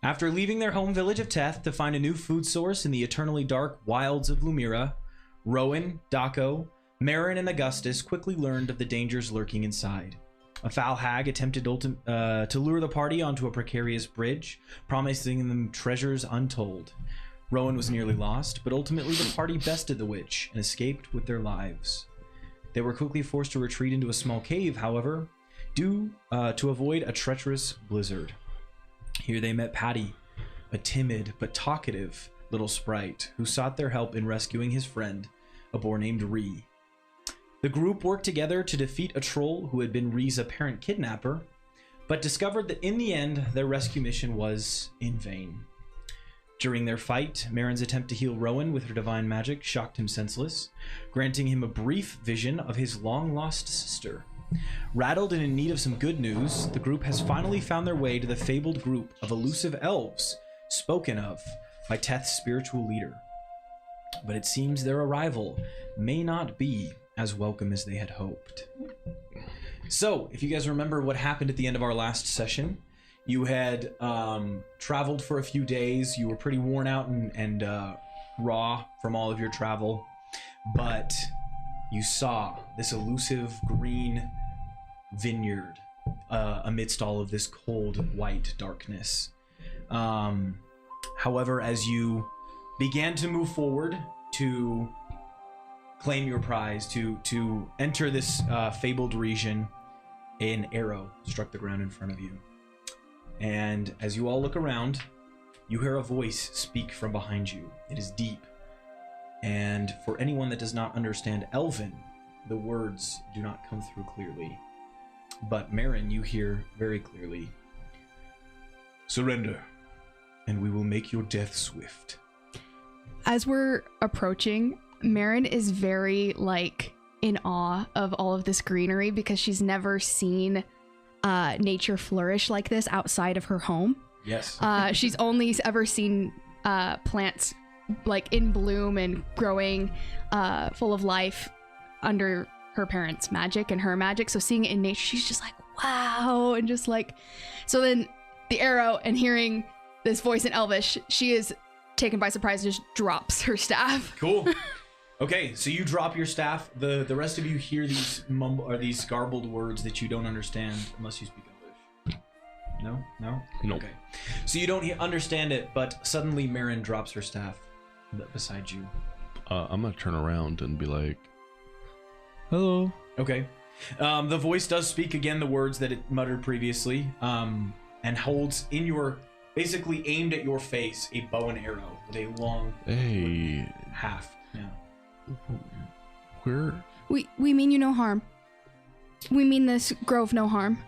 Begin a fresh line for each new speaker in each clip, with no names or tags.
After leaving their home village of Teth to find a new food source in the eternally dark wilds of Lumira, Rowan, Daco, Marin, and Augustus quickly learned of the dangers lurking inside. A foul hag attempted to lure the party onto a precarious bridge, promising them treasures untold. Rowan was nearly lost, but ultimately the party bested the witch and escaped with their lives. They were quickly forced to retreat into a small cave, however, due to avoid a treacherous blizzard. Here they met Patty, a timid but talkative little sprite who sought their help in rescuing his friend, a boar named Ree. The group worked together to defeat a troll who had been Ree's apparent kidnapper, but discovered that in the end, their rescue mission was in vain. During their fight, Marin's attempt to heal Rowan with her divine magic shocked him senseless, granting him a brief vision of his long-lost sister. Rattled and in need of some good news, the group has finally found their way to the fabled group of elusive elves spoken of by Teth's spiritual leader. But it seems their arrival may not be as welcome as they had hoped. So, if you guys remember what happened at the end of our last session, you had traveled for a few days. You were pretty worn out and raw from all of your travel, but you saw this elusive green vineyard amidst all of this cold white darkness. However, as you began to move forward to claim your prize, to enter this fabled region, an arrow struck the ground in front of you. And as you all look around, you hear a voice speak from behind you. It is deep. And for anyone that does not understand Elven, the words do not come through clearly. But Marin, you hear very clearly, "Surrender, and we will make your death swift."
As we're approaching, Marin is very, in awe of all of this greenery because she's never seen nature flourish like this outside of her home.
Yes.
She's only ever seen plants in bloom and growing full of life under her parents' magic and her magic. So seeing it in nature, she's just like, wow. And just so then the arrow and hearing this voice in Elvish, she is taken by surprise and just drops her staff.
Cool. Okay, so you drop your staff. The rest of you hear these these garbled words that you don't understand unless you speak English. No?
Nope.
Okay. So you don't understand it, but suddenly Marin drops her staff beside you.
I'm gonna turn around and be like, "Hello."
Okay. The voice does speak again the words that it muttered previously, and holds in your, basically aimed at your face, a bow and arrow with a long haft. Yeah.
Where?
We mean you no harm. We mean this grove no harm.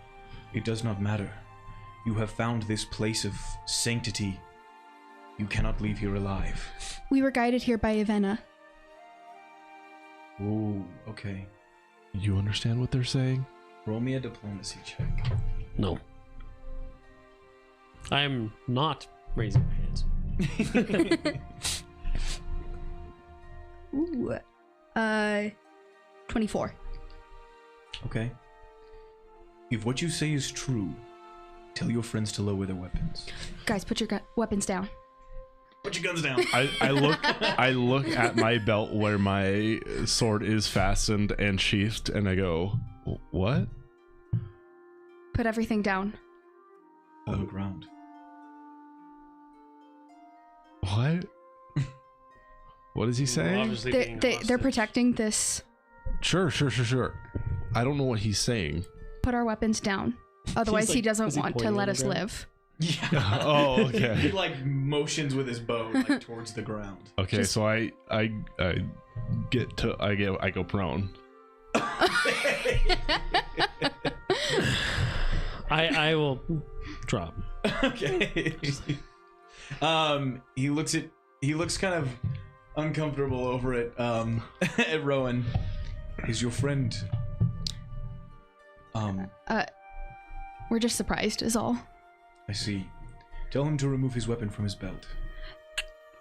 It does not matter. You have found this place of sanctity. You cannot leave here alive.
We were guided here by Ivana.
Ooh, okay.
You understand what they're saying?
Roll me a diplomacy check.
No. I am not raising my hands.
Ooh. 24.
Okay. If what you say is true, tell your friends to lower their weapons.
Guys, put your weapons down.
Put your guns down.
I look at my belt where my sword is fastened and sheathed, and I go, "What?"
Put everything down.
On the ground.
What? What is he saying?
They're protecting this.
Sure. I don't know what he's saying.
Put our weapons down. Otherwise, he doesn't want to let us live.
Yeah.
Oh, okay.
He motions with his bow towards the ground.
Okay, so I go prone.
I will drop.
Okay. He looks kind of uncomfortable over it at Rowan. Is your friend
we're just surprised is all.
I see. Tell him to remove his weapon from his belt.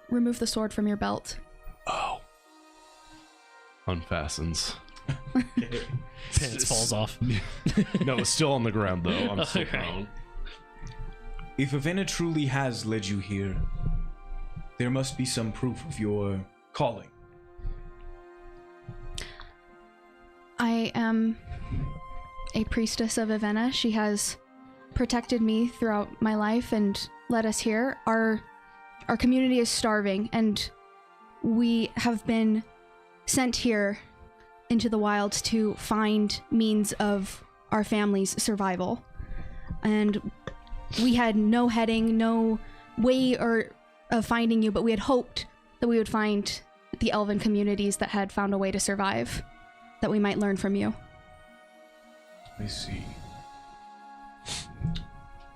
Remove the sword from your belt.
Oh. Unfastens.
Okay.
Pants falls off.
No, it's still on the ground though. I'm still
Okay.
prone.
If Avena truly has led you here, there must be some proof of your calling.
I am a priestess of Avena. She has protected me throughout my life and led us here. Our community is starving, and we have been sent here into the wilds to find means of our family's survival. And we had no heading, no way of finding you, but we had hoped that we would find the elven communities that had found a way to survive, that we might learn from you.
I see.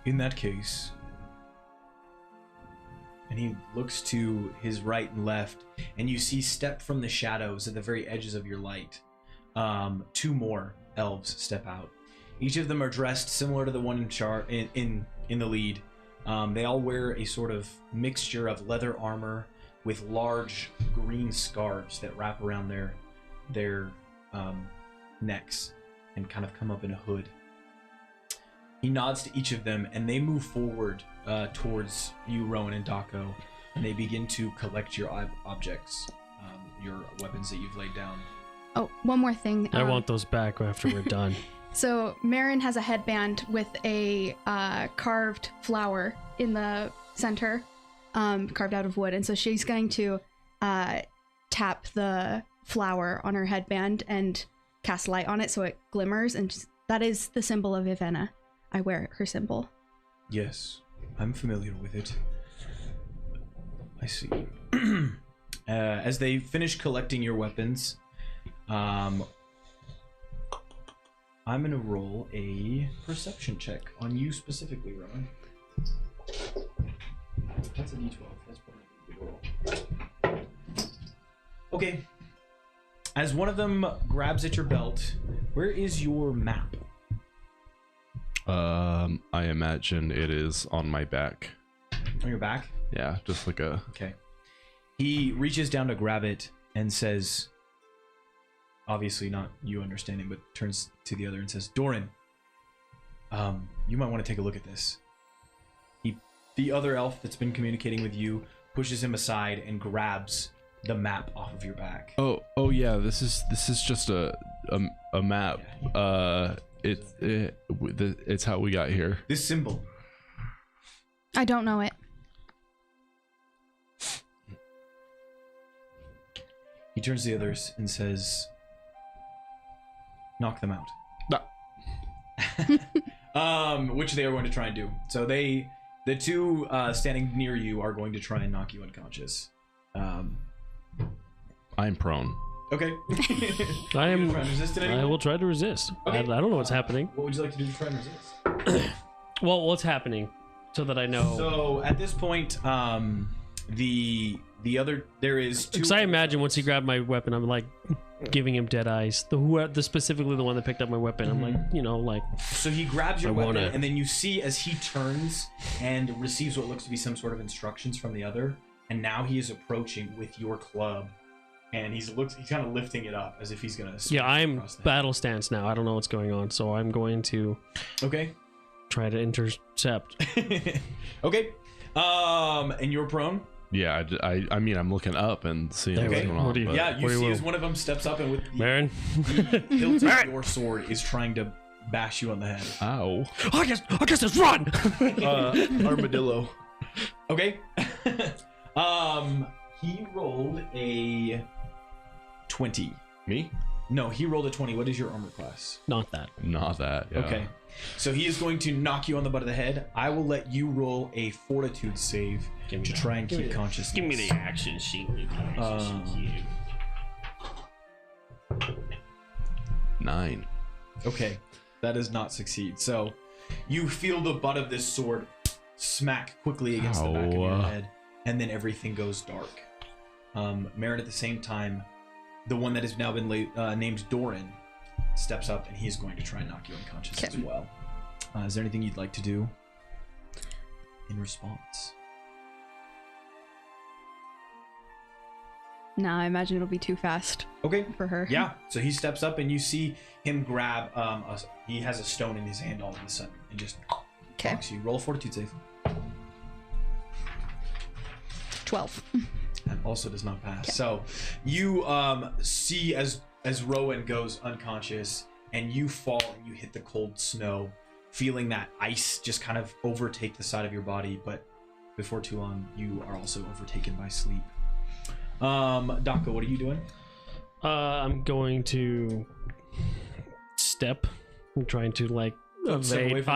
In that case, and he looks to his right and left, and you see step from the shadows at the very edges of your light. 2 more elves step out. Each of them are dressed similar to the one in the lead. They all wear a sort of mixture of leather armor with large green scarves that wrap around their necks and kind of come up in a hood. He nods to each of them, and they move forward towards you, Rowan and Daco, and they begin to collect your objects, your weapons that you've laid down.
Oh, one more thing.
I want those back after we're done.
So Marin has a headband with a carved flower in the center, carved out of wood, and so she's going to tap the flower on her headband and cast light on it so it glimmers, and that is the symbol of Ivena. I wear her symbol.
Yes, I'm familiar with it. I see. As they finish collecting your weapons, I'm gonna roll a perception check on you specifically, Rowan. That's a d12. That's probably a good roll. Okay. As one of them grabs at your belt, where is your map?
I imagine it is on my back.
On your back?
Yeah, just like a...
Okay. He reaches down to grab it and says, obviously not you understanding, but turns to the other and says, Doran, you might want to take a look at this. The other elf that's been communicating with you pushes him aside and grabs the map off of your back.
Oh yeah, this is just a map.
Yeah.
It's how we got here.
This symbol.
I don't know it.
He turns to the others and says, knock them out. Which they are going to try and do. So the two standing near you are going to try and knock you unconscious.
I'm prone.
Okay.
I am.
Try and resist it
I
anyway?
will try to resist.
Okay.
I don't know what's happening.
What would you like to do to try and resist?
Well, what's happening, so that I know.
So at this point, the other there is two.
Because I imagine once he grabbed my weapon, I'm like giving him dead eyes. The specifically the one that picked up my weapon. I'm like, like.
So he grabs your
I
weapon,
wanna-
and then you see as he turns and receives what looks to be some sort of instructions from the other, and now he is approaching with your club, and he's kind of lifting it up as if he's gonna.
Yeah, I'm
across the head.
battle stance now. I don't know what's going on, so I'm going to
Okay.
try to intercept.
Okay. And you're prone.
Yeah, I mean, I'm looking up and seeing
Okay.
what's going on.
What do you-
but-
Yeah, you
Where
see
you
as
will.
one of them steps up and with
Marin?
the hilt of your sword is trying to bash you on the head.
Ow.
I guess just run!
Armadillo.
Okay. He rolled a 20.
Me?
No, he rolled a 20. What is your armor class?
Not that.
Not that. Yeah.
Okay. So he is going to knock you on the butt of the head. I will let you roll a fortitude save to try and keep consciousness.
Give me the action sheet.
9.
Okay. That does not succeed. So you feel the butt of this sword smack quickly against the back of your
Ow.
head, and then everything goes dark. Marin, at the same time, the one that has now been named Doran steps up, and he's going to try and knock you unconscious as well. Is there anything you'd like to do in response?
No, I imagine it'll be too fast
Okay.
for her.
Yeah. So he steps up, and you see him grab. He has a stone in his hand all of a sudden, and just
Okay.
knocks you. Roll a fortitude save.
12.
That also does not pass. So you see as Rowan goes unconscious and you fall and you hit the cold snow, feeling that ice just kind of overtake the side of your body, but before too long you are also overtaken by sleep. Dako, what are you doing?
I'm going to step. I'm trying to like evade.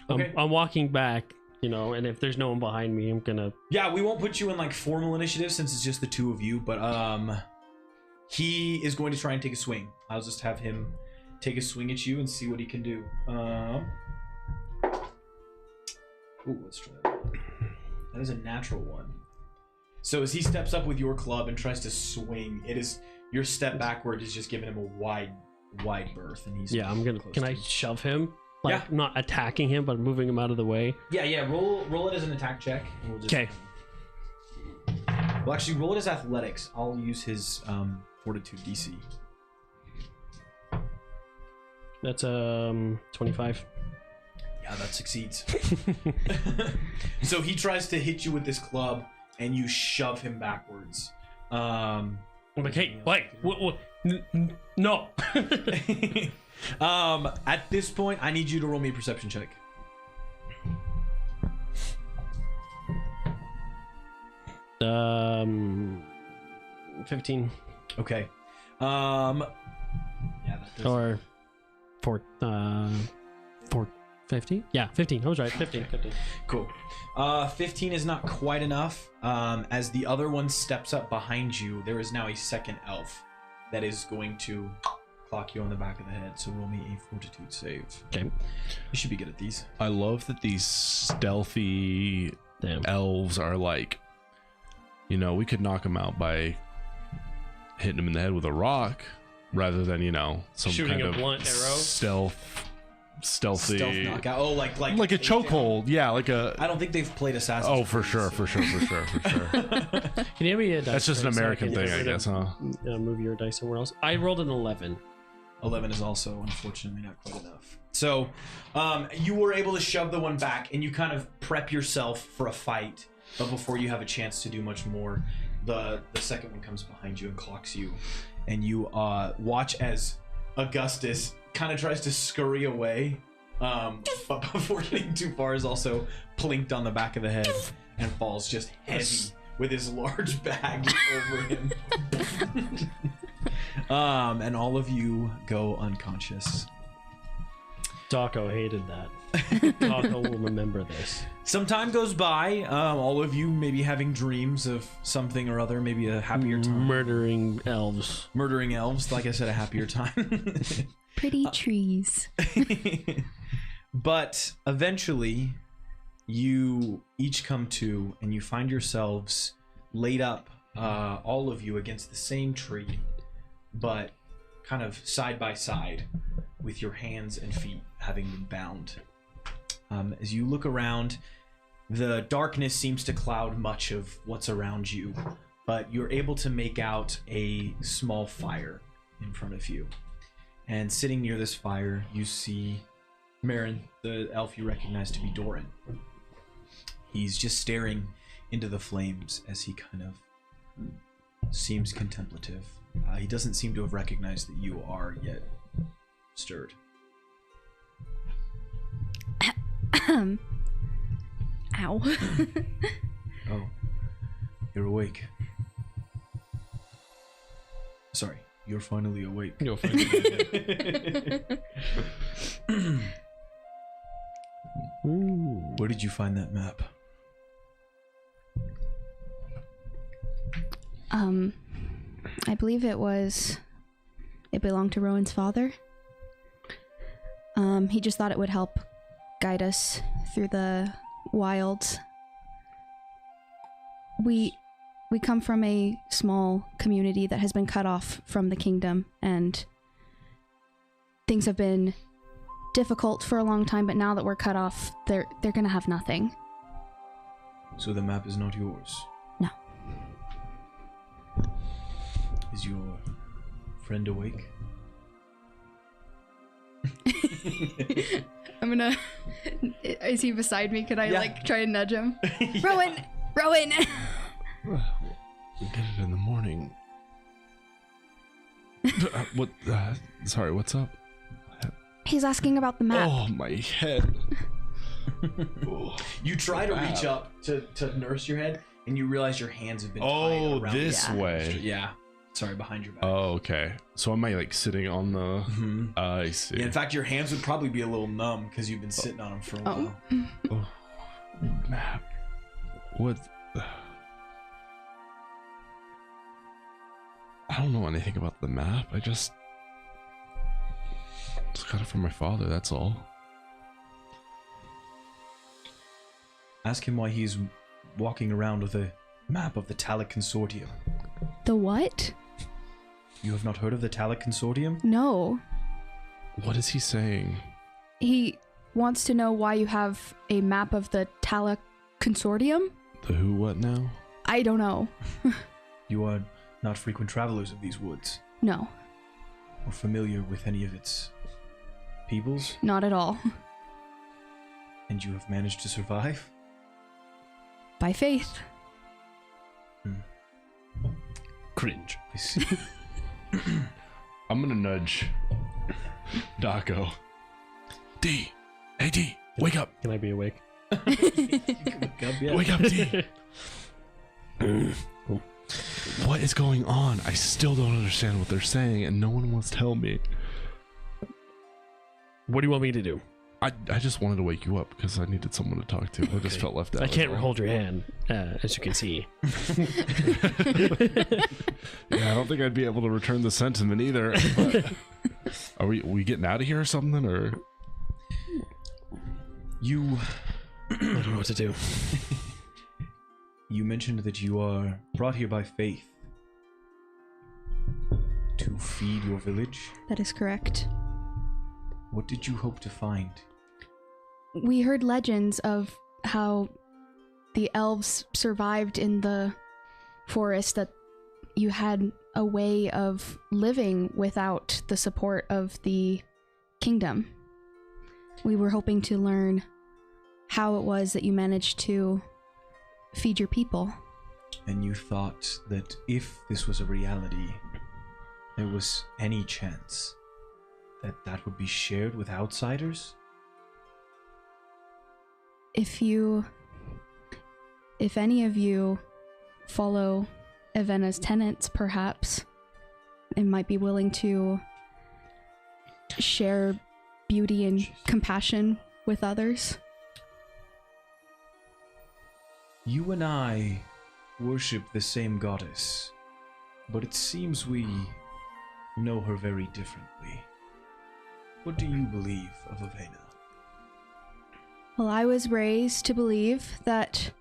Okay.
I'm walking back, and if there's no one behind me, I'm gonna.
Yeah, we won't put you in like formal initiative since it's just the two of you, but he is going to try and take a swing. I'll just have him take a swing at you and see what he can do. Let's try that. That is a natural one. So as he steps up with your club and tries to swing, your step backward is just giving him a wide berth, and he's
I'm gonna. Can I shove him? Like,
Yeah.
not attacking him, but moving him out of the way.
Yeah. Roll it as an attack check. And we'll just.
Okay.
Well, actually, roll it as athletics. I'll use his fortitude DC.
That's 25.
Yeah, that succeeds. So he tries to hit you with this club, and you shove him backwards.
I'm like, hey, wait, no.
At this point, I need you to roll me a perception check.
Um, 15
Okay. Yeah, that does.
or 450. Yeah, 15. I was right. 15.
Cool. 15 is not quite enough. As the other one steps up behind you, there is now a second elf that is going to clock you on the back of the head. So roll me a fortitude save.
Okay.
You should be good at these.
I love that these stealthy elves are like, we could knock them out by hitting them in the head with a rock rather than, some
Shooting
kind
a
of
blunt arrow?
stealthy
Stealth knockout. Oh, like
a chokehold. Yeah, like a.
I don't think they've played Assassin's
Oh, for
Creed,
sure,
so-
for sure.
Can you give me a dice?
That's just an
Craig, so
American
can
thing,
get
I
rid
guess,
of-
huh?
Move your dice somewhere else. I rolled an 11.
11 is also, unfortunately, not quite enough. So, you were able to shove the one back, and you kind of prep yourself for a fight. But before you have a chance to do much more, the second one comes behind you and clocks you. And you watch as Augustus kind of tries to scurry away. But before getting too far is also plinked on the back of the head and falls just heavy with his large bag over him. And all of you go unconscious.
Dako hated that. Dako will remember this.
Some time goes by, all of you maybe having dreams of something or other, maybe a happier time.
Murdering elves.
Murdering elves, like I said, a happier time.
Pretty trees.
But eventually, you each come to, and you find yourselves laid up, all of you against the same tree, but kind of side by side, with your hands and feet having been bound. As you look around, the darkness seems to cloud much of what's around you, but you're able to make out a small fire in front of you. And sitting near this fire, you see Marin, the elf you recognize to be Doran. He's just staring into the flames as he kind of seems contemplative. He doesn't seem to have recognized that you are yet stirred.
Ow.
Oh, you're awake. Sorry, you're finally awake.
You'll find
Where did you find that map?
I believe it belonged to Rowan's father. He just thought it would help guide us through the wilds. We come from a small community that has been cut off from the kingdom, and things have been difficult for a long time, but now that we're cut off, they're gonna have nothing.
So the map is not yours?
No.
Is your friend awake?
I'm gonna... Is he beside me? Could I,
Yeah.
try and nudge him? Rowan, Rowan!
We'll get it in the morning. What? Sorry, what's up?
He's asking about the map.
Oh, my head.
You try to reach up to nurse your head, and you realize your hands have been tied around
this
Yeah.
way.
Yeah. Sorry, behind your back.
Oh, okay. So am I like sitting on the? I see.
Yeah, in fact, your hands would probably be a little numb because you've been sitting on them for a while.
Oh, map. What? I don't know anything about the map. I just got it from my father. That's all.
Ask him why he's walking around with a map of the Talic Consortium.
The what?
You have not heard of the Talic Consortium?
No.
What is he saying?
He wants to know why you have a map of the Tala Consortium?
The who? What now?
I don't know.
You are not frequent travelers of these woods,
No,
or familiar with any of its peoples,
not at all.
and you have managed to survive?
By faith.
Cringe.
I see.
I'm gonna nudge Daco. D. Hey D. Wake up.
Can I be awake?
You can wake up, yeah.
Wake up, D. What is going on? I still don't understand what they're saying, and no one wants to tell me.
What do you want me to do?
I just wanted to wake you up because I needed someone to talk to. I just felt left out.
I can't hold your hand, as you can see.
Yeah, I don't think I'd be able to return the sentiment either. But are we getting out of here or something? Or
You
I don't know what to do.
You mentioned that you are brought here by faith to feed your village.
That is correct.
What did you hope to find?
We heard legends of how the elves survived in the forest, that you had a way of living without the support of the kingdom. We were hoping to learn how it was that you managed to feed your people.
And you thought that if this was a reality, there was any chance that that would be shared with outsiders?
If any of you follow Evena's tenets, perhaps, and might be willing to share beauty and compassion with others.
You and I worship the same goddess, but it seems we know her very differently. What do you believe of Avena?
Well, I was raised to believe that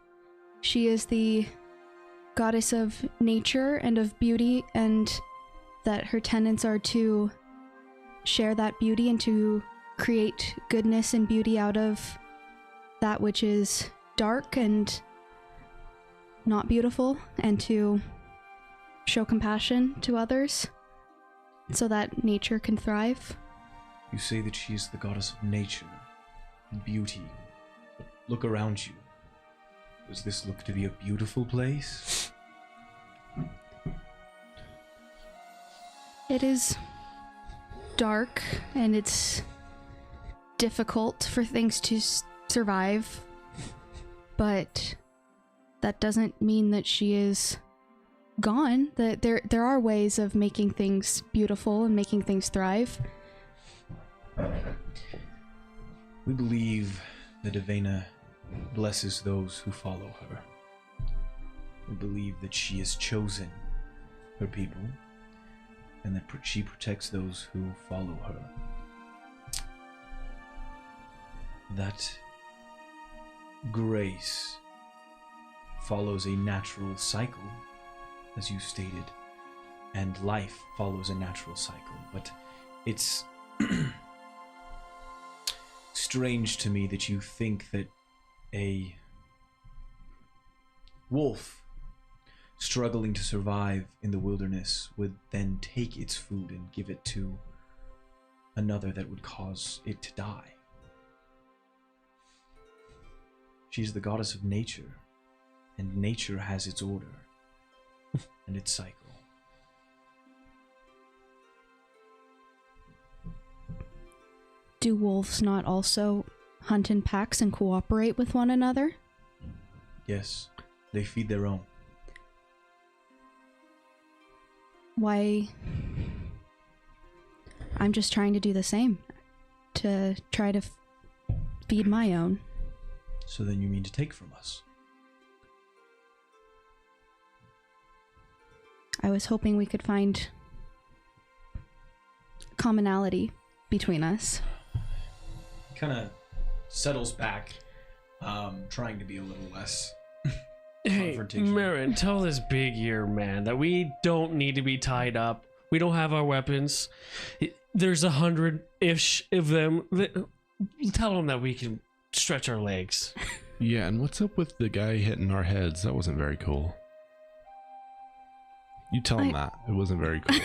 she is the goddess of nature and of beauty, and that her tenets are to share that beauty and to create goodness and beauty out of that which is dark and not beautiful, and to show compassion to others so that nature can thrive.
You say that she is the goddess of nature and beauty. Look around you. Does this look to be a beautiful place?
It is dark, and it's difficult for things to survive, but that doesn't mean that she is gone. That there are ways of making things beautiful and making things thrive.
We believe that Avena blesses those who follow her. We believe that she has chosen her people, and that she protects those who follow her. That grace follows a natural cycle, as you stated, and life follows a natural cycle. But it's strange to me that you think that a wolf struggling to survive in the wilderness would then take its food and give it to another that would cause it to die. She's the goddess of nature, And nature has its order and its cycle.
Do wolves not also hunt in packs and cooperate with one another?
Yes, they feed their own.
Why? I'm just trying to do the same. To try to feed my own.
So then you mean to take from us?
I was hoping we could find commonality between us.
Kind of settles back, trying to be a little less
Hey,
confrontational.
Marin, tell this big ear man that we don't need to be tied up. We don't have our weapons. There's 100-ish of them. Tell them that we can stretch our legs.
Yeah, and what's up with the guy hitting our heads? That wasn't very cool. You tell him that. It wasn't very cool.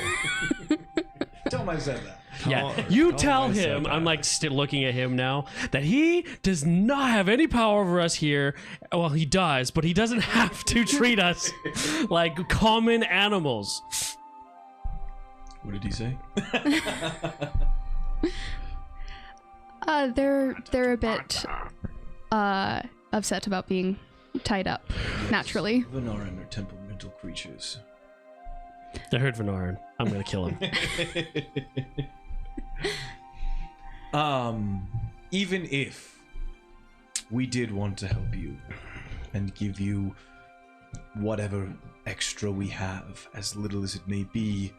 Tell him I said that.
Yeah, you tell
I said
him,
that.
I'm like still looking at him now, that he does not have any power over us here. Well, he does, but he doesn't have to treat us like common animals.
What did he say?
They're a bit upset about being tied up, naturally.
Venaran are temperamental creatures.
I heard Venaran. I'm gonna kill him.
Even if we did want to help you and give you whatever extra we have, as little as it may be,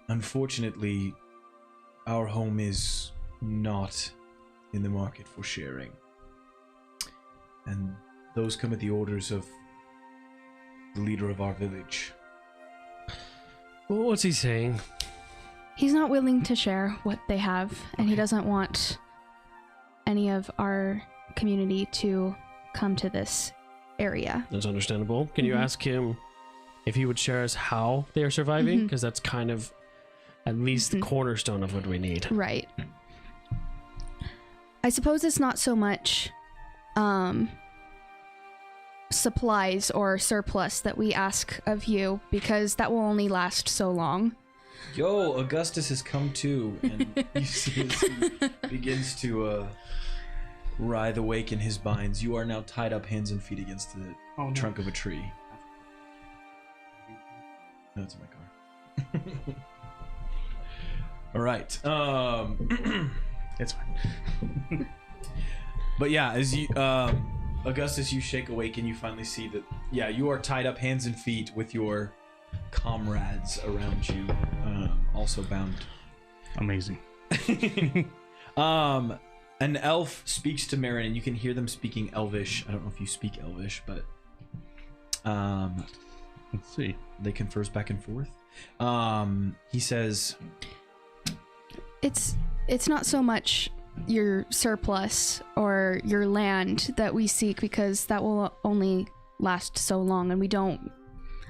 unfortunately, our home is not in the market for sharing. And those come at the orders of the leader of our village.
Well, what's he saying?
He's not willing to share what they have, and he doesn't want any of our community to come to this area.
That's understandable. Can you ask him if he would share us how they are surviving? Because that's kind of at least the cornerstone of what we need.
Right. I suppose it's not so much supplies or surplus that we ask of you, because that will only last so long.
Yo, Augustus has come to, and you see as he begins to writhe awake in his binds. You are now tied up hands and feet against the trunk of a tree. No, it's in my car. All right. It's fine. But yeah, as you, Augustus, you shake awake and you finally see that, yeah, you are tied up hands and feet with your comrades around you, also bound.
Amazing.
An elf speaks to Marin, and you can hear them speaking Elvish. I don't know if you speak Elvish, but
Let's see.
they converse back and forth. He says,
It's not so much your surplus or your land that we seek, because that will only last so long, and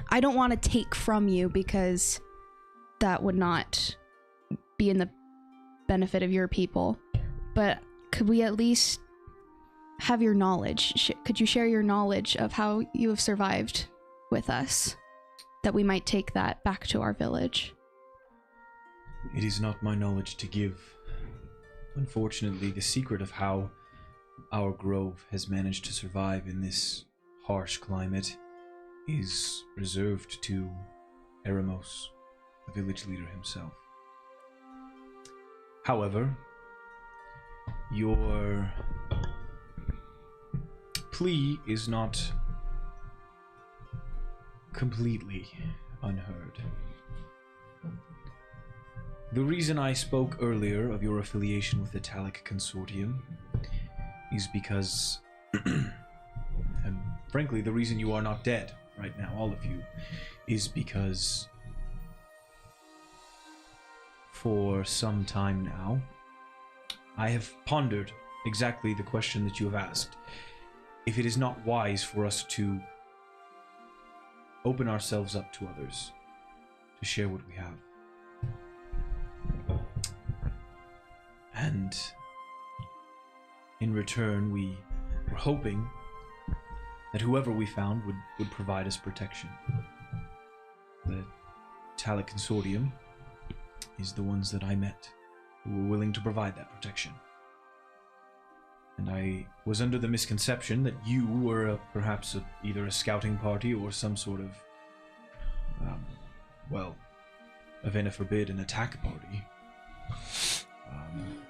I don't want to take from you, because that would not be in the benefit of your people. But could we at least have your knowledge? Could you share your knowledge of how you have survived with us, that we might take that back to our village?
"It is not my knowledge to give. Unfortunately, the secret of how our grove has managed to survive in this harsh climate is reserved to Eremos, the village leader himself. However, your plea is not completely unheard. The reason I spoke earlier of your affiliation with the Talic Consortium is because, and frankly, the reason you are not dead right now, all of you, is because for some time now, I have pondered exactly the question that you have asked. If it is not wise for us to open ourselves up to others, to share what we have. And in return, we were hoping that whoever we found would provide us protection. The Talic Consortium is the ones that I met who were willing to provide that protection. And I was under the misconception that you were perhaps either a scouting party or some sort of, event forbid, an attack party,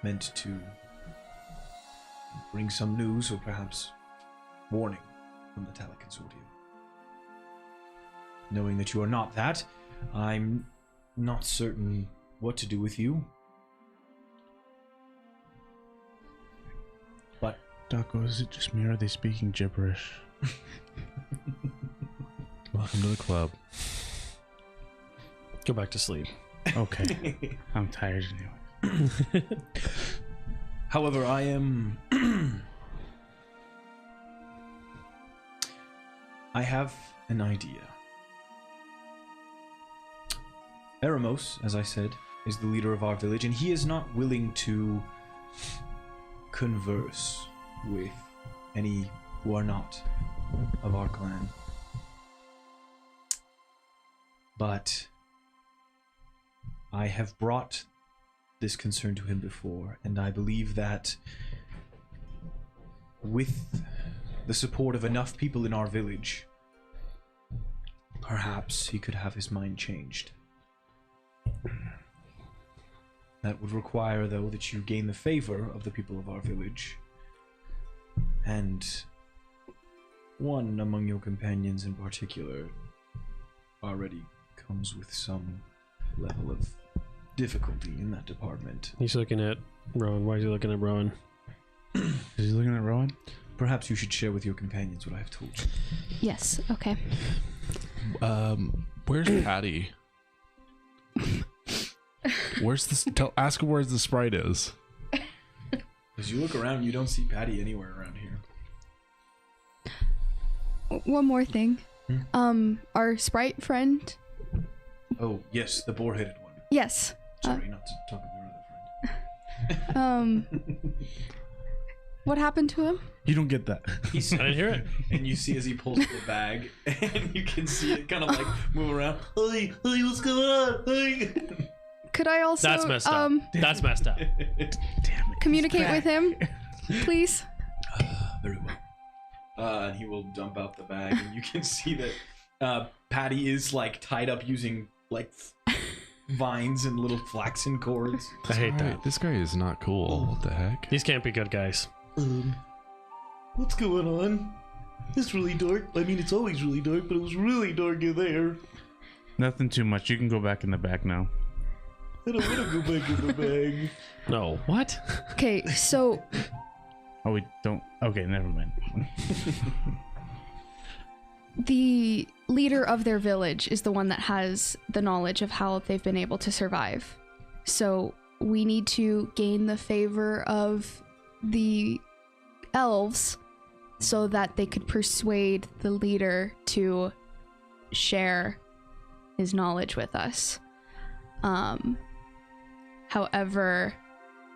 meant to bring some news or perhaps warning from the Talic Consortium. Knowing that you are not that, I'm not certain what to do with you. But
Daco, is it just me or are they speaking gibberish?
Welcome to the club.
Go back to sleep.
Okay. I'm tired anyway.
however, I am I have an idea. Eremos, as I said, is the leader of our village, and he is not willing to converse with any who are not of our clan. But I have brought this concern to him before, and I believe that with the support of enough people in our village, perhaps he could have his mind changed. That would require, though, that you gain the favor of the people of our village, and one among your companions in particular already comes with some level of difficulty in that department.
He's looking at Rowan. Why is he looking at Rowan?
Is he looking at Rowan?
Perhaps you should share with your companions what I have told you.
Yes. Okay.
Where's Patty? Where's this? Ask him where the sprite is.
As you look around, you don't see Patty anywhere around here.
One more thing. Our sprite friend.
Oh, yes, the boar-headed one.
Yes.
Sorry, not to talk about your other friend.
What happened to him?
You don't get that.
I didn't hear it.
And you see as he pulls the bag, and you can see it kind of like move around. Hey, what's going on? Hey.
Could I also
That's messed up. That's messed up.
Damn it.
communicate with him, please?
Very well. And he will dump out the bag, and you can see that Patty is like tied up using like vines and little flaxen cords.
I hate that.
This guy is not cool. What the heck?
These can't be good guys.
What's going on? It's really dark. I mean, it's always really dark, but it was really dark in there.
Nothing too much. You can go back in the back now.
I don't want to go back in the bag.
No. What?
Okay, so
Oh, we don't. Okay, never mind.
the leader of their village is the one that has the knowledge of how they've been able to survive. So we need to gain the favor of the elves so that they could persuade the leader to share his knowledge with us. However,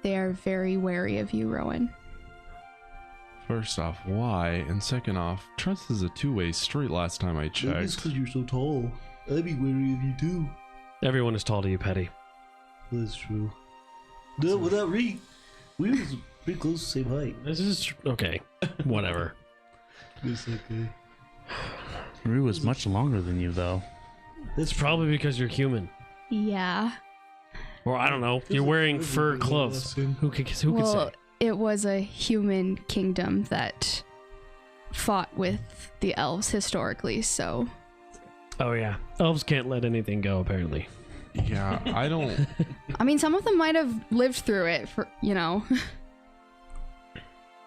they are very wary of you, Rowan.
First off, why? And second off, trust is a two-way street last time I checked.
It's because you're so tall. I'd be wary of you too.
Everyone is tall to you, Petty.
That's true. No, without Reed, we was pretty close to the same height.
This is okay. Whatever.
It's okay.
Rue was much longer than you, though.
It's probably because you're human.
Yeah.
Or I don't know. You're wearing fur clothes. Who could say?
It was a human kingdom that fought with the elves historically, so...
Oh yeah. Elves can't let anything go, apparently.
Yeah, I don't...
I mean, some of them might have lived through it, for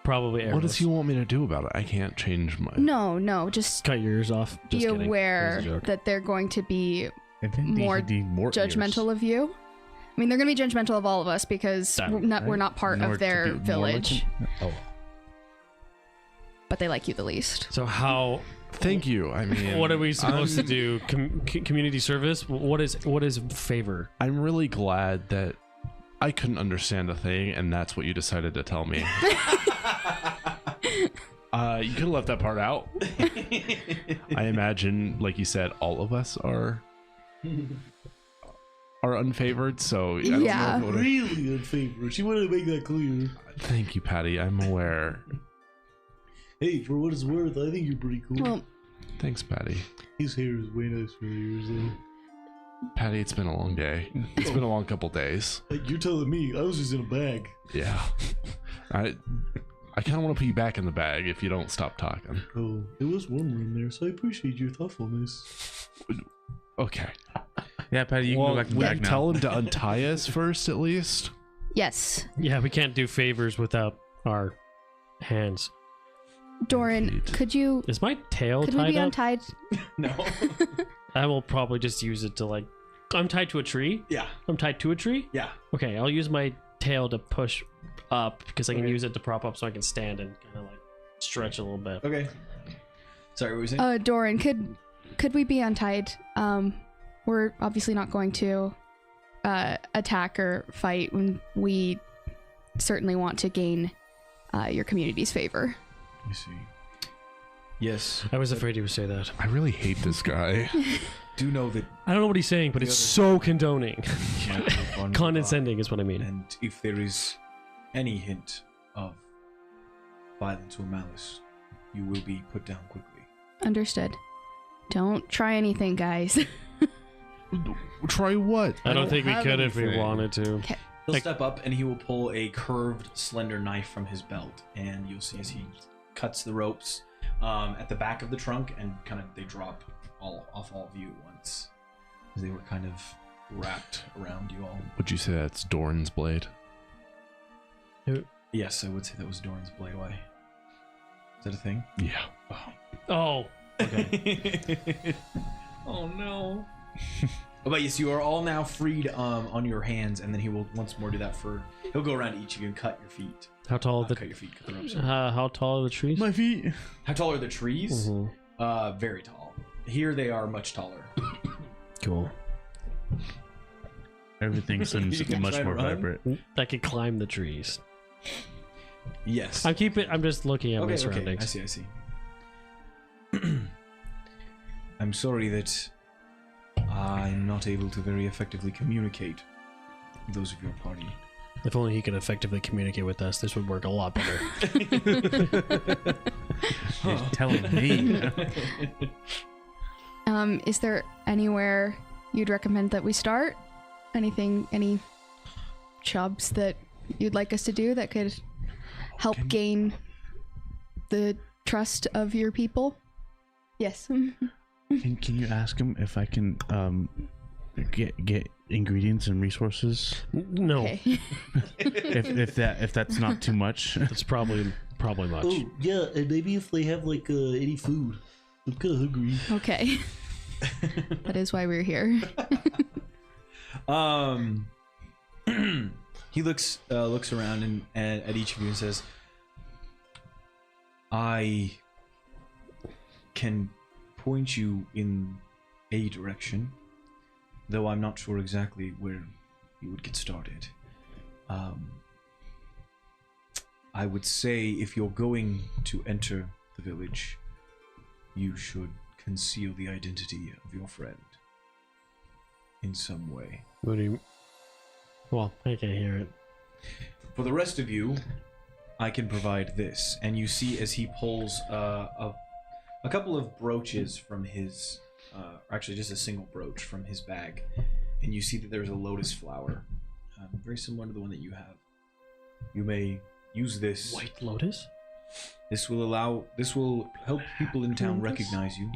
Probably arrows.
What does he want me to do about it? I can't change my...
No, just
Cut your ears off.
be
Just kidding.
aware
That was a joke.
that they're going to be
I think
More
they need more
judgmental
ears.
of you. I mean, they're going to be judgmental of all of us because
That-
we're not part
In order
of
to
their
be more
village,
Oh,
but they like you the least.
So how?
Thank you. I mean...
What are we supposed to do? Community service? What is favor?
I'm really glad that I couldn't understand a thing, and that's what you decided to tell me. You could have left that part out. I imagine, like you said, all of us are unfavored. So I don't
Yeah.
know if it would've-
Really unfavored. She wanted to make that clear.
Thank you, Patty. I'm aware.
Hey, for what it's worth, I think you're pretty cool.
Well,
Thanks, Patty.
His hair is way nicer than yours, though.
Patty, it's been a long day. It's been a long couple days.
Like, you're telling me I was just in a bag.
Yeah. I kind of want to put you back in the bag if you don't stop talking.
Oh, it was warmer in there, so I appreciate your thoughtfulness.
Okay.
Yeah, Patty, you can go back in the
we
bag
can
now.
tell him to untie us first, at least.
yes.
Yeah, we can't do favors without our hands.
Doran,
Indeed.
could you?
Is my tail
Could we
tied
be
up?
untied?
No.
I will probably just use it to like. I'm tied to a tree.
Yeah.
I'm tied to a tree.
Yeah.
Okay, I'll use my tail to push up because I can
Okay.
use it to prop up so I can stand and kind of like stretch a little bit.
Okay. Sorry, what were you saying?
Doran, could we be untied? We're obviously not going to attack or fight when we certainly want to gain your community's favor.
Let me see. Yes.
I was afraid he would say that.
I really hate this guy.
Do know that,
I don't know what he's saying, but
The
it's
other-
so condoning. Condescending is what I mean.
and if there is any hint of violence or malice, you will be put down quickly.
Understood. Don't try anything, guys.
Try what?
I don't think we
have
could if we
anything.
wanted to.
He'll
Like-
step up and he will pull a curved, slender knife from his belt, and you'll see as he cuts the ropes at the back of the trunk, and kind of they drop all of you at once, as they were kind of wrapped around you all.
Would you say that's Doran's blade?
Yes, I would say that was Doran's blade. Why? Is that a thing?
Yeah.
Oh,
Oh no. But yes, you are all now freed on your hands, and then he will once more do that for. He'll go around to each of you and cut your feet.
how tall are
Cut
the
your feet. Cut the ropes.
how tall are the trees?
My feet.
How tall are the trees?
Mhm.
Very tall. Here they are much taller.
Cool.
Everything seems
You can
much
try to
more
run?
vibrant.
I could climb the trees.
Yes.
I'm just looking at my
Okay.
surroundings.
I see. I'm sorry that I'm not able to very effectively communicate with those of your party.
If only he could effectively communicate with us, this would work a lot better.
You're telling me.
Is there anywhere you'd recommend that we start? Any jobs that you'd like us to do that could help gain the trust of your people? Yes.
Can you ask him if I can get ingredients and resources?
No,
Okay.
if that's not too much.
it's probably much.
Oh, yeah, and maybe if they have, like, any food. I'm kind of hungry.
Okay. That is why we're here.
He looks around and at each of you and says, "I can point you in a direction, though I'm not sure exactly where you would get started. I would say if you're going to enter the village, you should conceal the identity of your friend in some way.
What do you? Well, I can't hear it.
For the rest of you, I can provide this." And you see as he pulls a couple of brooches from his, actually just a single brooch from his bag, and you see that there's a lotus flower, very similar to the one that you have. You may use this.
White lotus?
This will help people in town recognize you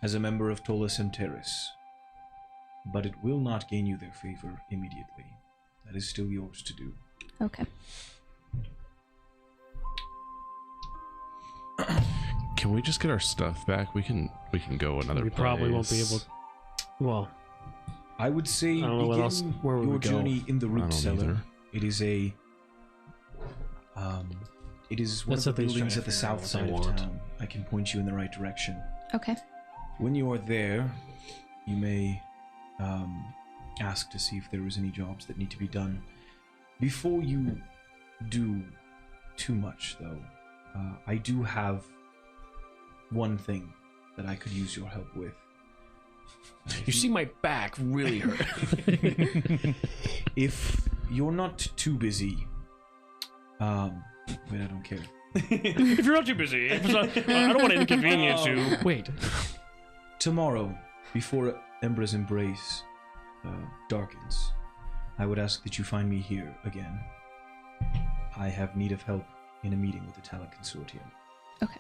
as a member of Tola Centeris, but it will not gain you their favor immediately. That is still yours to do.
Okay.
Can we just get our stuff back? We can go another
We probably won't be
place.
able. Well,
I would say
I don't know what else-
begin
where would
your
we go?
journey in the
I
root
don't
cellar.
either.
It is a it is one
That's
of the
what he's
buildings
trying
at the
to figure out
south
what
side
they
of
want.
town. I can point you in the right direction.
Okay.
When you are there, you may ask to see if there is any jobs that need to be done. Before you do too much, though, I do have one thing that I could use your help with.
You see my back really hurt.
If you're not too busy, wait, I don't care.
If you're not too busy, I don't want to inconvenience you. Wait.
Tomorrow, before Embra's embrace darkens, I would ask that you find me here again. I have need of help in a meeting with the Talent Consortium.
Okay.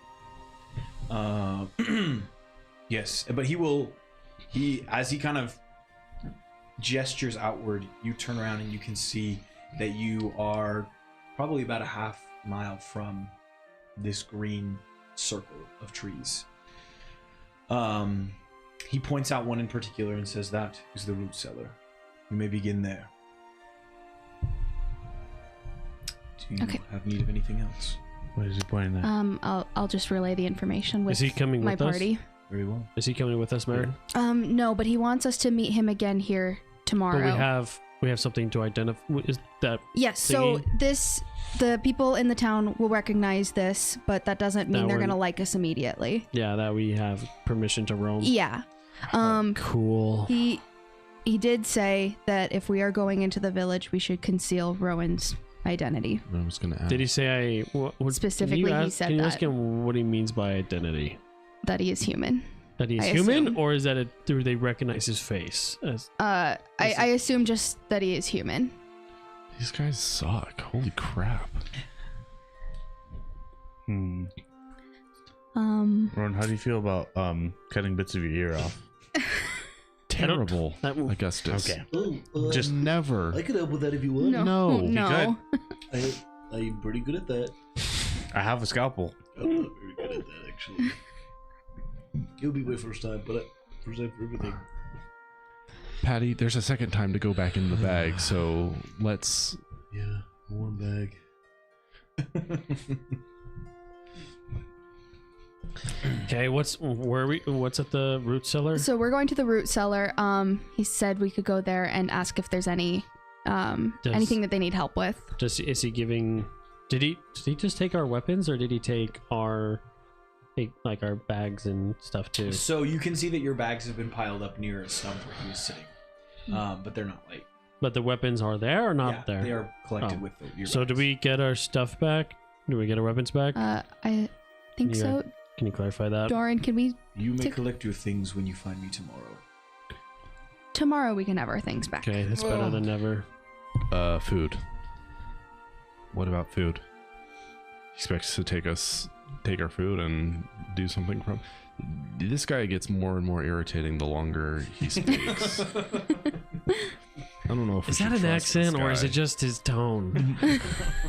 Yes, but as he kind of gestures outward, you turn around and you can see that you are probably about a half mile from this green circle of trees. He points out one in particular and says that is the root cellar. We may begin there. Do you have need of anything else?
What is he pointing at?
I'll just relay the information with
Is he coming
my
with us?
party.
Very well.
Is he coming with us, Marin?
No, but he wants us to meet him again here tomorrow.
But we have something to identify. Is that
Yes, so the people in the town will recognize this, but that doesn't mean they're gonna like us immediately.
that we have permission to roam?
Yeah.
Cool.
He did say that if we are going into the village, we should conceal Rowan's identity.
I was gonna ask.
Did he say what
Specifically, he said
can you
that.
ask him what he means by identity?
That he is human.
That he's
I
human,
assume.
or is that do they recognize his face?
I assume just that he is human.
These guys suck. Holy crap.
Ron, how do you feel about cutting bits of your ear off?
Terrible.
That-
Augustus.
Okay.
Oh,
Just never.
I could help with that if you want.
No.
No.
I'm pretty good at that.
I have a scalpel.
I'm not very good at that, actually. It'll be my first time, but first time for everything.
Patty, there's a second time to go back in the bag, so let's...
Yeah, warm bag.
Okay, what's at the root cellar?
So we're going to the root cellar. He said we could go there and ask if there's any anything that they need help with.
Is he giving? Did he just take our weapons, or did he take our bags and stuff too?
So you can see that your bags have been piled up near a stump where he was sitting, but they're not like.
But the weapons are there or not
Yeah,
there?
they are collected
Oh.
with your
So do
bags.
we get our stuff back? Do we get our weapons back?
I think
Yeah.
so.
Can you clarify that?
Doran, can we
You may
Tick-
collect your things when you find me tomorrow.
tomorrow we can have our things back.
Okay, that's better than never.
Food. What about food? He expects to take our food and do something from... This guy gets more and more irritating the longer he speaks. I don't know if
Is that an accent or is it just his tone?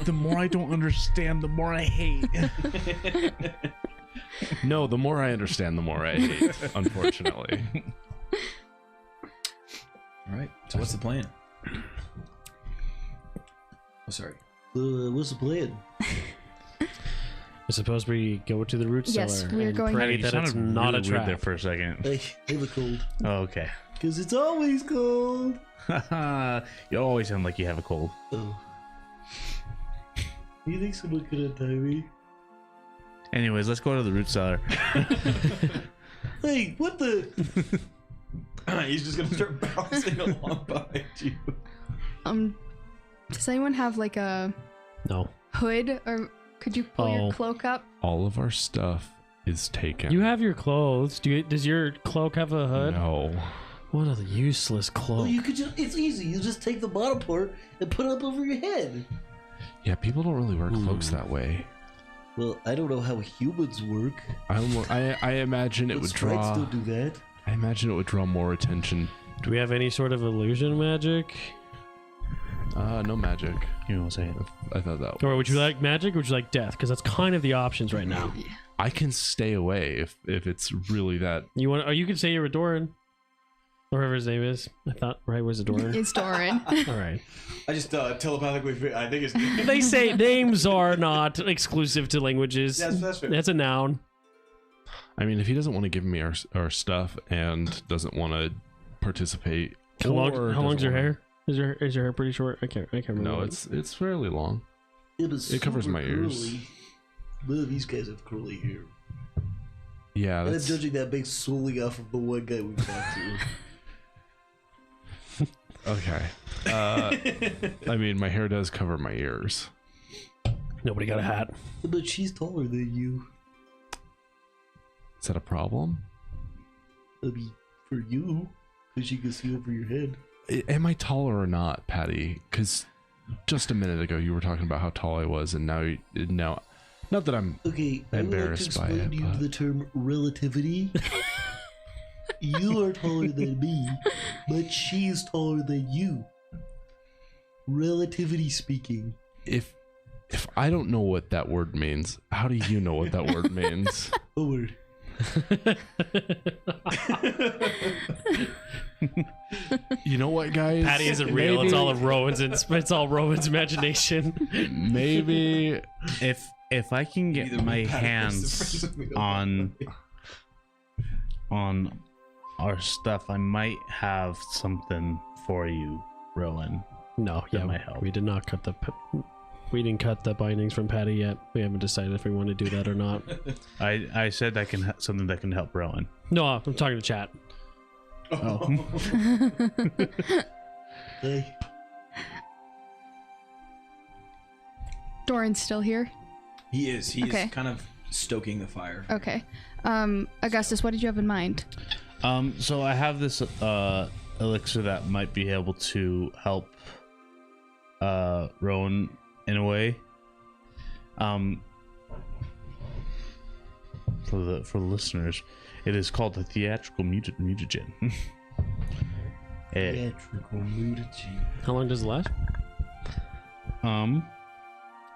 The more I don't understand, the more I hate.
No, the more I understand, the more I hate, unfortunately.
All right. So what's the plan? Oh, sorry.
What's the plan?
I suppose we go to the root
Yes,
cellar.
we're
and
going-
pray
You
that it's
sounded
not
really
a
weird
trap.
there for a second.
I have a cold.
Oh, okay.
Because it's always cold.
You always sound like you have a cold.
Oh. You think someone could untie me?
Anyways, let's go to the root cellar.
Hey, what the?
He's just gonna start bouncing along behind you.
Does anyone have like a
No.
hood, or could you pull
Oh.
your cloak up?
All of our stuff is taken.
You have your clothes. Does your cloak have a hood?
No.
What a useless
Well,
cloak.
you could just—it's easy. You just take the bottom part and put it up over your head.
Yeah, people don't really wear cloaks that way.
Well, I don't know how humans work.
I imagine it
But
would
sprites
draw.
don't do that.
I imagine it would draw more attention.
Do we have any sort of illusion magic?
No magic.
You know what I'm saying?
I thought that.
Or would you like magic or would you like death? Because that's kind of the options right now.
I can stay away if it's really that.
You want? Or you could say you're a Doran. Or whoever his name is. I thought, right, was it Doran?
It's Doran.
All right.
I just telepathically. I think it's.
They say names are not exclusive to languages.
Yes, that's fair.
That's a noun.
I mean, if he doesn't want to give me our stuff and doesn't want to participate,
How
or
long's your
doesn't
hair? Is your hair pretty short? I can't remember.
No, it's fairly long.
It was
It covers
super
my ears.
curly. None of these guys have curly hair.
Yeah,
And I'm
that's
judging that based solely off of the one guy we've talked to.
okay. I mean, my hair does cover my ears.
Nobody got a hat.
But she's taller than you.
Is that a problem?
I mean, for you, because she can see over your head.
Am I taller or not, Patty? Because just a minute ago you were talking about how tall I was, and now not that I'm
Okay, I would like to
embarrassed by
explain
it.
to you
But
the term relativity. You are taller than me, but she is taller than you. Relativity speaking.
if I don't know what that word means, how do you know what that word means?
Oh, word.
You know what, guys?
Patty isn't real. It's all of Rowan's. It's all Rowan's imagination.
Maybe
If I can get
Either
my
way, Patty
hands
is the
on our stuff, I might have something for you, Rowan.
No,
That
yeah,
might help.
we did not cut the. We didn't cut the bindings from Patty yet. We haven't decided if we want to do that or not.
I said I can something that can help Rowan.
No, I'm talking to chat.
Oh.
Hey,
Doran's still here.
He is. He
Okay.
is kind of stoking the fire.
Okay. Augustus, what did you have in mind?
So I have this elixir that might be able to help Rowan in a way. For the listeners, it is called the theatrical mutagen.
theatrical mutagen.
How long does it last?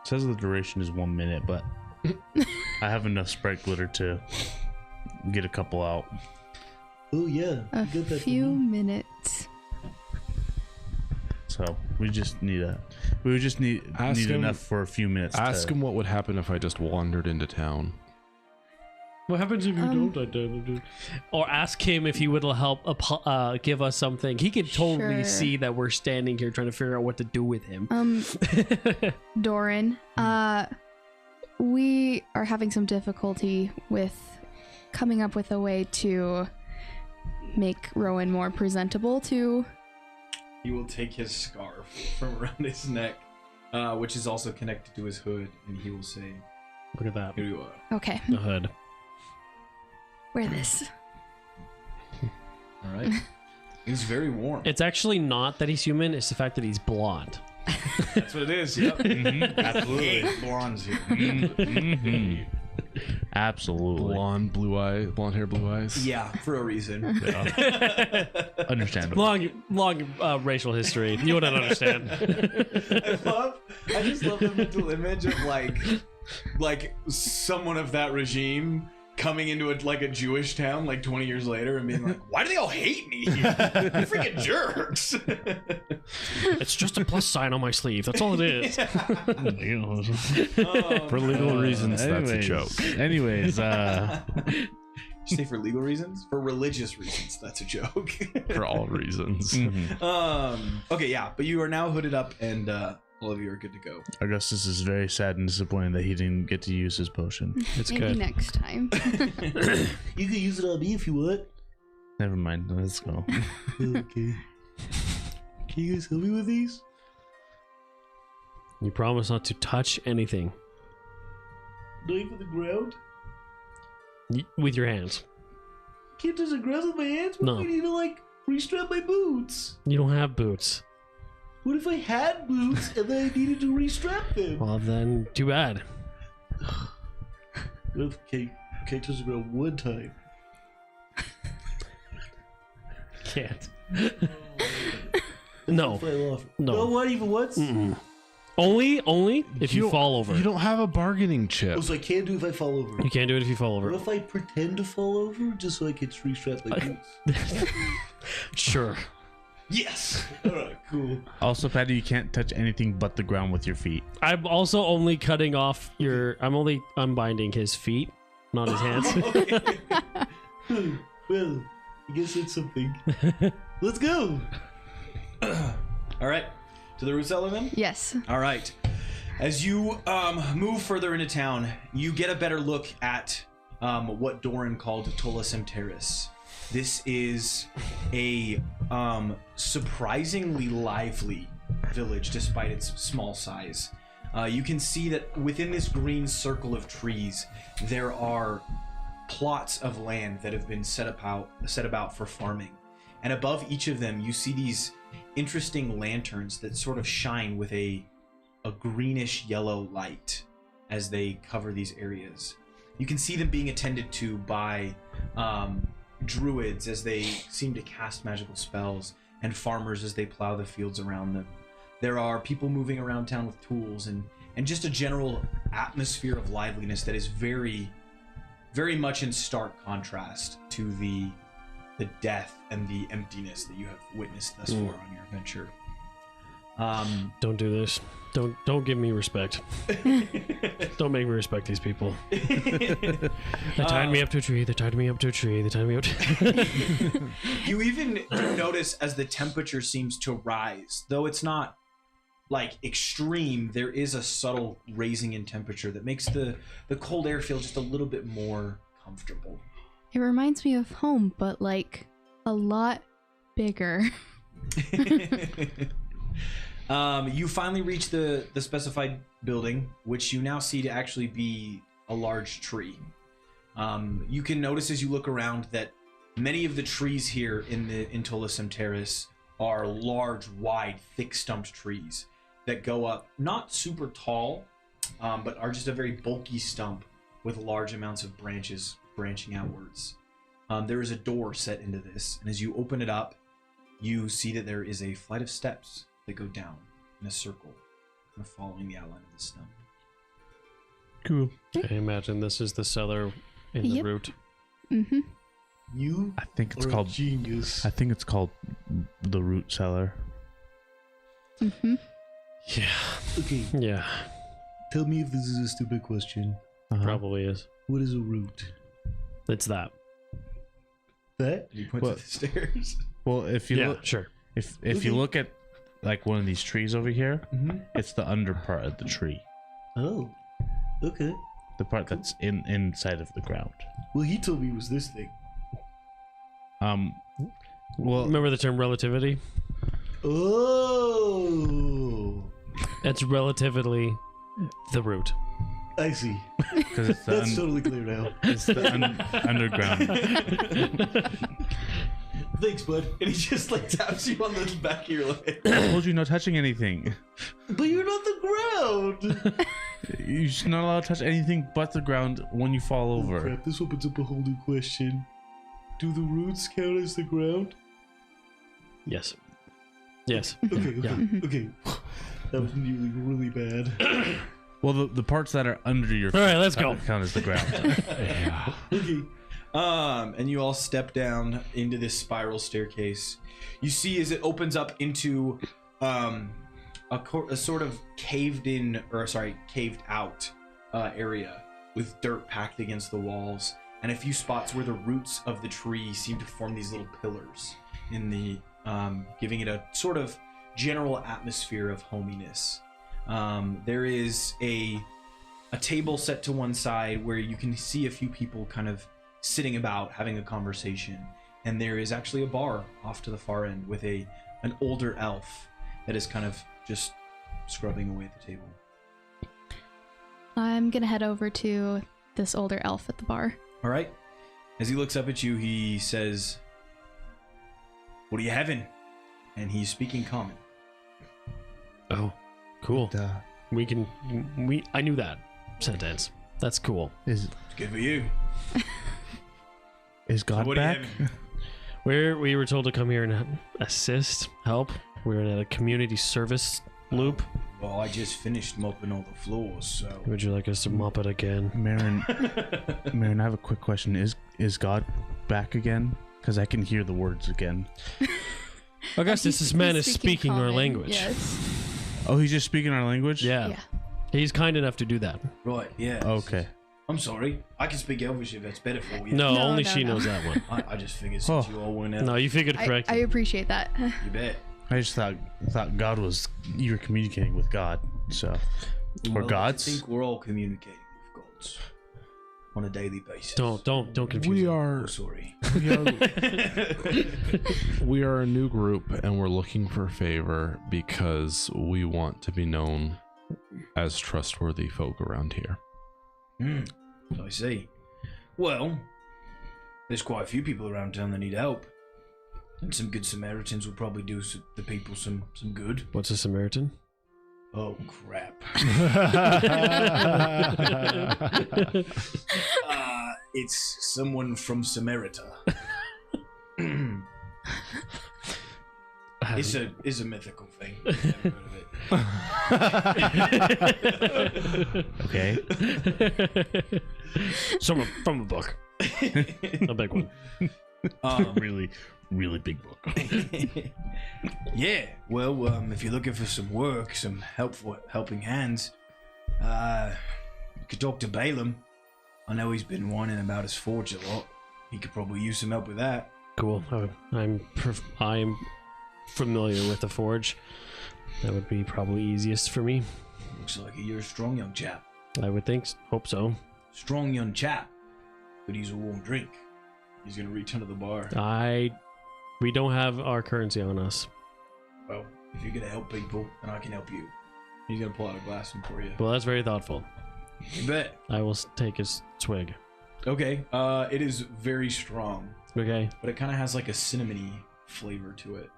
Says the duration is 1 minute, but I have enough sprite glitter to get a couple out.
Oh yeah,
A
you got that
few
for me.
minutes.
So we just need
Ask him-
enough for a few minutes.
ask him what would happen if I just wandered into town.
What happens if you don't? Or ask him if he would help give us something. He could totally
Sure.
see that we're standing here trying to figure out what to do with him.
Doran, we are having some difficulty with coming up with a way to make Rowan more presentable to.
He will take his scarf from around his neck, which is also connected to his hood, and he will say,
Look at that.
"Here you are."
Okay,
The hood.
wear this.
All right. He's very warm.
It's actually not that he's human, it's the fact that he's blonde.
That's what it is. Yep.
Absolutely.
Blondes here.
Mhm. Absolutely.
Blonde hair, blue eyes.
Yeah, for a reason.
Understandable.
Long racial history. You wouldn't understand.
I just love the mental image of like someone of that regime coming into a Jewish town like 20 years later and being like, why do they all hate me? You're freaking jerks.
It's just a plus sign on my sleeve. That's all it is.
For legal reasons, that's a joke.
Anyways,
Did you say for legal reasons? For religious reasons, that's a joke.
For all reasons.
Okay, yeah, but you are now hooded up and all of you are good to go.
Augustus is very sad and disappointed that he didn't get to use his potion.
It's
Maybe
good.
next time.
You can use it on me if you want.
Never mind. Let's go.
Okay. Can you guys help me with these?
You promise not to touch anything
Not even the ground?
with your hands.
Can't touch the ground with my hands? What
No.
if I need to restrap my boots?
You don't have boots.
What if I had boots and then I needed to restrap them?
Well, then, too bad.
What if can't touch the ground one time?
Can't. No.
If I off.
No.
No, what even once?
Mm-mm. Only if you
don't-
fall over.
You don't have a bargaining chip.
Oh, so I can't do if I fall over.
You can't do it if you fall
What
over.
if I pretend to fall over just so I can restrap my boots?
Sure.
Yes.
Alright, cool.
Also, Patty, you can't touch anything but the ground with your feet.
I'm also only cutting off I'm only unbinding his feet, not his hands.
Well, I guess that's something. Let's go.
All right. To the Rousseller then?
Yes.
All right. As you move further into town, you get a better look at what Doran called Tolasem Terrace. This is a surprisingly lively village despite its small size. You can see that within this green circle of trees, there are plots of land that have been set about for farming. And above each of them, you see these interesting lanterns that sort of shine with a greenish yellow light as they cover these areas. You can see them being attended to by druids as they seem to cast magical spells, and farmers as they plow the fields around them. There are people moving around town with tools and just a general atmosphere of liveliness that is very, very much in stark contrast to the death and the emptiness that you have witnessed thus far on your adventure.
Don't do this. Don't give me respect. Don't make me respect these people. They tied me up to a tree. They tied me up to a tree. They tied me up to...
You even do notice as the temperature seems to rise, though it's not like extreme, there is a subtle raising in temperature that makes the cold air feel just a little bit more comfortable.
It reminds me of home, but like a lot bigger.
You finally reach the specified building, which you now see to actually be a large tree. You can notice as you look around that many of the trees here in Tolasem Terrace are large, wide, thick-stumped trees that go up not super tall, but are just a very bulky stump with large amounts of branches branching outwards. There is a door set into this, and as you open it up, you see that there is a flight of steps that go down in a circle, kind of following the outline of the stump.
Cool.
I imagine this is the cellar in the
Yep.
root.
Mm-hmm.
You
I think it's
are
called
a genius.
I think it's called the root cellar.
Mm-hmm.
Yeah.
Okay,
Yeah.
tell me if this is a stupid question.
Probably is.
What is a root?
It's that.
That?
You point
Well-
to the stairs.
Well, if you
Yeah,
look,
sure.
if
Okay.
you look at like one of these trees over here,
Mm-hmm.
it's the under part of the tree,
Oh, okay.
the part that's inside of the ground.
Well, he told me it was this thing.
Well,
Remember the term relativity?
Oh,
It's relatively the root.
I see.
because it's the,
That's totally clear now.
it's the underground.
Thanks, bud.
And he just like taps you on the back of your leg.
I told you not touching anything.
But you're not the ground.
You're just not allowed to touch anything but the ground when you fall
Oh,
over.
crap, this opens up a whole new question. Do the roots count as the ground?
Yes. Yes.
Okay, okay,
Yeah.
okay. That was nearly really bad.
Well, the parts that are under your
All right, let's go.
count as the ground.
Okay.
And you all step down into this spiral staircase. You see as it opens up into a sort of caved out area with dirt packed against the walls, and a few spots where the roots of the tree seem to form these little pillars in the giving it a sort of general atmosphere of hominess. There is a table set to one side where you can see a few people kind of sitting about having a conversation, and there is actually a bar off to the far end with an older elf that is kind of just scrubbing away at the table.
I'm gonna head over to this older elf at the bar.
All right. As he looks up at you, he says, "What are you having?" And he's speaking common.
Oh, cool.
And,
I knew that sentence. That's cool.
is
It's good for you.
God
What are you
back?
having?
We were told to come here and assist, help. We're in a community service loop.
Well, I just finished mopping all the floors, so.
Would you like us to mop it again?
Marin, I have a quick question. Is God back again? Because I can hear the words again.
Augustus, this man is speaking our
common,
language.
Yes.
Oh, he's just speaking our language?
Yeah.
Yeah.
He's kind enough to do that.
Right, yeah.
Okay.
I'm sorry. I can speak Elvish if that's better for you.
No,
No,
only
no,
she
no.
knows that one.
I just figured since
Oh.
you all went out.
No, you figured
I
correctly.
appreciate that.
You bet.
I just thought God was, you were communicating with God, so. Or
I
gods?
think we're all communicating with gods on a daily basis.
Don't confuse
We
me.
are
Oh, sorry.
we are a new group and we're looking for a favor because we want to be known as trustworthy folk around here.
I see. Well, there's quite a few people around town that need help. And some good Samaritans will probably do the people some good.
What's a Samaritan?
Oh, crap. It's someone from Samarita. It's a mythical thing. I've never heard of it.
Okay.
Someone from a book. A big one.
Really, really big book.
Yeah, well, if you're looking for some work, some helping hands, you could talk to Balaam. I know he's been whining about his forge a lot. He could probably use some help with that.
Cool. I'm familiar with the forge. That would be probably easiest for me.
Looks like you're a strong young chap.
I would think. Hope so.
Strong young chap. Could use a warm drink. He's gonna reach under the bar.
We don't have our currency on us.
Well, if you're gonna help people, then I can help you. He's gonna pull out a glass and pour you.
Well, that's very thoughtful.
You bet.
I will take a swig.
Okay. It is very strong,
Okay.
but it kind of has like a cinnamony flavor to it.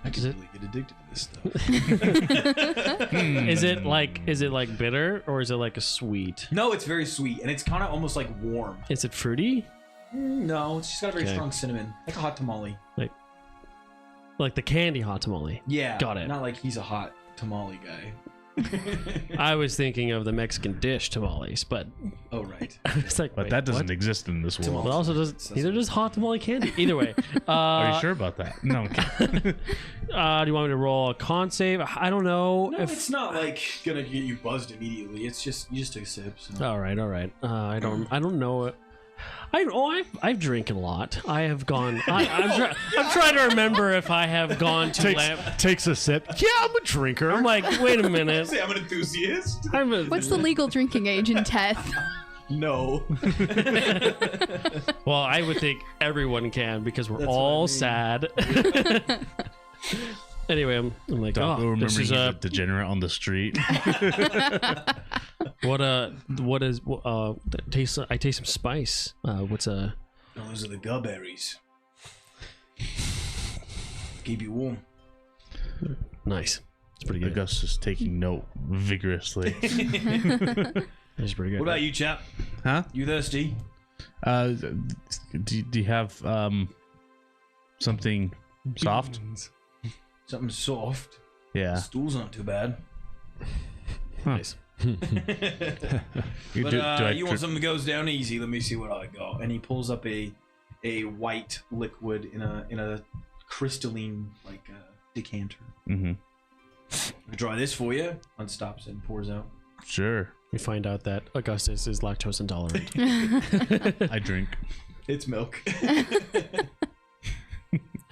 I can really get addicted to this stuff.
Is it like bitter or is it like a sweet?
No, it's very sweet, and it's kind of almost like warm.
Is it fruity?
No, it's just got a very
Okay.
strong cinnamon, like a hot tamale.
Like the candy hot tamale.
Yeah,
Got it.
Not like he's a hot tamale guy.
I was thinking of the Mexican dish tamales, but
Oh right.
it's like,
But
wait,
that doesn't
what?
exist in this world.
But also neither does hot tamale candy. Either way.
Are you sure about that? No. Okay.
Do you want me to roll a con save? I don't know.
No, it's not like gonna get you buzzed immediately. It's just you just take a sip. So.
All right. I don't know it. I've drinking a lot. I have gone. I'm trying to remember if I have gone to.
Takes a sip. Yeah, I'm a drinker.
I'm like, wait a minute.
Say I'm an enthusiast.
What's the legal drinking age in Teth?
No.
Well, I would think everyone can because we're
That's what
all
I mean.
sad. Anyway, I'm like,
Don't
oh,
remember
this is
he's
a
a degenerate on the street.
taste. I taste some spice. What's a?
No, those are the gulberries. Keep you warm.
Nice. It's pretty good.
Augustus taking note vigorously.
It's pretty good.
What about you, chap?
Huh?
You thirsty?
Do you have something soft?
Something soft.
Yeah.
Stool's not too bad.
Nice.
You
But
do
you
I
want
dri-
something that goes down easy? Let me see what I got. And he pulls up a white liquid in a crystalline like decanter.
Mhm.
I'll try this for you. Unstops and pours out.
Sure.
We find out that Augustus is lactose intolerant.
I drink.
It's milk.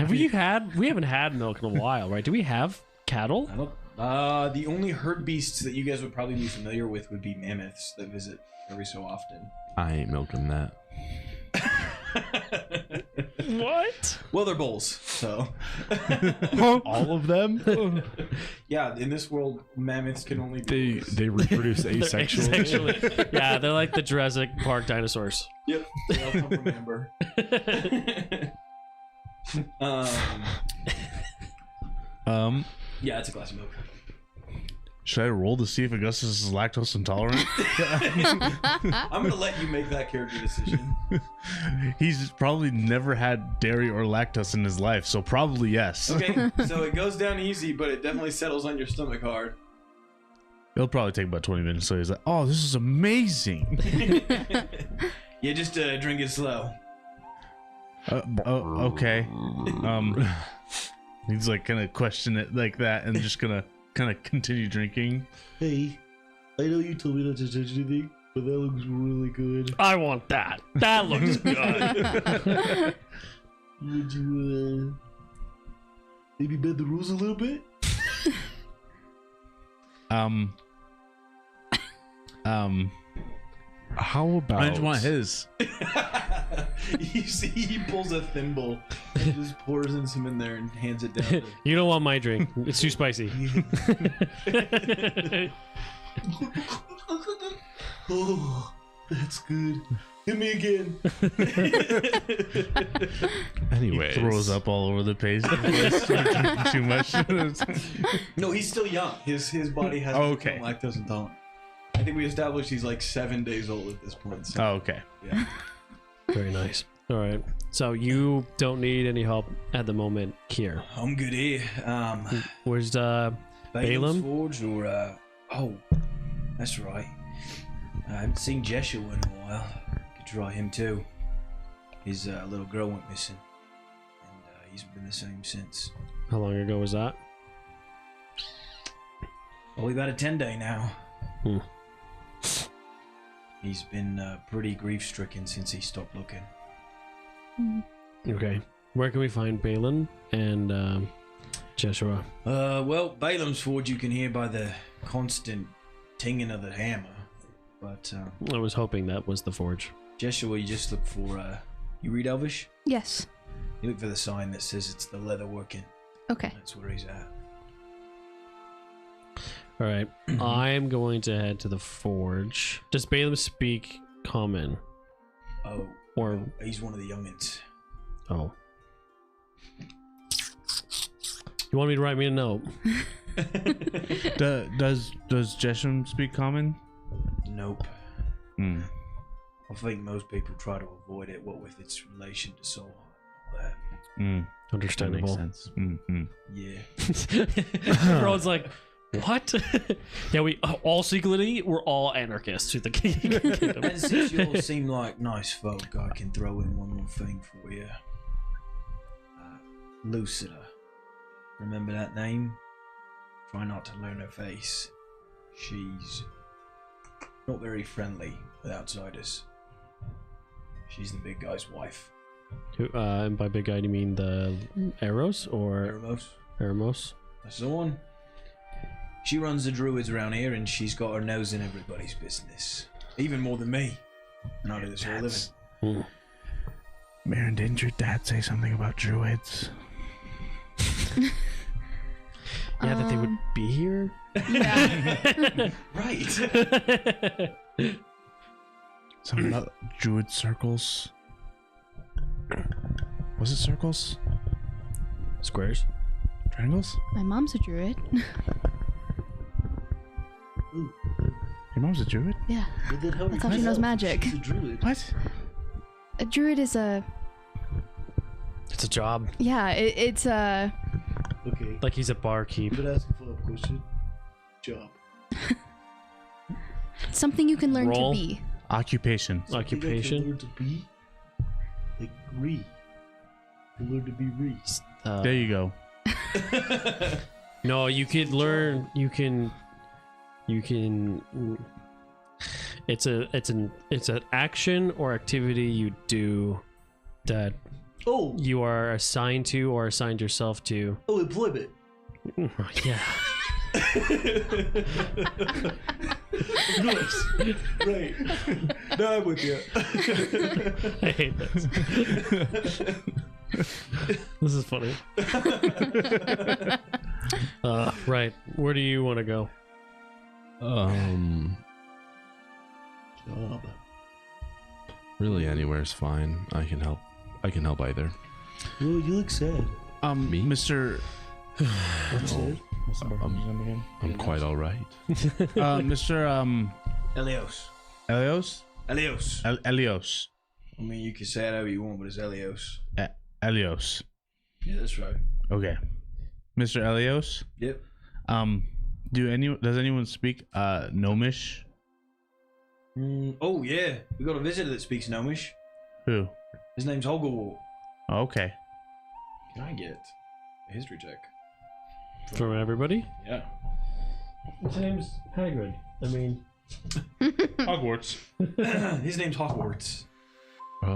We haven't had milk in a while, right? Do we have cattle?
I don't. The only herd beasts that you guys would probably be familiar with would be mammoths that visit every so often.
I ain't milking that.
What?
Well, they're bulls, so.
All of them?
Yeah, in this world, mammoths can only be bulls.
They reproduce asexually.
Yeah, they're like the Jurassic Park dinosaurs.
Yep, they all come from amber. Yeah, it's a glass of milk.
Should I roll to see if Augustus is lactose intolerant?
I'm gonna let you make that character decision.
He's probably never had dairy or lactose in his life, so probably yes.
Okay, so it goes down easy, but it definitely settles on your stomach hard.
It'll probably take about 20 minutes, so he's like, oh, this is amazing.
Yeah, just drink it slow.
Okay. He's like gonna question it like that and just gonna kind of continue drinking.
Hey, I know you told me not to touch anything, but that looks really good.
I want that. That looks good.
Would you maybe bend the rules a little bit?
How about?
I just want his.
You see, he pulls a thimble and just pours in some in there and hands it down.
You don't want my drink. It's too spicy.
Oh, that's good. Hit me again.
Anyways,
Throws up all over the place. Too much.
No, he's still young. His body hasn't
Okay.
become lactose intolerant. I think we established he's like 7 days old at this point. So,
Oh, okay.
yeah.
Very nice. All right. So you don't need any help at the moment here.
I'm good here.
Where's
Balaam's
Balaam?
Forge or oh, that's right. I haven't seen Jeshua in a while. Could try him too. His little girl went missing, and he's been the same since.
How long ago was that?
Probably about a 10-day now.
Hmm.
He's been pretty grief-stricken since he stopped looking.
Okay. Where can we find Balin and Jeshua?
Well, Balaam's Forge you can hear by the constant tinging of the hammer. But
I was hoping that was the forge.
Jeshua, you just look for you read Elvish?
Yes.
You look for the sign that says it's the leather working.
Okay.
That's where he's at.
All right. I'm going to head to the forge. Does Balaam speak common?
Oh,
Or
he's one of the youngins.
oh. You want me to write me a note?
Does Jesham speak common?
Nope.
Hmm.
I think most people try to avoid it, what with its relation to soul and all that.
Hmm. That makes
Understandable.
sense. Mm-hmm.
Yeah.
Everyone's like, what? Yeah, we all secretly, we're all anarchists with the kingdom.
And since you all seem like nice folk, I can throw in one more thing for you. Lucida. Remember that name? Try not to learn her face. She's not very friendly with outsiders. She's the big guy's wife.
And by big guy, do you mean the arrows or
Eremos.
Eremos?
That's the one. She runs the druids around here, and she's got her nose in everybody's business. Even more than me. And I do this for a living.
Marin, didn't your dad say something about druids?
Yeah, that they would be here.
Yeah.
Right.
Something about druid circles. Was it circles?
Squares.
Triangles?
My mom's a druid.
Your mom's a druid?
Yeah.
But then how
That's how she knows magic.
She's a druid.
What?
A druid is a
It's a job.
yeah. It's a
Okay.
Like he's a barkeep.
But ask a follow-up question. Job.
something you can learn
Roll.
to be.
Occupation.
I think I can
Occupation.
learn to be like re. I learn to be re.
There you go.
No, you could learn. You can. It's an action or activity you do that
Oh,
you are assigned to or assigned yourself to.
oh, employment.
Yeah.
Nice. Right. Now I'm with you.
I hate this. This is funny. Right. Where do you want to go?
Job.
Really, anywhere's fine. I can help. I can help either.
Well, you look sad.
Me?
Mr.
What's
Oh.
that?
What's the barkeep's name again?
I'm quite all right.
Mr.
Elios.
Elios?
Elios.
Elios.
I mean, you can say it however you want, but it's Elios.
Elios.
Yeah, that's right.
Okay. Mr. Elios?
Yep.
Does anyone speak Gnomish?
Oh, yeah. We got a visitor that speaks Gnomish.
Who?
His name's Hogwarts.
Oh, okay.
Can I get a history check?
From everybody?
Yeah.
His name's Hagrid. I mean,
Hogwarts.
His name's Hogwarts.
what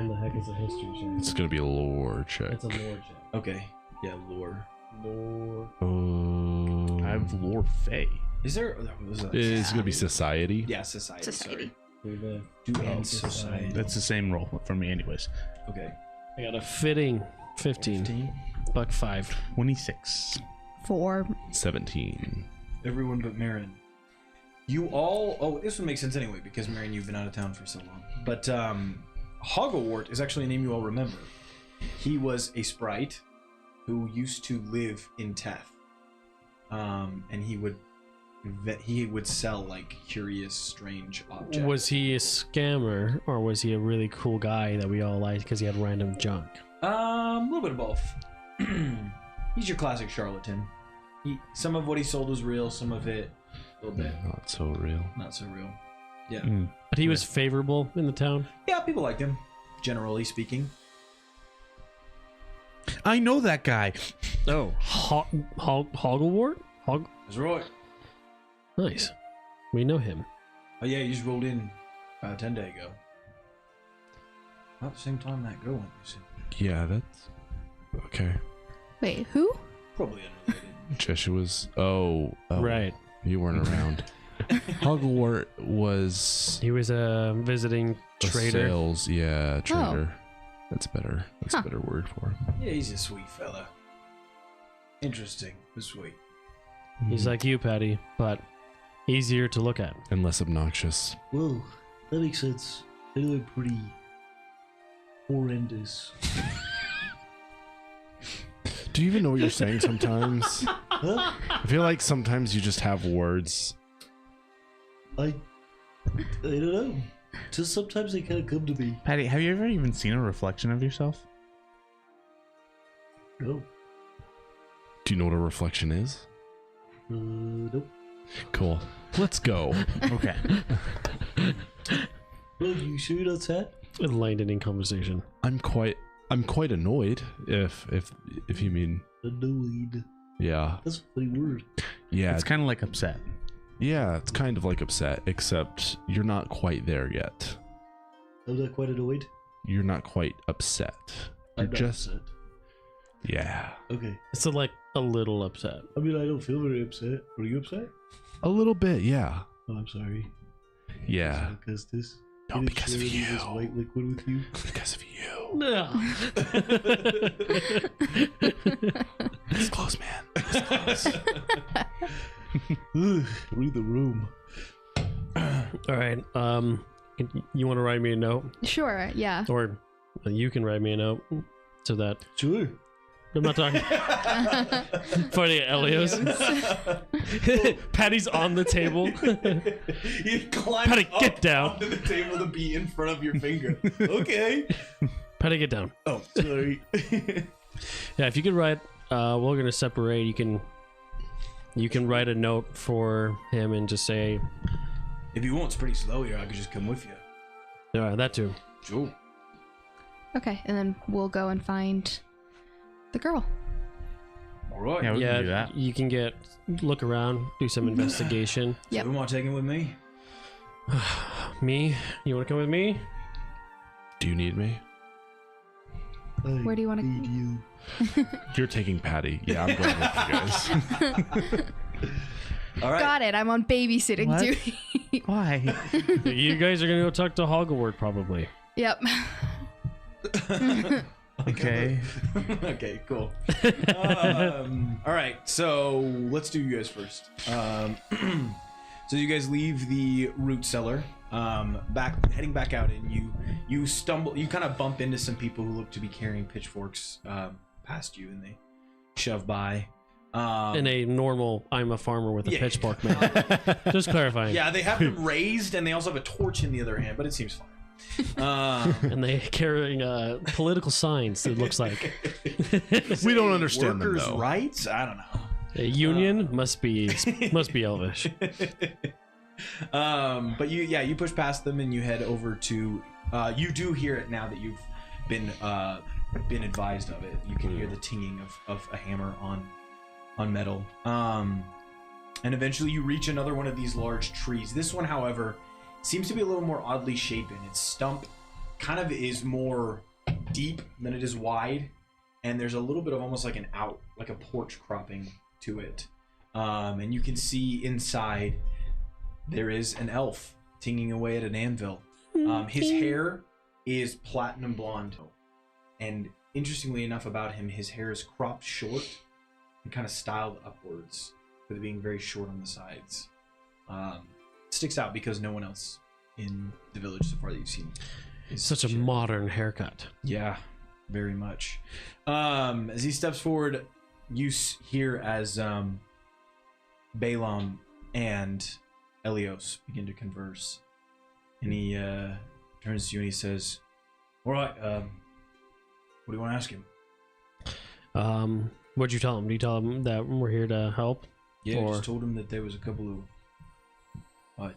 the heck is a history check?
It's gonna be a lore check.
It's a lore check.
Okay. Yeah, lore. Lore.
I have lore Fey.
Is there? Was a,
It's gonna be society.
yeah, society.
Society.
Sorry. Do end society.
That's the same roll for me, anyways.
Okay.
I got a fitting 15. Buck 5.
26.
4.
17.
Everyone but Marin. You all. Oh, this would make sense anyway because Marin, you've been out of town for so long. But Hoggawart is actually a name you all remember. He was a sprite who used to live in Teth, and he would sell like curious, strange objects.
Was he a scammer or was he a really cool guy that we all liked because he had random junk?
A little bit of both. He's your classic charlatan. Some of what he sold was real, some of it a little bit
Not so real.
not so real. Yeah.
But he was favorable in the town.
Yeah, people liked him, generally speaking.
I know that guy.
Oh, Hoggawart?
That's right.
Nice. We know him.
Oh yeah, you just rolled in about 10 days ago. About the same time that girl went missing.
Yeah, that's okay.
Wait, who?
Probably unrelated.
Jeshua's. Oh,
Right.
You weren't around. Hoggawart was
He was a visiting
a
trader.
sales. Yeah, trader. That's better. That's a better word for him.
Yeah, he's a sweet fella. Interesting, but sweet.
He's like you, Patty, but easier to look at.
And less obnoxious.
Well, that makes sense. They look pretty horrendous.
Do you even know what you're saying sometimes?
Huh?
I feel like sometimes you just have words.
I don't know. Just sometimes they kind of come to me.
Patty, have you ever even seen a reflection of yourself?
No.
Do you know what a reflection is?
Nope.
Cool. Let's go.
Okay.
Well, you sure you're not sad?
Enlightening conversation.
I'm quite annoyed if you mean
Annoyed.
yeah.
That's a funny word.
Yeah.
It's kind of like upset.
Yeah, it's kind of like upset, except you're not quite there yet.
I'm not quite annoyed.
You're not quite upset. You're
I'm not
just
upset.
yeah.
Okay.
It's like a little upset.
I mean, I don't feel very upset. Are you upset?
A little bit, yeah.
Oh, I'm sorry.
Yeah.
Because this.
No,
I didn't
because of
share any
you.
This white liquid with you.
Because of you.
No.
It's close, man. It's close.
Ugh, read the room.
All right. You want to write me a note,
Sure, yeah.
or you can write me a note, so that
Sure.
I'm not talking. Funny, Elios. Patty's on the table.
You climb
Patty, get down.
onto the table to be in front of your finger. Okay.
Patty, get down.
Oh, sorry.
Yeah, if you could write, we're gonna separate. You can write a note for him and just say,
If you want, it's pretty slow here. I could just come with you.
yeah, that too.
Sure.
Okay, and then we'll go and find the girl.
All right.
Yeah, we
Yeah,
can do that.
you can look around, do some investigation.
So
Yep.
who want to take it with me?
Me, you want to come with me?
Do you need me?
Where do you wanna-
need you?
You're taking Patty. Yeah, I'm going with you guys.
All right.
Got it. I'm on babysitting
What?
duty.
Why?
You guys are gonna go talk to Hoggawart probably.
Yep.
Okay.
Okay, cool. All right, so let's do you guys first. So you guys leave the root cellar, heading back out, and you stumble, you kind of bump into some people who look to be carrying pitchforks past you, and they shove by.
In a normal, I'm a farmer with a
Yeah.
pitchfork man. Just clarifying.
Yeah, they have them raised, and they also have a torch in the other hand, but it seems fine.
And they carrying political signs. It looks like
We don't understand them,
Workers'
though.
rights? I don't know.
a union must be elvish.
But you push past them and you head over to. You do hear it now that you've been advised of it. You can hear the tinging of a hammer on metal. And eventually you reach another one of these large trees. This one, however, seems to be a little more oddly shapen. Its stump kind of is more deep than it is wide. and there's a little bit of almost like like a porch cropping to it. And you can see inside there is an elf tinging away at an anvil. His hair is platinum blonde, and interestingly enough about him, his hair is cropped short and kind of styled upwards, with it being very short on the sides. Sticks out because no one else in the village so far that you've seen is
Such a modern haircut.
Yeah, very much. As he steps forward, you hear as Balaam and Elios begin to converse, and he turns to you and he says, "All right, what do you want to ask him?"
What'd you tell him? Did you tell him that we're here to help?
Yeah, I
Or-
just told him that there was a couple of. I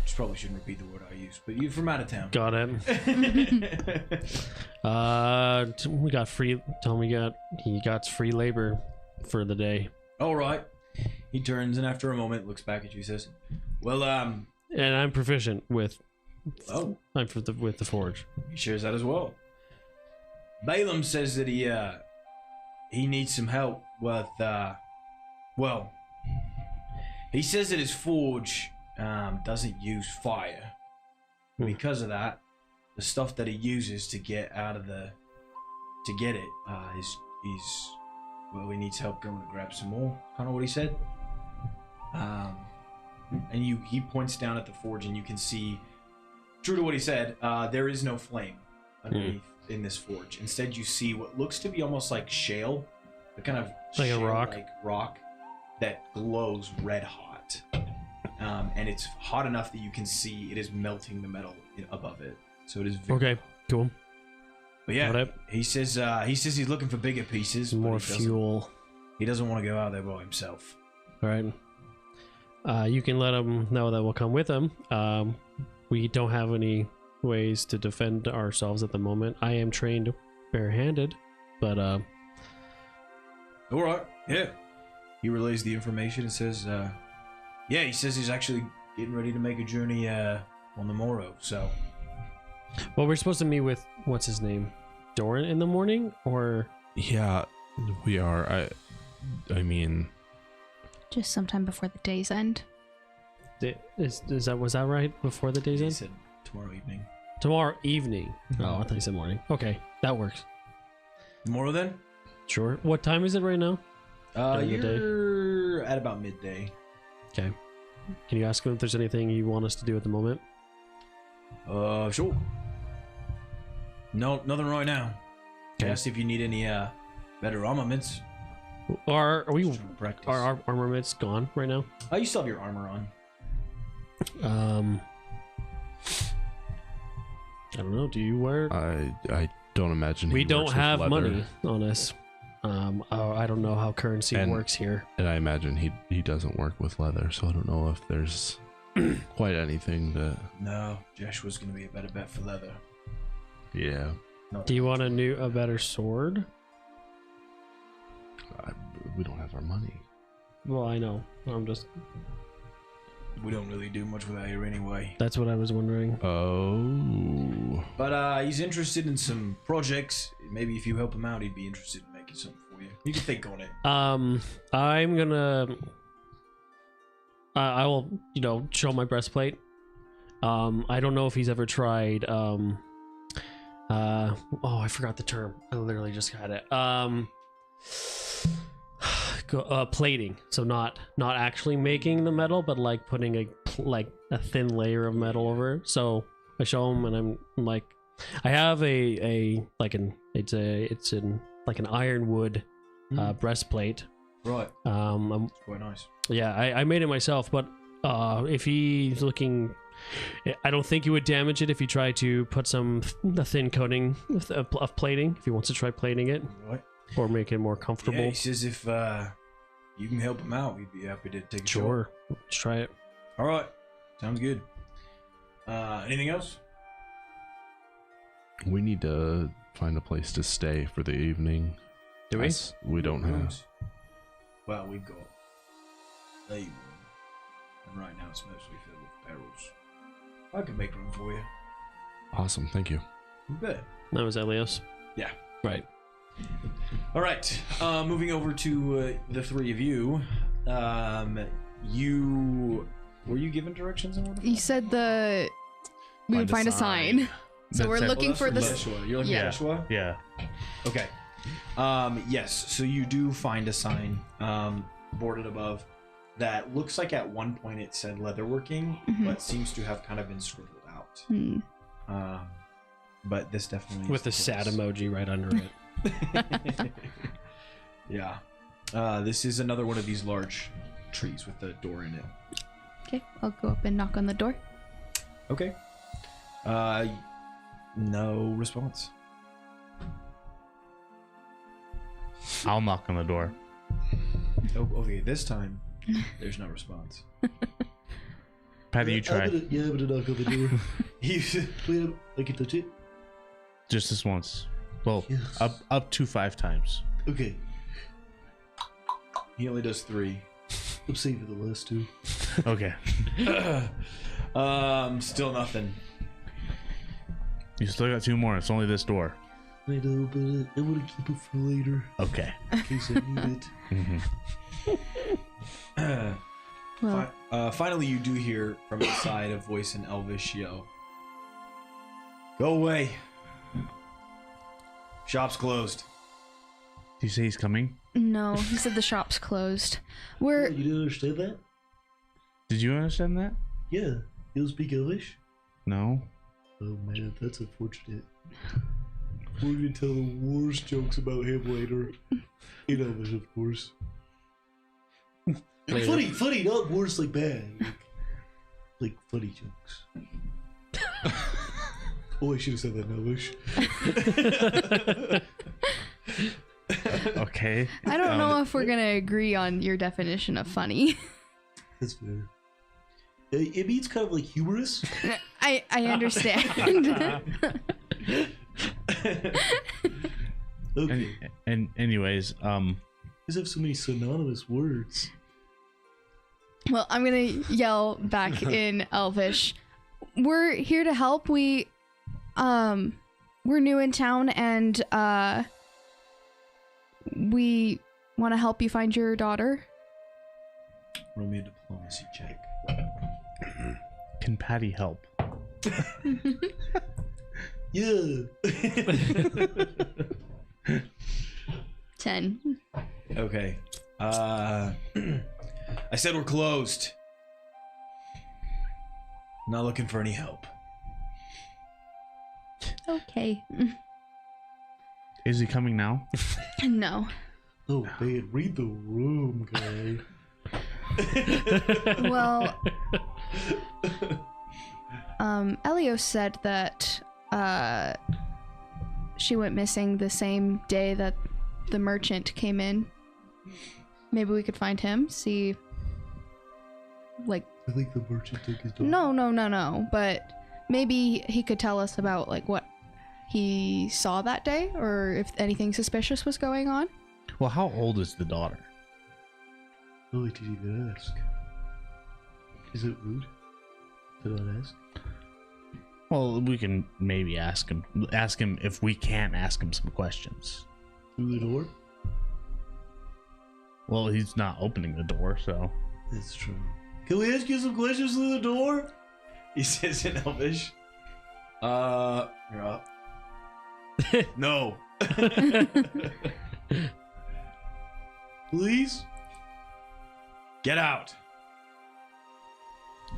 just probably shouldn't repeat the word I used, but you're from out of town.
Got it. We got free. Tell him he got free labor for the day,
All right. He turns and after a moment looks back at you and says, "Well,
and I'm proficient with.
oh,
I'm with the forge.
he shares that as well. Balaam says that he needs some help with well, he says that his forge doesn't use fire. Because of that, the stuff that he uses to get out of he needs help going to grab some more. Kind of what he said. And he points down at the forge, and you can see, true to what he said, there is no flame underneath in this forge. Instead, you see what looks to be almost like shale, a kind of
Like a rock?
like rock that glows red hot. And it's hot enough that you can see it is melting the metal above it. So it is very
Okay, cool.
But yeah,
Got it.
he says he's looking for bigger pieces.
Some
but
more
he doesn't-
fuel.
He doesn't want to go out there by himself.
All right. You can let him know that we'll come with him. We don't have any ways to defend ourselves at the moment. I am trained barehanded, but
All right, yeah. He relays the information and says, yeah, he says he's actually getting ready to make a journey on the morrow. So
well, we're supposed to meet with what's his name, Doran, in the morning, or
Yeah, we are. I mean,
Just sometime before the day's end.
was that right before the day's
he
end?
said tomorrow evening.
Tomorrow evening. Oh, I thought you said morning. Okay, that works.
Tomorrow then?
Sure. What time is it right now? During the day?
You're at about midday.
Okay. Can you ask him if there's anything you want us to do at the moment?
Sure. No, nothing right now.
Okay.
Asked if you need any better armaments.
Are we?
Just trying to practice.
Are our armaments gone right now?
Oh, you still have your armor on.
I don't know. Do you wear?
I don't imagine
We
he
don't
works with
have
leather,
money on us. I don't know how currency
And-
works here.
and I imagine he doesn't work with leather, so I don't know if there's quite anything that.
No, Joshua's gonna be a better bet for leather.
Yeah,
Not
Do you want a better sword?
we don't have our money.
Well, I know. I'm just.
We don't really do much without here anyway.
That's what I was wondering.
Oh,
But he's interested in some projects. Maybe if you help him out, he'd be interested in making something for you. You can think on it.
I'm gonna. I will, show my breastplate. I don't know if he's ever tried. Oh, I forgot the term. I literally just got it. Plating. So not actually making the metal, but like putting a thin layer of metal over it. So I show him, and I'm like, I have it's an ironwood breastplate.
Right.
I'm
It's quite nice.
Yeah, I made it myself, but if he's looking, I don't think he would damage it if he tried to put a thin coating of plating, if he wants to try plating it
Right.
or make it more comfortable.
Yeah, he says if you can help him out, he'd be happy to take a shot.
Sure, let's try it.
All right. Sounds good. Anything else?
we need to find a place to stay for the evening.
Do we?
As we don't have.
Rooms? Well, we've got a room, and right now it's mostly filled with barrels. I can make room for you.
Awesome, thank you.
You bet.
That was Elios.
Yeah.
Right.
All right. Moving over to the three of you. Were you given directions on where to
You said we would find a sign. So we're looking for the.
You're looking for Yeshua?
Yeah.
Okay. Yes. So you do find a sign boarded above that looks like at one point it said leatherworking, but seems to have kind of been scribbled out. But this definitely
with the sad emoji right under it.
Yeah. This is another one of these large trees with the door in it.
Okay, I'll go up and knock on the door.
Okay. No response.
I'll knock on the door.
Oh, okay. This time, there's no response.
Patty, you try.
I'm gonna knock on the door. Wait, I can touch it?
Just this once. Well,
Yes.
up to 5 times.
Okay.
He only does 3.
I'm saving the last 2.
Okay.
Still nothing.
You still got 2 more. It's only this door.
I know, but I want to keep it for later
Okay.
in case I need it.
Well,
Finally, you do hear from inside a voice in Elvish yell, "Go away! Shop's closed."
Do you say he's coming?
no, he said the shop's closed.
You
We're
didn't understand that?
Did you understand that?
Yeah. You don't speak English?
No.
Oh man, that's unfortunate. We're gonna tell the worst jokes about him later. In Elvish, of course.
Later.
Funny, not worse like bad. Like funny jokes. Oh, I should have said that in Elvish.
Okay.
I don't know if we're gonna agree on your definition of funny.
That's fair. It means kind of like humorous.
I understand.
Okay.
And anyways,
These have so many synonymous words.
Well, I'm gonna yell back in Elvish. We're here to help. We're new in town and we want to help you find your daughter.
Roll me a diplomacy check.
can Patty help?
Yeah.
10.
Okay. I said we're closed. Not looking for any help.
Okay.
Is he coming now?
No.
Oh man, read the room, guy.
Well, Elio said that she went missing the same day that the merchant came in. Maybe we could find him, see, like...
I think the merchant took his daughter.
No, but maybe he could tell us about, like, what he saw that day, or if anything suspicious was going on.
Well, how old is the daughter?
Oh, I didn't even ask. Is it rude to not ask?
Well, we can maybe ask him. Ask him if we can't ask him some questions.
Through the door?
Well, he's not opening the door, so.
That's true. Can we ask you some questions through the door?
He says in Elvish. You're up. No.
Please?
Get out.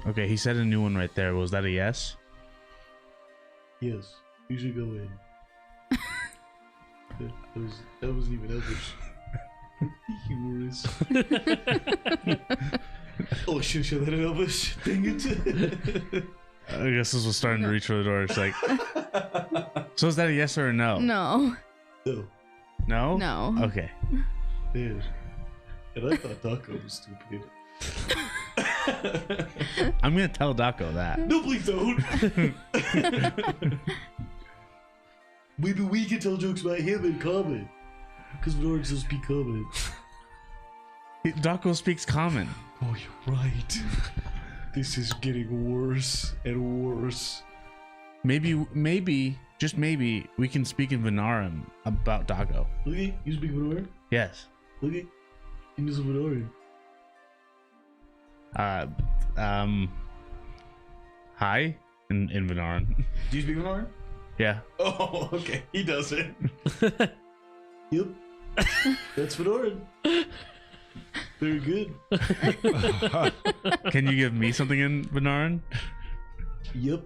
Okay, he said a new one right there. Was that a yes?
Yes. You should go in. that wasn't even Elvish. Humorous. Oh, I should have that in Elvish. Dang it.
I guess this was starting to reach for the door. It's like, so is that a yes or a no?
No.
No.
No?
No.
Okay.
Man. And I thought Taco was stupid.
I'm gonna tell Daco that.
No, please don't. Maybe we can tell jokes about him in common. Because we don't just speak common.
Daco speaks common.
Oh, you're right. This is getting worse and worse.
Maybe just maybe, we can speak in Venaran about Dago.
Luigi, you speak Venaran?
Yes.
Luigi, you know some Venaran.
Hi in Venaran.
Do you speak Moor?
Yeah.
Oh, okay. He doesn't.
Yep. That's Venaran. Very good.
Can you give me something in Venaran?
Yep.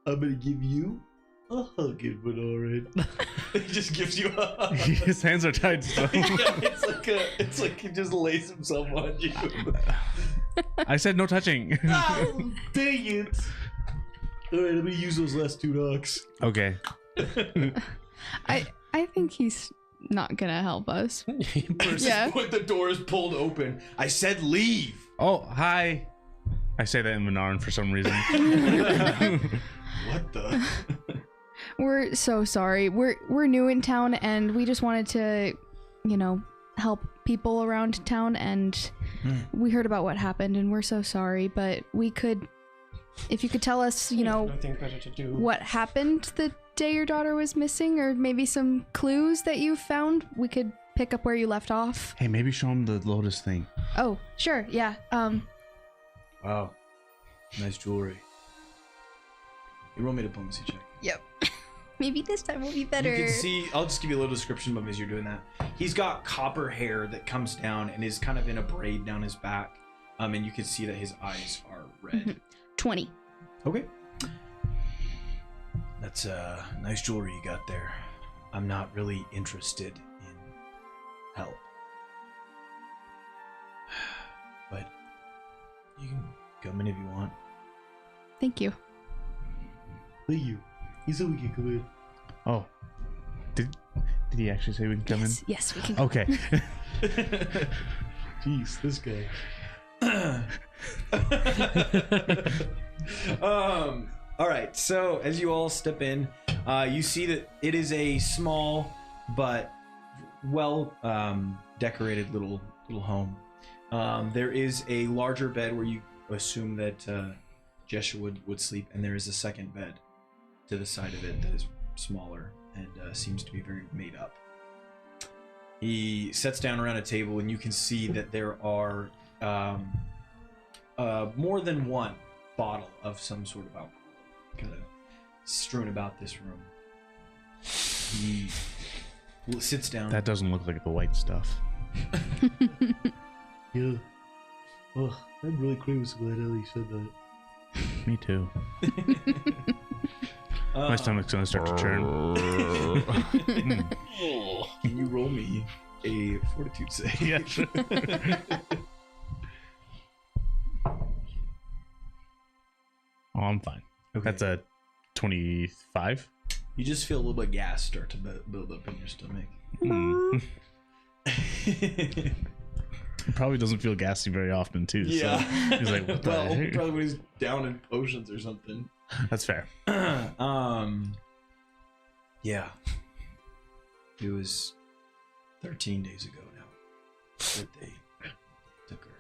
I'm gonna give you a hug in Venaran.
He just gives you a hug.
His hands are tied still.
It's like he just lays himself on you.
I said no touching.
Oh, dang it. Alright, I'm gonna use those last 2 knocks.
Okay.
I think he's not gonna help us. Yeah.
When the door is pulled open, I said leave.
Oh, hi. I say that in Venaran for some reason.
What the?
We're so sorry. We're new in town and we just wanted to, help people around town, and we heard about what happened and we're so sorry, but if you could tell us,
Nothing better to do.
what happened the day your daughter was missing, or maybe some clues that you found, we could pick up where you left off.
Hey, maybe show him the Lotus thing.
Oh, sure. Yeah.
Wow. Nice jewelry. You roll me a diplomacy check.
Yep. Maybe this time will be better.
You can see, I'll just give you a little description of him as you're doing that. He's got copper hair that comes down and is kind of in a braid down his back. And you can see that his eyes are red.
20.
Okay. That's nice jewelry you got there. I'm not really interested in help. But you can come in if you want.
Thank you.
Thank you. He said we can come in.
Oh. Did he actually say we can come in?
Yes, we can.
Okay.
Jeez, this guy.
All right, so as you all step in, you see that it is a small but well decorated little home. There is a larger bed where you assume that Jeshua would sleep, and there is a second bed to the side of it that is smaller and seems to be very made up. He sits down around a table, and you can see that there are more than one bottle of some sort of alcohol kind of strewn about this room. He sits down.
That doesn't look like the white stuff.
Yeah. Oh, I'm really crazy glad Ellie said that.
Me too. My stomach's gonna start to churn.
Can you roll me a fortitude save?
Yeah, sure. Oh, I'm fine.
Okay.
That's a 25.
You just feel a little bit of gas start to build up in your stomach.
He probably doesn't feel gassy very often too.
Yeah.
So he's like, what the
Well,
heck?
probably when he's down in potions or something.
That's fair.
Yeah. It was 13 days ago now that they took her.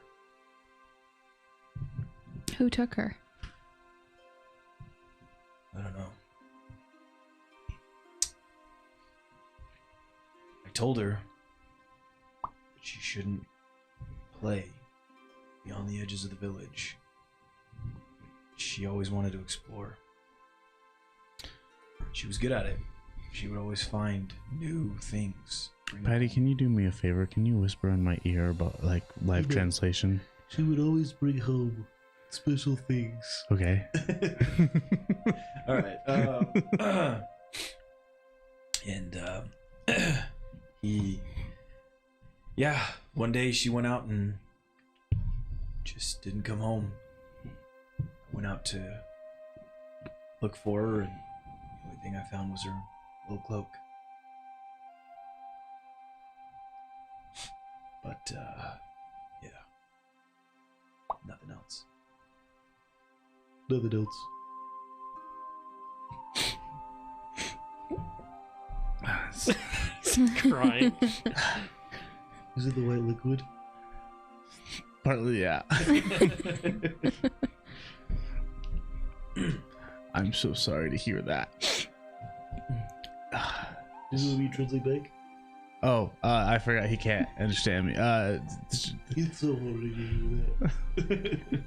Who took her?
I don't know. I told her that she shouldn't play beyond the edges of the village. She always wanted to explore. She was good at it. She would always find new things.
Patty, can you do me a favor? Can you whisper in my ear about like live
Yeah.
translation?
She would always bring home special things.
Okay.
All right. One day she went out and just didn't come home. I went out to look for her, and the only thing I found was her little cloak. But, yeah. Nothing else.
Nothing else.
Crying.
Is it the white liquid?
Partly, yeah. I'm so sorry to hear that.
This is what we translate back.
Oh, I forgot he can't understand me.
It's so hard to hear that.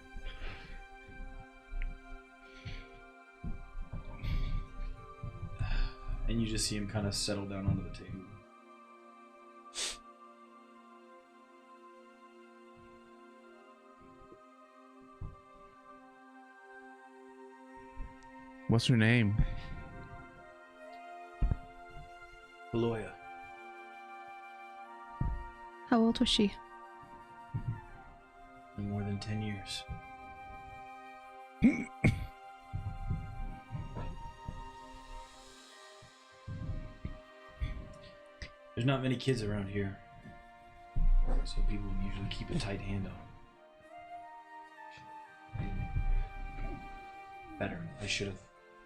And you just see him kind of settle down onto the table.
What's her name?
Lidiia.
How old was she?
More than 10 years. There's not many kids around here, so people usually keep a tight hand on them. Better. I should have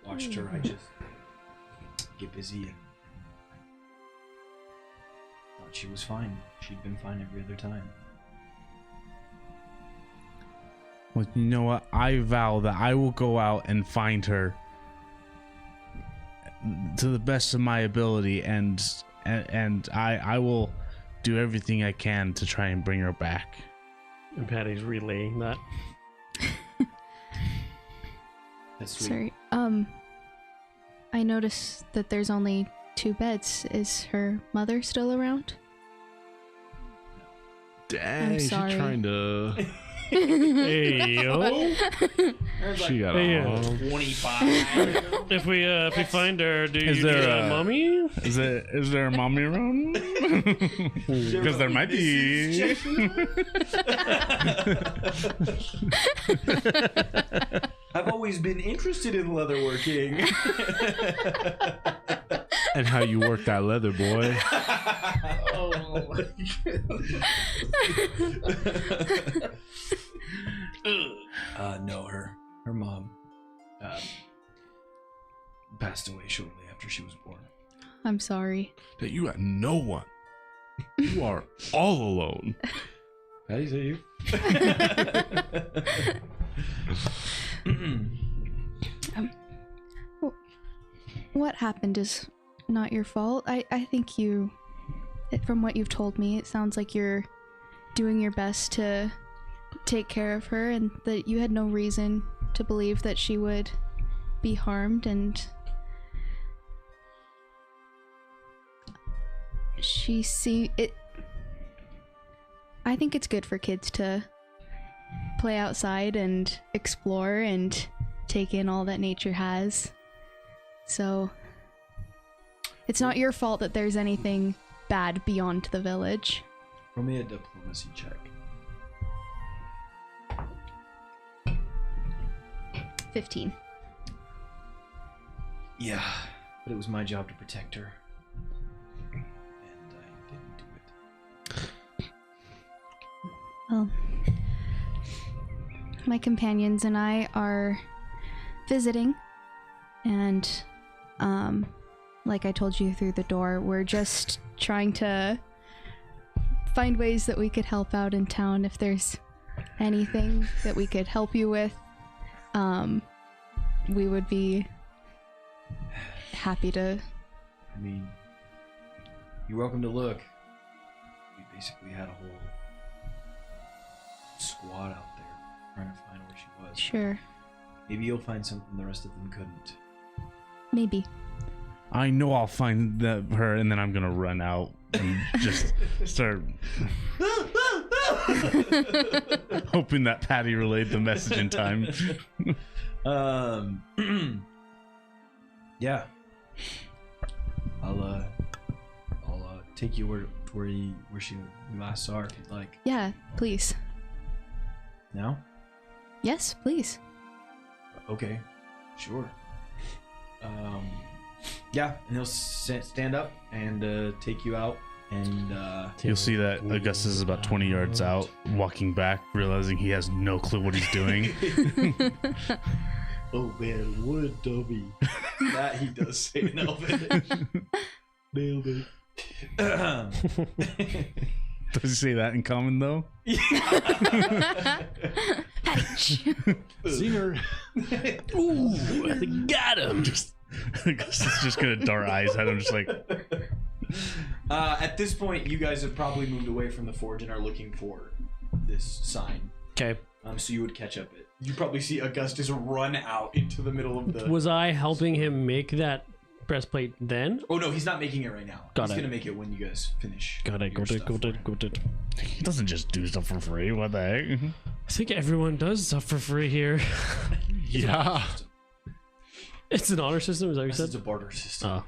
watched her. I just get busy and thought she was fine. She'd been fine every other time.
Well, you know what? I vow that I will go out and find her to the best of my ability, and I will do everything I can to try and bring her back.
And Patty's relaying that.
That's sweet.
Sorry. I noticed that there's only 2 beds. Is her mother still around?
Dang, she's
sorry.
trying to.
Hey yo!
She got
Hey,
a
25.
If we find her, do
Is
you
there
need
a-
a mummy?
Is there a mommy around? Because there might be.
I've always been interested in leatherworking.
And how you work that leather, boy.
Oh my God. No, her mom passed away shortly after she was born.
I'm sorry.
That you got no one. You are all alone.
How do you say you?
What happened is not your fault. I think from what you've told me, it sounds like you're doing your best to take care of her, and that you had no reason to believe that she would be harmed, and I think it's good for kids to play outside and explore and take in all that nature has. So it's not your fault that there's anything bad beyond the village.
Roll me a diplomacy check.
15.
Yeah, but it was my job to protect her. And I didn't do it.
Well, my companions and I are visiting, and like I told you through the door, we're just trying to find ways that we could help out in town. If there's anything that we could help you with, we would be happy to.
I mean, you're welcome to look. We basically had a whole squad out there trying to find where she was.
Sure.
Maybe you'll find something the rest of them couldn't.
Maybe.
I know I'll find her, and then I'm gonna run out and just start hoping that Patty relayed the message in time.
Yeah. I'll take you where we last saw her if you'd like.
Yeah, please.
Now?
Yes, please.
Okay. Sure. Yeah, and he'll stand up and take you out, and
You'll see that Augustus is about 20 yards out, walking back, realizing he has no clue what he's doing.
Oh man, what a dummy.
that he does say in elven.
Nailed it.
Does he say that in common though?
Zinger.
Ooh, got him.
It's just gonna dart eyes at him, just like.
At this point, you guys have probably moved away from the forge and are looking for this sign.
Okay.
So you would catch up it. You probably see Augustus run out into the middle of the.
Was I helping him make that breastplate then?
Oh no, he's not making it right now.
Got
He's
it.
gonna make it when you guys finish.
Got it.
your stuff for him.
Got it.
He doesn't just do stuff for free. What the heck?
I think everyone does stuff for free here.
Yeah.
It's an honor system, is that what you
It's
said?
a barter system.
Oh.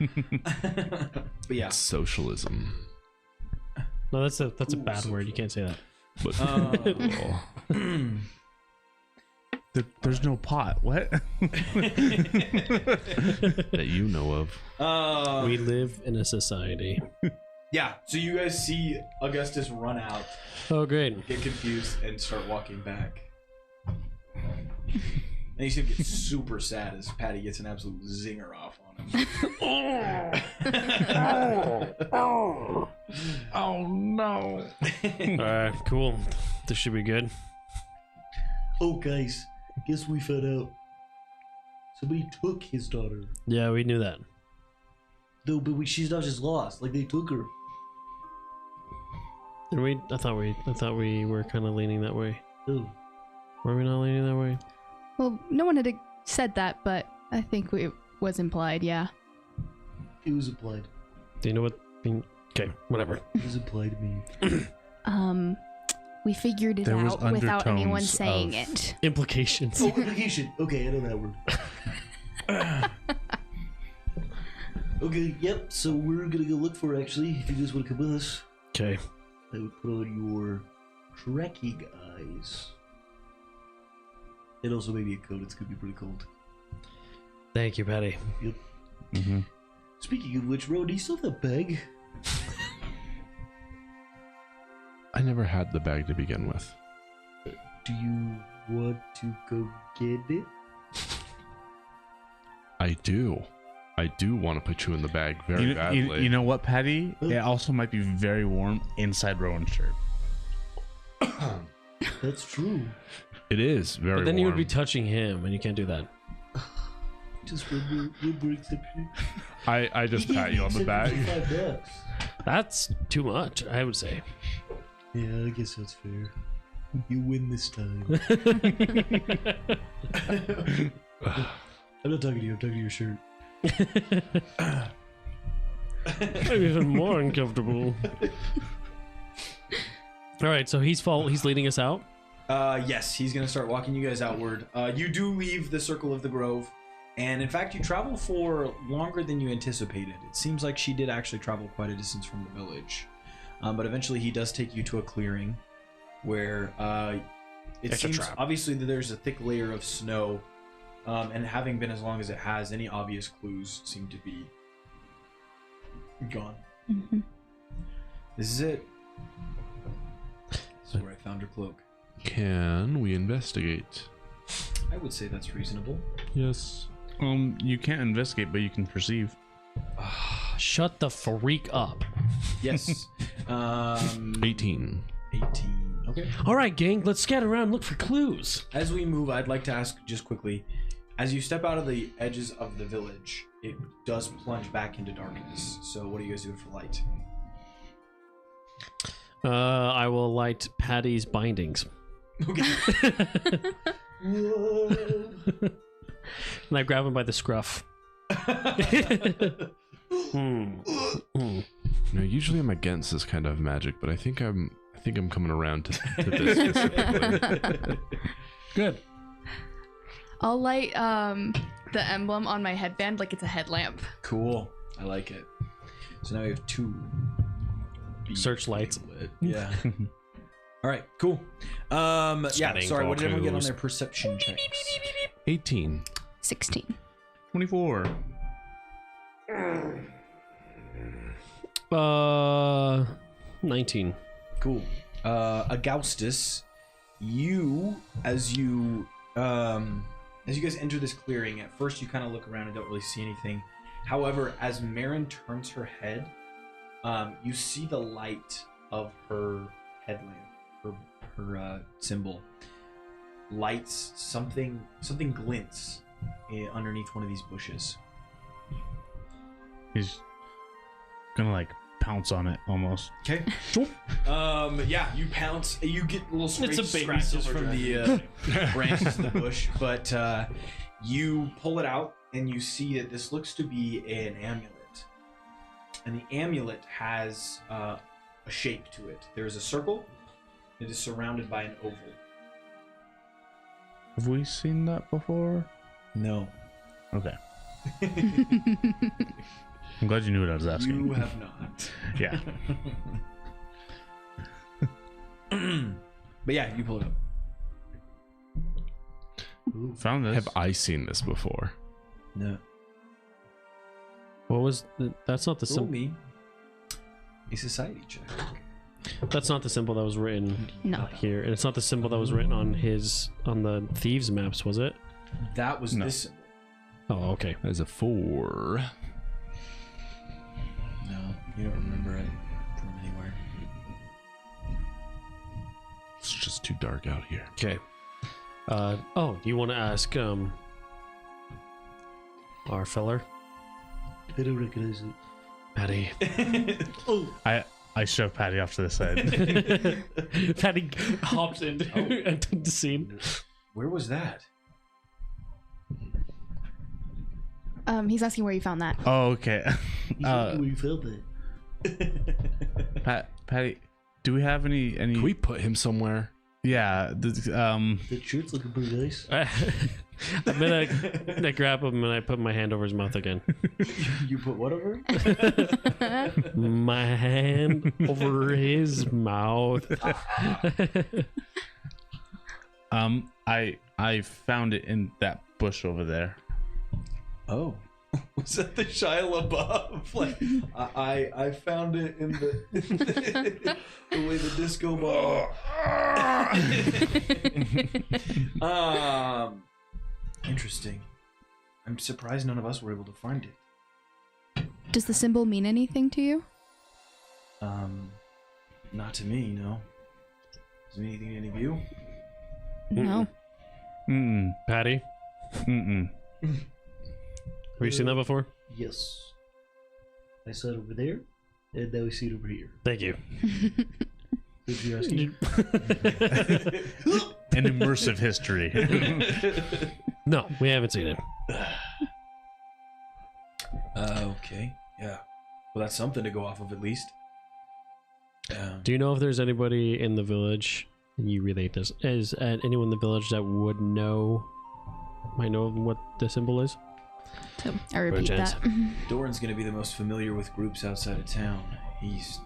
But yeah.
Socialism.
No, that's a
Ooh,
bad
so
word. You can't say that.
But
There's no pot. What?
that you know of.
We live in a society.
Yeah, so you guys see Augustus run out,
Oh, great.
get confused, and start walking back. And he's gonna get super sad as Patty gets an absolute zinger off on him.
Oh no!
Alright, cool. This should be good.
Oh, guys, guess we found out. Somebody took his daughter.
Yeah, we knew that.
No, but she's not just lost. Like, they took her.
Did we? I thought we were kind of leaning that way.
Oh.
Were we not leaning that way?
Well, no one had said that, but I think it was implied, yeah.
It was applied.
Do you know what? Okay, whatever.
It was applied to me.
We figured it
There was
out without anyone
undertones
saying
of-
it.
Implications.
Oh, implication. Okay, I know that word. Okay, yep, so we're gonna go look for her, actually, if you guys want to come with us.
Okay.
I would put on your trekking eyes. And also maybe a coat, it's gonna be pretty cold.
Thank you, Patty.
Yep.
Mm-hmm.
Speaking of which, Ro, do you still have that bag?
I never had the bag to begin with.
Do you want to go get it?
I do want to put you in the bag very badly.
You know what, Patty? It also might be very warm inside Rowan's shirt.
That's true.
It is very
But then
warm.
you would be touching him, and you can't do that.
Just one more exception.
I just pat you on the back.
$5.
That's too much, I would say.
Yeah, I guess that's fair. You win this time. I'm not talking to you, I'm talking to your shirt.
I'm even more uncomfortable. All right, so he's leading us out.
Yes, he's gonna start walking you guys outward. You do leave the circle of the grove, and in fact, you travel for longer than you anticipated. It seems like she did actually travel quite a distance from the village, but eventually he does take you to a clearing where it seems obviously that there's a thick layer of snow, and having been as long as it has, any obvious clues seem to be gone.
Mm-hmm.
This is it. This is where I found your cloak.
Can we investigate?
I would say that's reasonable.
Yes.
You can't investigate, but you can perceive.
Shut the freak up.
Yes.
18.
18. Okay.
All right, gang, let's scatter around and look for clues.
As we move, I'd like to ask just quickly, as you step out of the edges of the village, it does plunge back into darkness. So what are you guys doing for light?
I will light Patty's bindings.
Okay.
And I grab him by the scruff.
No, usually I'm against this kind of magic, but I think I'm coming around to this specifically.
Good.
I'll light the emblem on my headband like it's a headlamp.
Cool. I like it. So now we have 2
Searchlights.
lit. Yeah. All right. Cool. Yeah.
Scanning
Sorry.
for
What did everyone get on
clues.
their perception checks?
18.
16.
24.
19.
Cool. Augustus, as you guys enter this clearing, at first you kind of look around and don't really see anything. However, as Marin turns her head, you see the light of her headlamp, her symbol, lights something glints underneath one of these bushes.
He's gonna like pounce on it almost.
Okay. Yeah, you pounce. You get little scratches from the branches of the bush, but you pull it out and you see that this looks to be an amulet, and the amulet has a shape to it. There's a circle. It is surrounded by an oval.
Have we seen that before?
No.
Okay. I'm glad you knew what I was asking.
You have not.
Yeah.
But yeah, you pull it up.
Found this.
Have I seen this before?
No.
What was that's not the
Roll
symbol.
me a society check.
That's not the symbol that was written
No.
here, and it's not the symbol that was written on the thieves' maps, was it?
That was
No.
this symbol.
Oh, okay.
That is a 4.
No, you don't remember it from anywhere.
It's just too dark out here.
Okay. You want to ask our feller
I don't recognize it.
Patty?
I shove Patty off to the side.
Patty hops into the scene.
Where was that?
He's asking where you found that.
Oh, okay.
He's where you found that.
Patty, do we have any?
Can we put him somewhere?
Yeah.
That shirt's looking pretty nice.
I'm gonna grab him and I put my hand over his mouth again.
You put what over?
My hand over his mouth.
I found it in that bush over there.
Oh. Was that the Shia LaBeouf? Like, I found it in the the way the disco ball. Interesting. I'm surprised none of us were able to find it.
Does the symbol mean anything to you?
Not to me, no. Does it mean anything to any of you?
No.
Mm-mm.
Patty,
Mm-mm.
have you seen that before?
Yes. I saw it over there, and now I see it over here.
Thank you.
Did you ask me?
An immersive history.
No, we haven't seen it.
Okay. Yeah. Well, that's something to go off of at least.
Do you know if there's anybody in the village? And you relate this. Is anyone in the village that might know what the symbol is?
So I repeat
chance.
that.
Doran's going to be the most familiar with groups outside of town. He's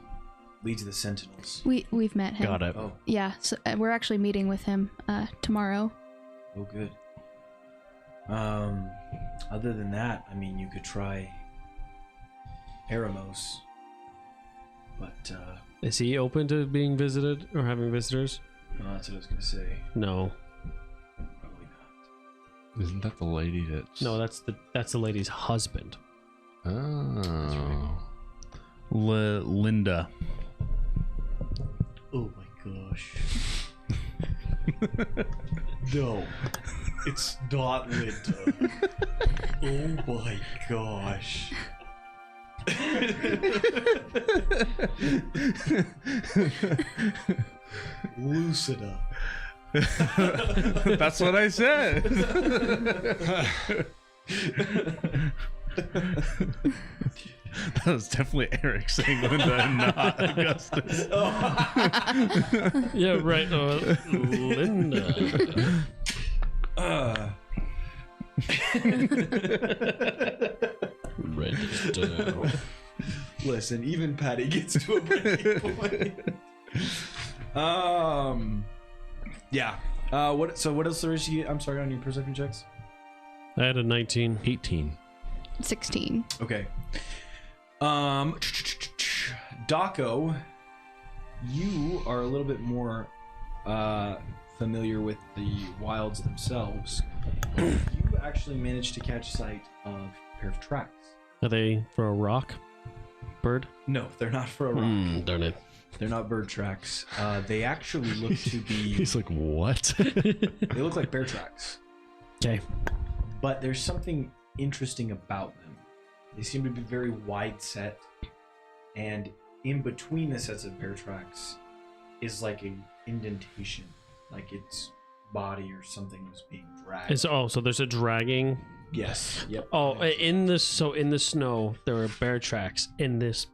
leads the Sentinels.
We've met him.
Got it.
Oh,
Yeah, so we're actually meeting with him tomorrow.
oh, good. Other than that, I mean, you could try Paramos, but
Is he open to being visited or having visitors?
well, that's what I was going to say.
No.
Probably not.
Isn't that the lady that's...
No, that's the lady's husband.
Oh.
Linda.
Oh my gosh. No. It's not Linda. Oh my gosh. Loosen up.
That's what I said. That was definitely Eric saying Linda and not Augustus.
Yeah, right. Linda. Register.
Listen, even Patty gets to a breaking point. Yeah. What else there is to get? I'm sorry, on your perception checks.
I had a 19.
18.
16.
Okay. Daco, you are a little bit more familiar with the wilds themselves. You actually managed to catch sight of a pair of tracks.
Are they for a rock? Bird?
No, they're not for a rock.
Darn it.
They're not bird tracks. They actually look to be.
He's like, what?
They look like bear tracks.
Okay.
But there's something interesting about them. They seem to be very wide set, and in between the sets of bear tracks is like an indentation, like its body or something was being dragged.
So there's a dragging.
Yes. Yep.
Oh, in the snow there are bear tracks in this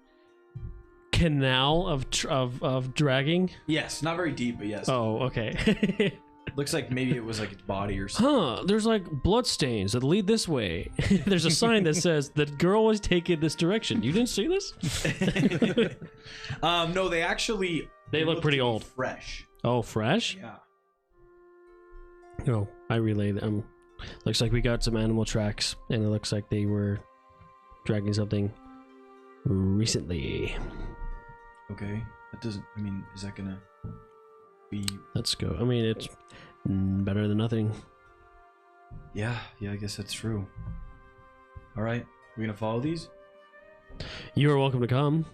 canal of dragging.
Yes, not very deep, but yes.
Oh, okay.
Looks like maybe it was like its body or something.
Huh, there's like blood stains that lead this way. There's a sign that says that girl was taken this direction. You didn't see this?
No, they actually
They look pretty
to be
old.
fresh.
Oh, fresh?
Yeah.
No, I relayed them. Looks like we got some animal tracks, and it looks like they were dragging something recently.
Okay. That doesn't, I mean, is that gonna be...
Let's go. I mean, it's better than nothing.
Yeah, I guess that's true. Alright, we gonna follow these?
You are welcome to come.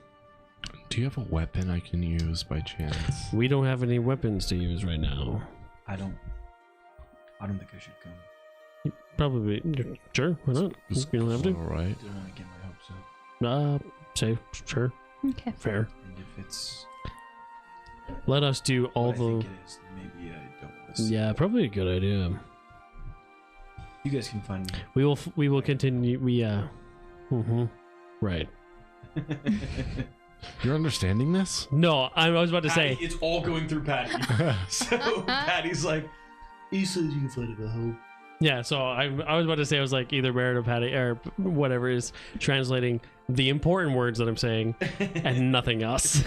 Do you have a weapon I can use by chance?
We don't have any weapons to use right now.
I don't think I should come.
Probably. Sure, why not? You don't have to.
All right.
I don't want to get my hopes up.
Say, sure,
Okay.
fair.
And if it's
Let us do all
what I
the...
think it is, then maybe I don't want to see
Yeah,
it.
probably a good idea.
You guys can find me.
We will continue. Right.
You're understanding this?
No, I was about to say.
Patty, it's all going through Patty. So Patty's like,
He says you can find it at home.
Yeah, so I was about to say, I was like, either Barrett or Patty or whatever is translating the important words that I'm saying and nothing else.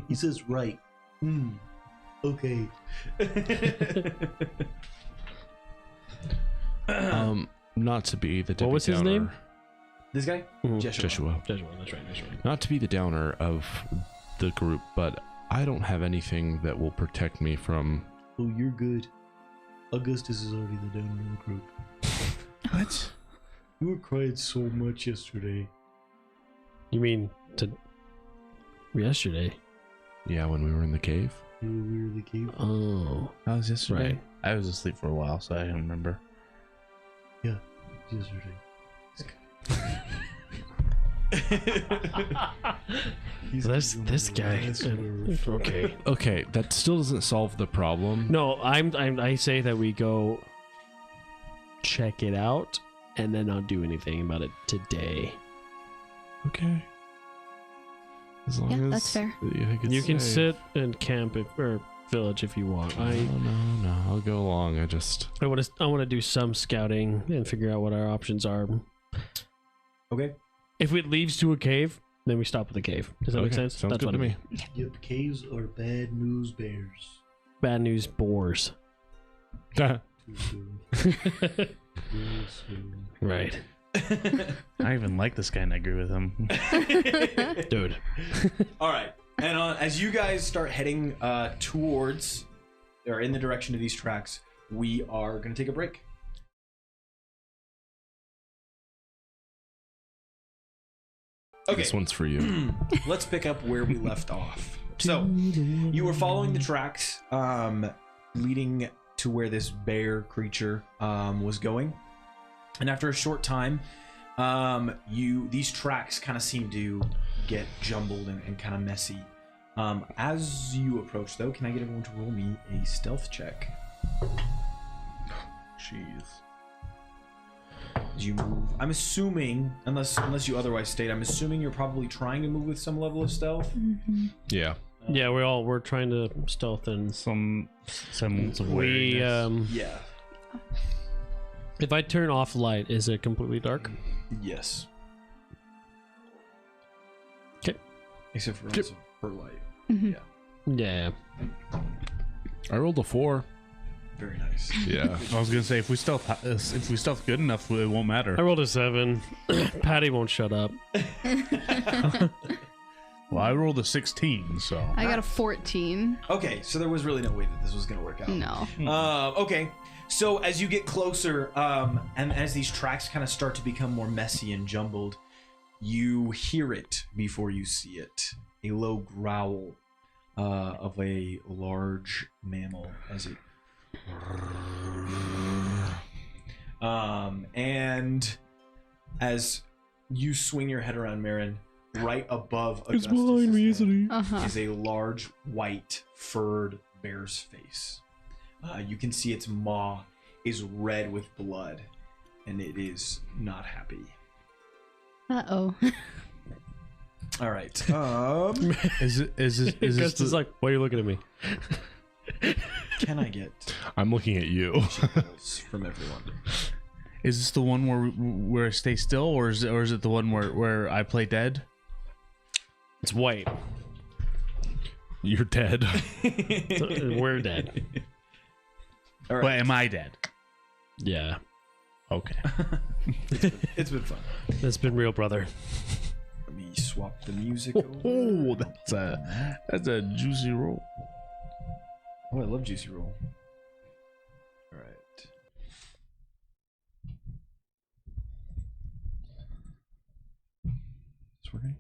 He says right. Okay.
Not to be the
What was his
Debbie
name?
Downer.
this guy?
Mhm.
Joshua.
Joshua.
That's right.
Not to be the downer of the group, but I don't have anything that will protect me from.
Oh, you're good. Augustus is already the downer of the group.
What?
You were crying so much yesterday.
You mean yesterday?
Yeah, when we were in the cave.
You were weirdly cave.
Oh,
That was yesterday.
Right.
I was asleep for a while, so I don't remember.
Yeah, yesterday.
this guy. Okay.
Okay, that still doesn't solve the problem.
No, I say that we go check it out and then not do anything about it today.
Okay. As long
Yeah,
as
that's fair.
You, think it's
You can
safe.
sit and camp or village if you want.
No, I'll go along. I
want to do some scouting and figure out what our options are.
Okay.
If it leads to a cave, then we stop at the cave. Does that make
Okay,
sense?
sounds good
what
to
I
me.
mean.
Yep, caves are bad news bears.
Bad news boars.
Too soon. Too soon.
Right.
I even like this guy and I agree with him.
Dude.
All right. And as you guys start heading towards or in the direction of these tracks, we are going to take a break. Okay.
This one's for you.
Let's pick up where we left off. So, you were following the tracks leading to where this bear creature was going. And after a short time, these tracks kind of seem to get jumbled and kind of messy. As you approach, though, can I get everyone to roll me a stealth check?
Jeez.
As you move, I'm assuming, unless you otherwise state, I'm assuming you're probably trying to move with some level of stealth.
Yeah.
Yeah, we're trying to stealth and
Some semblance of
we
awareness.
Yeah.
if I turn off light, is it completely dark?
Yes.
'Kay.
Except for also for light.
Mhm.
Yeah.
Yeah.
I rolled a 4.
Very nice.
Yeah.
I was gonna say if we stealth good enough, it won't matter.
I rolled a 7. Patty won't shut up.
Well, I rolled a 16, so
I got a 14.
Okay, so there was really no way that this was gonna work out.
No.
Okay, so as you get closer, and as these tracks kind of start to become more messy and jumbled, you hear it before you see it. a low growl of a large mammal as it and as you swing your head around, Marin, right above Augustus' head is a large white furred bear's face. You can see its maw is red with blood, and it is not happy.
Uh-oh.
All right.
Is
Augustus like, why are you looking at me?
Can I get
I'm looking at you.
shekels from everyone?
Is this the one where I stay still, or is it the one where I play dead?
It's white.
You're dead.
We're dead.
All right.
But am I dead?
Yeah.
Okay.
It's been fun.
That's been real, brother.
Let me swap the music over.
Oh, that's a juicy roll.
Oh, I love Juicy Roll. All right. It's working.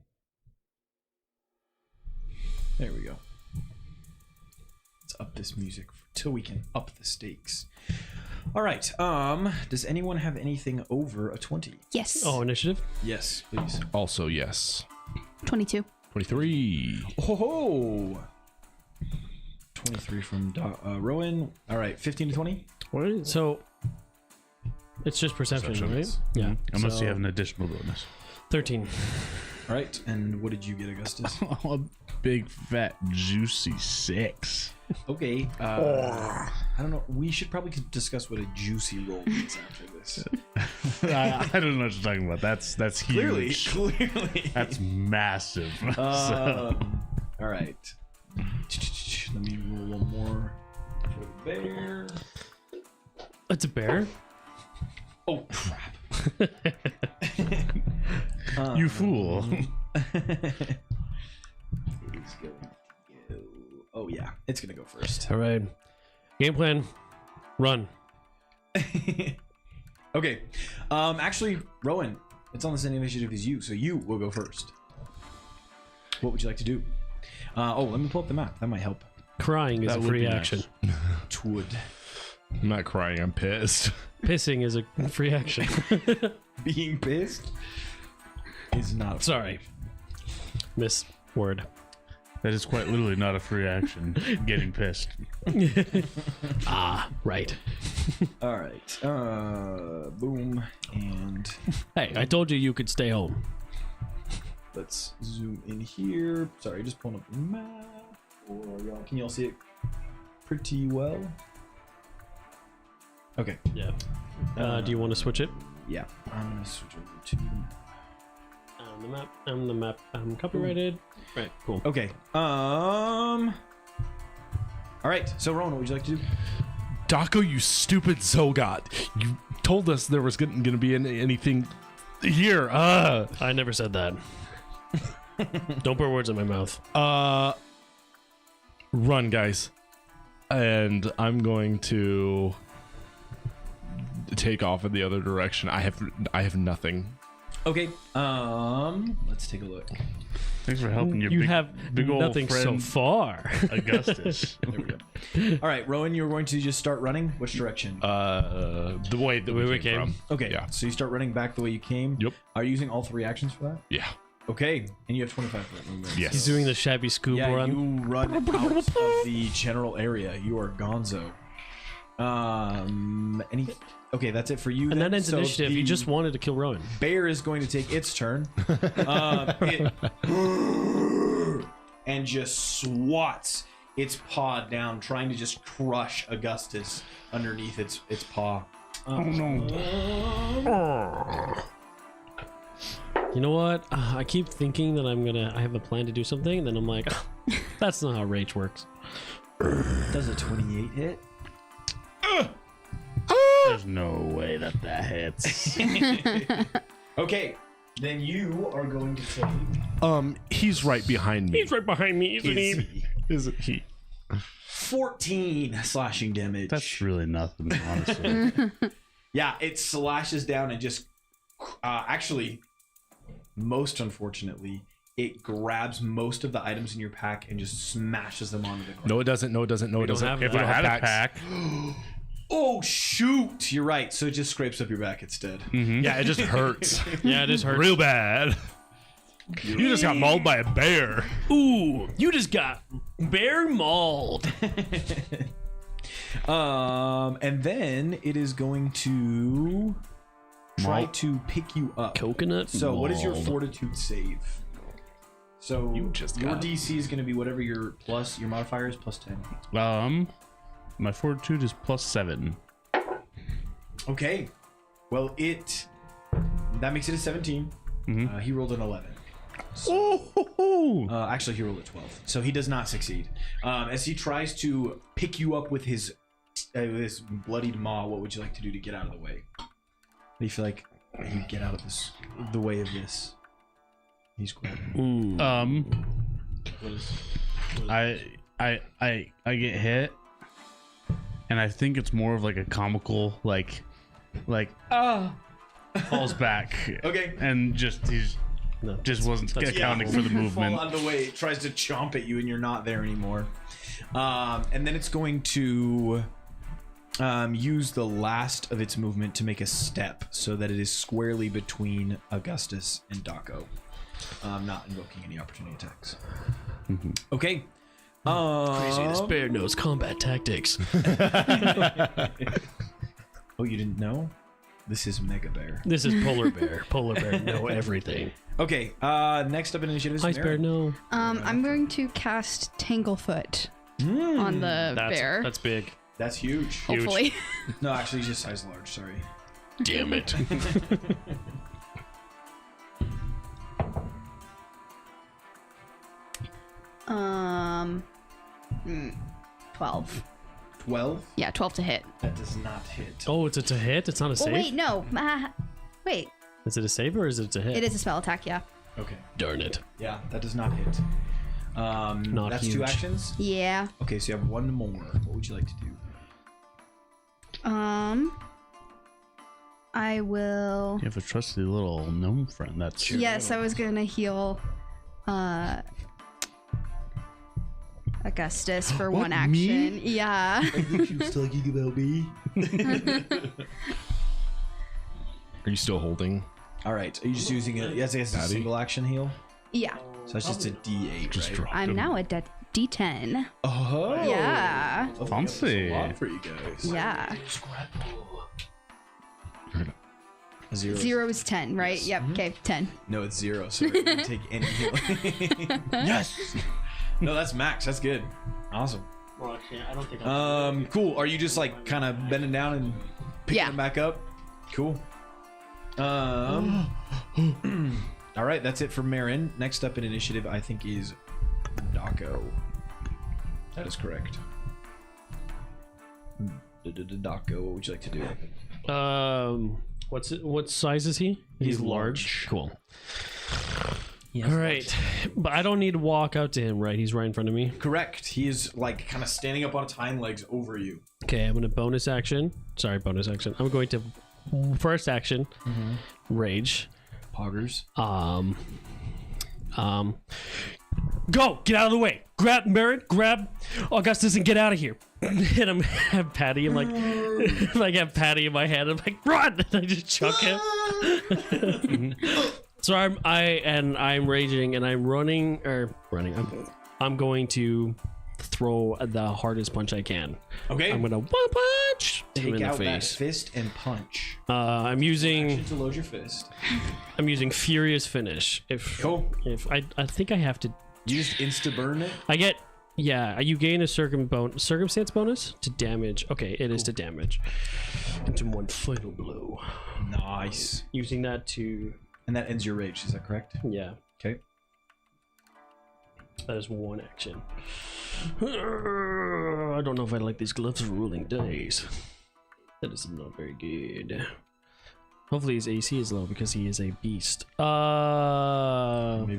There we go. Let's up this music till we can up the stakes. All right. Does anyone have anything over a 20?
Yes.
Oh, initiative?
Yes, please.
Also, yes.
22.
23.
Oh ho! 23 from Rowan. All right, 15 to 20.
So it's just perception, right?
Perceptions.
Yeah.
Unless
So,
you have an additional bonus.
13.
All right, and what did you get, Augustus?
A big fat juicy 6.
Okay. I don't know. We should probably discuss what a juicy roll means after this.
I don't know what you're talking about. That's huge.
Clearly.
That's massive. So,
All right. Let me roll one more for the bear.
It's a bear?
Oh crap!
you fool.
It's going to go. Oh yeah, it's gonna go first.
All right. Game plan. Run.
Okay. Actually, Rowan, it's on the same initiative as you, so you will go first. What would you like to do? Let me pull up the map. That might help.
Crying is
That
a
would
free
be nice.
action.
Twould.
I'm not crying. I'm pissed.
Pissing is a free action.
Being pissed is not.
Sorry. Miss word.
That is quite literally not a free action. Getting pissed.
Ah, right.
All right. Boom. And
Hey, I told you you could stay home.
let's zoom in here. Sorry, just pulling up the map for y'all. Can y'all see it pretty well? Okay.
Yeah. Do you want to switch it?
Yeah. I'm gonna switch over to.
I'm the map. I'm copyrighted. Right. Cool.
Okay. All right. So, Rowan, what would you like to do?
Daco, you stupid Zogot. You told us there was going to be anything here.
I never said that. Don't put words in my mouth.
Run, guys. And I'm going to take off in the other direction. I have nothing.
Okay. Let's take a look.
Thanks for helping your
You
big,
have
big old
nothing so
friend
far.
Augustus.
There we go. All right, Rowan, you're going to just start running. Which direction?
The way that we came from.
Okay.
Yeah.
So you start running back the way you came.
Yep.
Are you using all 3 actions for that?
Yeah.
Okay. And you have 25 for that movement.
Yes.
He's doing the shabby scoop
Yeah,
run.
you run out of the general area. You are gonzo. Okay, that's it for you.
And
then.
that ends
So
initiative.
the
You just wanted to kill Rowan.
bear is going to take its turn. And just swats its paw down, trying to just crush Augustus underneath its paw.
Oh no.
You know what? I keep thinking that I have a plan to do something, and then I'm like, that's not how rage works.
Does a 28 hit?
There's no way that hits.
Okay, then you are going to take.
He's right behind me.
He's right behind me, isn't he?
Isn't he?
14 slashing damage.
That's really nothing, honestly.
Yeah, it slashes down and just actually, most unfortunately, it grabs most of the items in your pack and just smashes them onto the ground.
No, it doesn't. No, it doesn't. No, it doesn't.
have
If
We
I
don't
had
have
a
packs.
pack,
Oh shoot! You're right. So it just scrapes up your back instead.
Yeah, it just hurts
Yeah, it just hurts.
real bad. You just got mauled by a bear.
Ooh, you just got bear mauled.
And then it is going to try to pick you up.
Coconut.
So what is your
mauled.
fortitude save? So
You just
your
got it.
DC is going to be whatever your modifier is plus 10.
my fortitude is +7.
Okay. Well, that makes it a 17. He rolled an 11. Actually, he rolled a 12, so he does not succeed. As he tries to pick you up with his bloodied maw, what would you like to do to get out of the way? How do you feel like you get out of the way of this? He's grabbing.
I get hit, and I think it's more of like a comical falls back.
Okay.
And just wasn't accounting for the movement.
Fall out of the way. It tries to chomp at you, and you're not there anymore. And then it's going to use the last of its movement to make a step so that it is squarely between Augustus and Daco, not invoking any opportunity attacks. Okay.
Crazy, this bear knows combat tactics.
Oh, you didn't know? This is Mega Bear.
This is polar bear. Polar bear know everything.
Okay. Next up in initiative is
Ice bear,
Mary.
no.
I'm going to cast Tanglefoot on the bear.
That's big.
That's huge.
Hopefully.
No, actually, he's just size large. Sorry.
Damn it.
12.
12.
Yeah, 12 to hit.
That does not hit.
Oh, it's a hit? It's not a
Oh
save?
wait, no. Wait,
Is it a save or is it a hit?
it is a spell attack. Yeah.
Okay.
Darn it.
Yeah, that does not hit. That's
huge.
2 actions.
Yeah.
Okay, so you have 1 more. What would you like to do?
I will.
You have a trusty little gnome friend. That's
Yes, I was gonna heal Augustus for
What,
1 action.
me?
Yeah.
I think she was talking about me.
Are you still holding?
All right. Are you just using it as a single action heal?
Yeah.
So that's just a D8,
Just
right?
drop
I'm
him.
now a D10.
Oh.
Yeah.
Okay,
Fancy.
that's a lot for you guys.
Yeah.
A 0.
0 is 10, right?
Yes.
Yep. Okay, 10.
No, it's 0. Sorry, you didn't take any heal.
Yes.
No, that's max. That's good. Awesome.
Well, actually, I don't think
Cool. Are you just like kind of bending down and picking
Yeah.
them back up? Cool. All right, that's it for Marin. Next up in initiative, I think, is Daco. That is correct. Daco, what would you like to do?
what size is he?
He's large.
Cool. All right, but I don't need to walk out to him, right? He's right in front of me.
Correct. He is like kind of standing up on his hind legs over you.
Okay, I'm gonna bonus action. I'm going to first action, rage.
Poggers.
Go! Get out of the way! Grab Merritt, grab Augustus, and get out of here. And I'm have Patty. I'm like, like have Patty in my hand. I'm like, run! And I just chuck him. So I'm raging and I'm running. I'm going to throw the hardest punch I can.
Okay.
I'm gonna one punch him
Take
in the
out that
face.
fist and punch.
I'm using
Action to load your fist.
Furious Finish. If I think I have to.
You just insta burn it.
I get. Yeah, you gain a circumstance bonus to damage. Okay, it is to damage. Into one final blow.
Nice.
Using that to.
And that ends your rage. Is that correct?
Yeah,
Okay.
that is one action. I don't know if I like these gloves for ruling dice. That is not very good. Hopefully his AC is low because he is a beast.
Maybe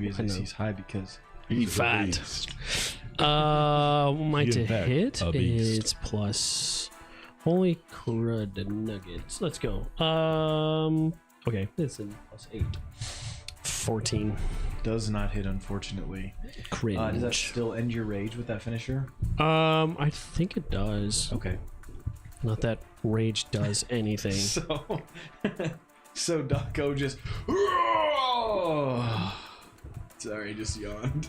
his
I know.
AC is high because
He's fat. My to
In fact,
hit
a beast.
is plus. Holy crud nuggets. Let's go. Okay, this is plus 8. 14.
does not hit, unfortunately.
Cringe.
Does that still end your rage with that finisher?
I think it does.
Okay.
Not that rage does anything.
So Daco just. Sorry, just yawned.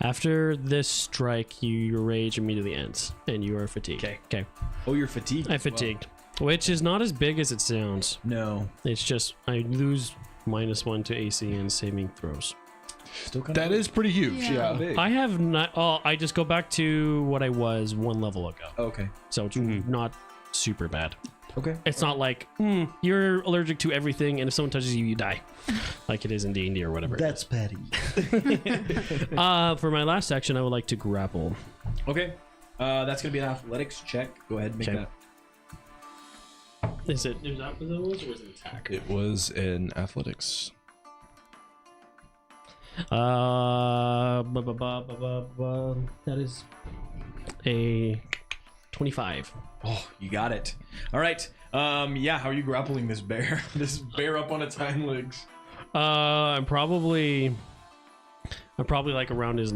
After this strike, your rage immediately ends, and you are fatigued. Okay.
Oh, you're fatigued.
I'm fatigued, which is not as big as it sounds.
No.
It's just I lose -1 to AC and saving throws.
Still kind
That is pretty huge.
Yeah.
Yeah.
I have not. Oh, I just go back to what I was 1 level ago,
Okay.
so it's not super bad.
Okay.
It's not like you're allergic to everything, and if someone touches you, you die, like it is in D&D or whatever.
That's petty.
For my last action, I would like to grapple.
Okay. That's gonna be an athletics check. Go ahead and make
Okay.
that.
Is that what it was, or was it attack?
It was in athletics.
That is a 25.
Oh, you got it. All right. Yeah. How are you grappling this bear? This bear up on its hind legs.
I'm probably like around his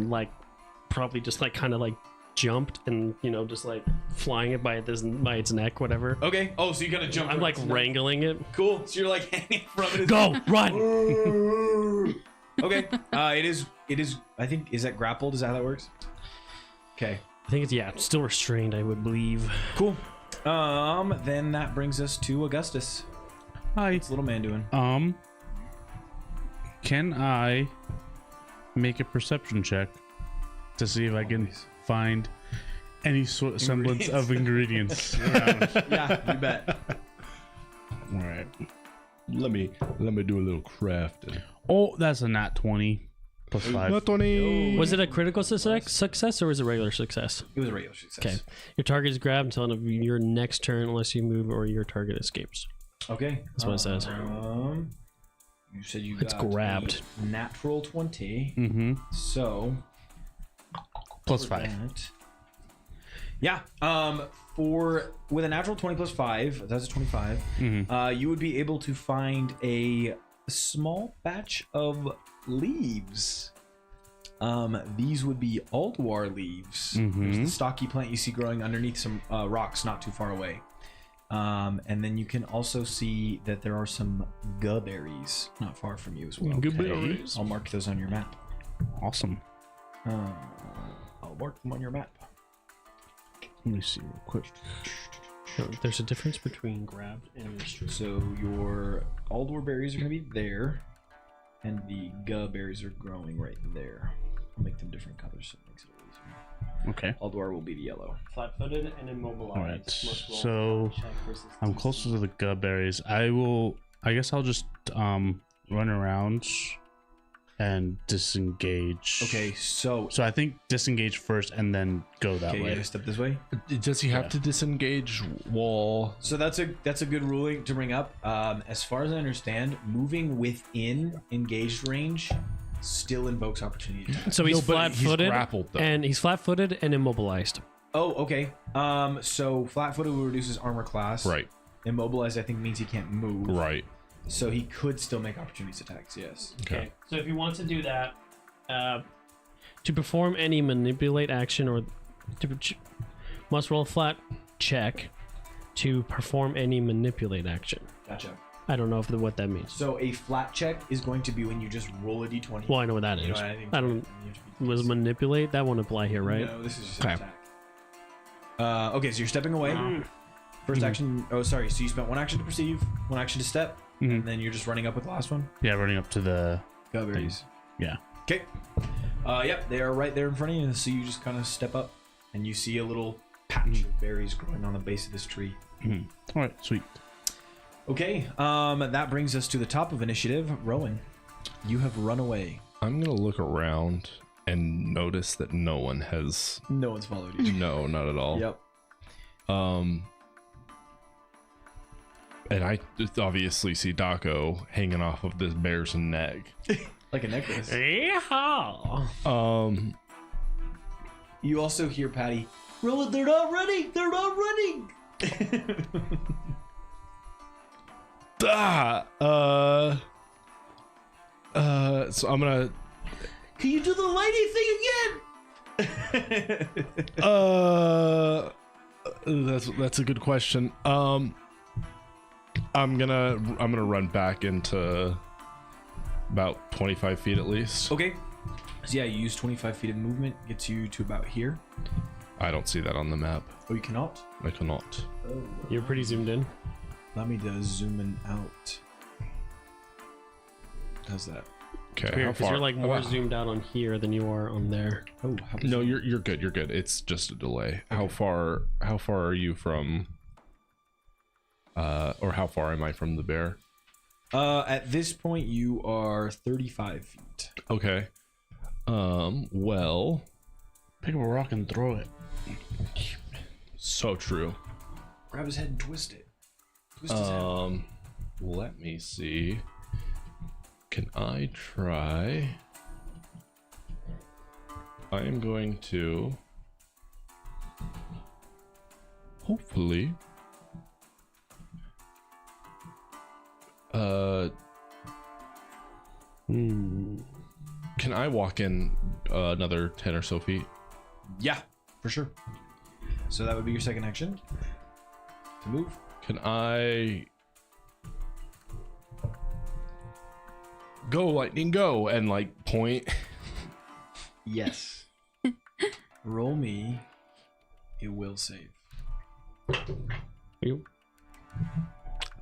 probably just like kind of like jumped and just like flying it by its neck, whatever.
Okay. Oh, so you gotta jump.
I'm like wrangling it.
Cool. So you're like hanging from it.
Go, run.
Okay. It is. I think, is that grappled? Is that how that works? Okay.
I think it's still restrained, I would believe.
Cool. Then that brings us to Augustus.
Hi.
What's little man doing?
Can I make a perception check to see if I can find any semblance of ingredients around?
Yeah, you bet.
All right.
Let me do a little crafting.
Oh, that's a nat 20 plus 5.
Not 20.
Was it a critical success or was it a regular success?
It was a regular success.
Okay. Your target is grabbed until the end of your next turn unless you move or your target escapes.
Okay.
That's what it says.
You said you
It's
got
grabbed.
a natural 20.
Mm-hmm.
So
Plus
for
5.
that- Yeah. With a natural 20 plus 5, that's a 25.
Mm-hmm.
You would be able to find a small batch of leaves. These would be Aldwar leaves. There's the stocky plant you see growing underneath some rocks not too far away. And then you can also see that there are some guberries not far from you as well.
Guberries.
I'll mark those on your map.
Awesome.
I'll mark them on your map.
Let me see real quick.
There's a difference between grabbed and restrained.
So your Aldwar berries are going to be there, and the guberries are growing right there. I'll make them different colors so it makes it a little easier.
Okay.
Aldwar will be the yellow.
Flat-footed and immobilized.
All right.
Must roll
So
check versus
I'm
DC.
closer to the guberries. I guess I'll just run around and disengage.
Okay, so
So I think disengage first and then go that
okay, you
way.
gotta step this way.
Does he have to disengage wall?
So that's a good ruling to bring up. As far as I understand, moving within engaged range still invokes opportunity attack.
So he's
No, but he's
flat-footed
grappled, though.
and he's flat-footed and immobilized.
Oh, okay. So flat-footed will reduce his armor class.
Right.
Immobilized, I think, means he can't move.
Right.
So he could still make opportunity attacks. Yes.
Okay.
So if he wants to do that, to perform any manipulate action or must roll a flat check to perform any manipulate action.
Gotcha.
I don't know what that means.
So a flat check is going to be when you just roll a d20.
Well, I know what that is.
You know, I think
I don't.
you have to be-
Was manipulate that won't apply here, right?
No, this is just
Okay.
an attack. Okay, so you're stepping away. First action. Oh, sorry. So you spent one action to perceive, one action to step, and then you're just running up with the last one.
Yeah, running up to the.
Guberries.
Yeah.
Okay. Yep, they are right there in front of you. So you just kind of step up, and you see a little patch of berries growing on the base of this tree.
All right, sweet.
Okay. That brings us to the top of initiative. Rowan, you have run away.
I'm gonna look around and notice that no one has.
No one's followed you.
No, not at all.
Yep.
And I just obviously see Daco hanging off of this bear's neck.
Like a necklace.
Yeah.
You also hear Patty, Rowan, they're not running! They're not running!
So I'm gonna.
Can you do the lighting thing again?
That's a good question. I'm gonna run back into about 25 feet at least.
Okay. So yeah, you use 25 feet of movement, gets you to about here.
I don't see that on the map.
Oh, you cannot?
I cannot.
You're pretty zoomed in.
Allow me to zoom in out. How's that?
Okay.
Weird, because you're like more zoomed out on here than you are on there.
Oh,
No, you're good. You're good. It's just a delay. Okay. How far are you from? Or how far am I from the bear?
At this point, you are 35 feet.
Okay. Well,
Pick up a rock and throw it.
so true.
Grab his head and twist it. Twist his head.
Let me see. Can I try? I am going to hopefully can I walk in another 10 or so feet?
Yeah, for sure. So that would be your second action. To move.
Can I go lightning go and like point?
Yes. Roll me a will save.
You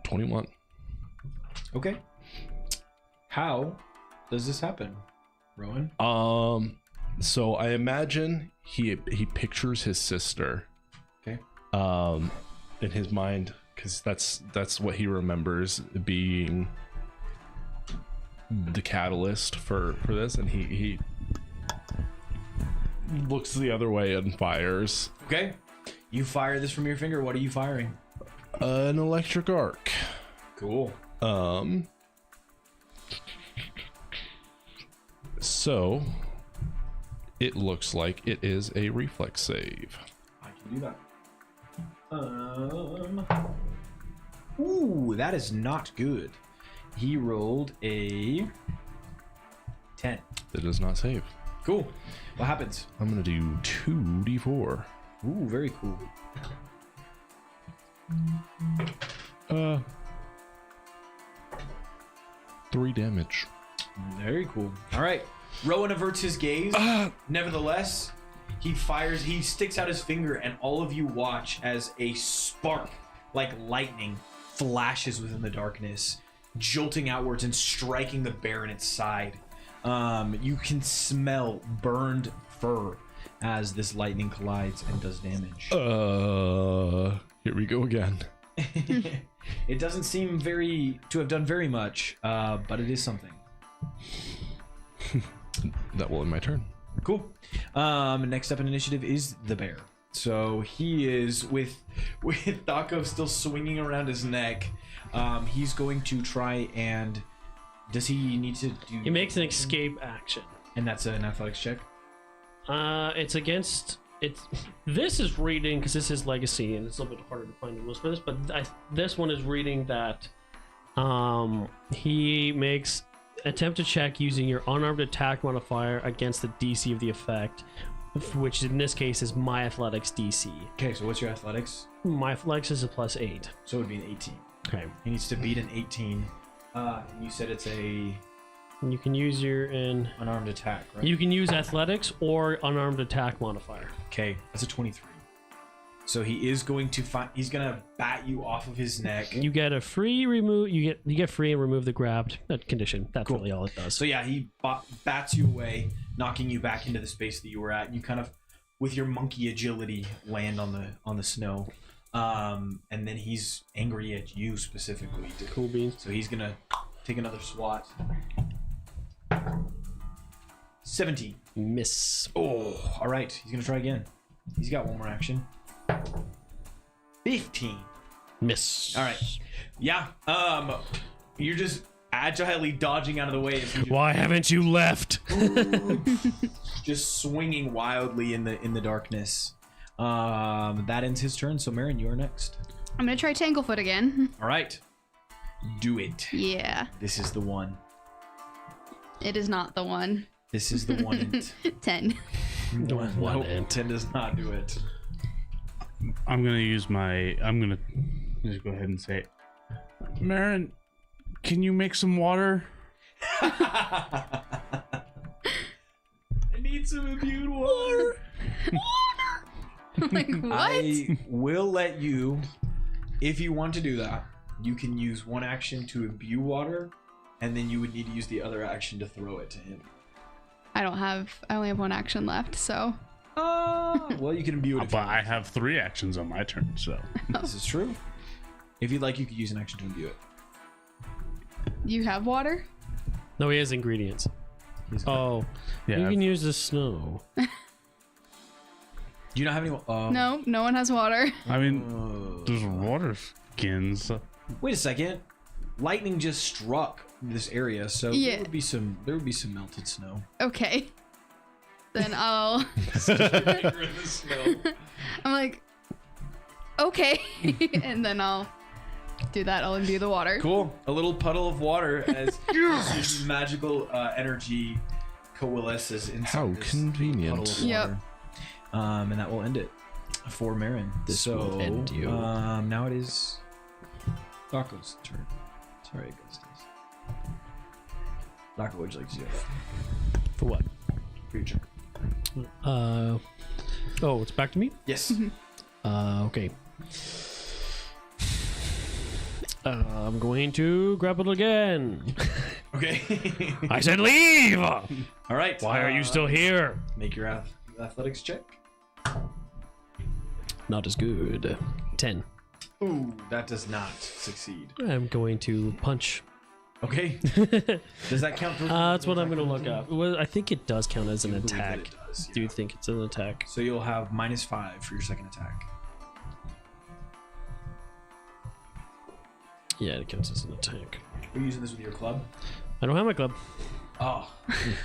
21.
Okay. How does this happen, Rowan?
So I imagine he pictures his sister.
Okay.
In his mind, because that's what he remembers being the catalyst for this, and he looks the other way and fires.
Okay. You fire this from your finger. What are you firing?
An electric arc.
Cool.
So it looks like it is a reflex save.
I can do that. Ooh, that is not good. He rolled a 10.
It does not save.
Cool. What happens?
I'm gonna do 2d4.
Ooh, very cool.
3 damage.
Very cool. All right. Rowan averts his gaze. Nevertheless, he fires, he sticks out his finger, and all of you watch as a spark, like lightning, flashes within the darkness, jolting outwards and striking the bear in its side. You can smell burned fur as this lightning collides and does damage.
Here we go again.
It doesn't seem to have done very much, but it is something.
That will end my turn.
Cool. Next up in initiative is the bear. So he is with Daco still swinging around his neck. He's going to try and does he need to do?
He makes an escape action,
and that's an athletics check.
It's against it's. This is reading because this is legacy, and it's a little bit harder to find the rules for this. But this one is reading that he makes attempt to check using your unarmed attack modifier against the DC of the effect, which in this case is my athletics DC.
Okay, so what's your athletics?
My athletics is a +8.
So it would be an 18.
Okay.
He needs to beat an 18. You said it's a
You can use your
unarmed attack, right?
You can use athletics or unarmed attack modifier.
Okay, that's a 23. So he is going to he's gonna bat you off of his neck.
You get a free remove. You get free and remove the grabbed condition. That's
Cool.
really all it does.
So yeah, he bats you away, knocking you back into the space that you were at. You kind of, with your monkey agility, land on the snow. And then he's angry at you specifically.
Cool beans.
So he's gonna take another swat. 17.
Miss.
Oh, all right. He's gonna try again. He's got one more action. 15.
Miss.
All right. Yeah. You're just agilely dodging out of the way.
Why haven't you left?
Just swinging wildly in the darkness. That ends his turn. So Marin, you are next.
I'm gonna try Tanglefoot again.
All right. Do it.
Yeah.
This is the one.
It is not the one.
This is the one.
10.
Nope, 10 does not do it.
I'm gonna just go ahead and say, Marin, can you make some water?
I need some imbued water.
Like, what?
I will let you, if you want to do that, you can use one action to imbue water, and then you would need to use the other action to throw it to him.
I only have one action left, so.
Well, you can imbue it.
But I have 3 actions on my turn, so.
This is true. If you'd like, you could use an action to imbue it.
You have water?
No, he has ingredients. Oh,
Yeah,
you
I've-
can use the snow.
Do you not have any?
No, no one has water.
I mean, there's water skins.
Wait a second. Lightning just struck this area, so
Yeah.
there would be some melted snow.
Okay. Then I'll. I'm like, okay. And then I'll do that. I'll imbue the water.
Cool. A little puddle of water as this magical energy coalesces inside
How
this
convenient.
puddle of
Yep.
water. And that will end it for Marin.
This will end you.
Now it is Dako's turn. Sorry, Augustus. Dako, what would you like to do?
For what?
For your turn.
Oh, it's back to me?
Yes.
Okay. I'm going to grapple again.
Okay.
I said leave!
All right.
Why are you still here?
Make your athletics check.
Not as good. 10.
Ooh, that does not succeed.
I'm going to punch.
Okay. Does that count for?
That's what I'm going to look up. Well, I think it does count as an
I believe that
attack.
it does,
Do you
yeah.
think it's an attack?
So you'll have -5 for your second attack.
Yeah, it counts as an attack.
Are you using this with your club?
I don't have my club.
Oh,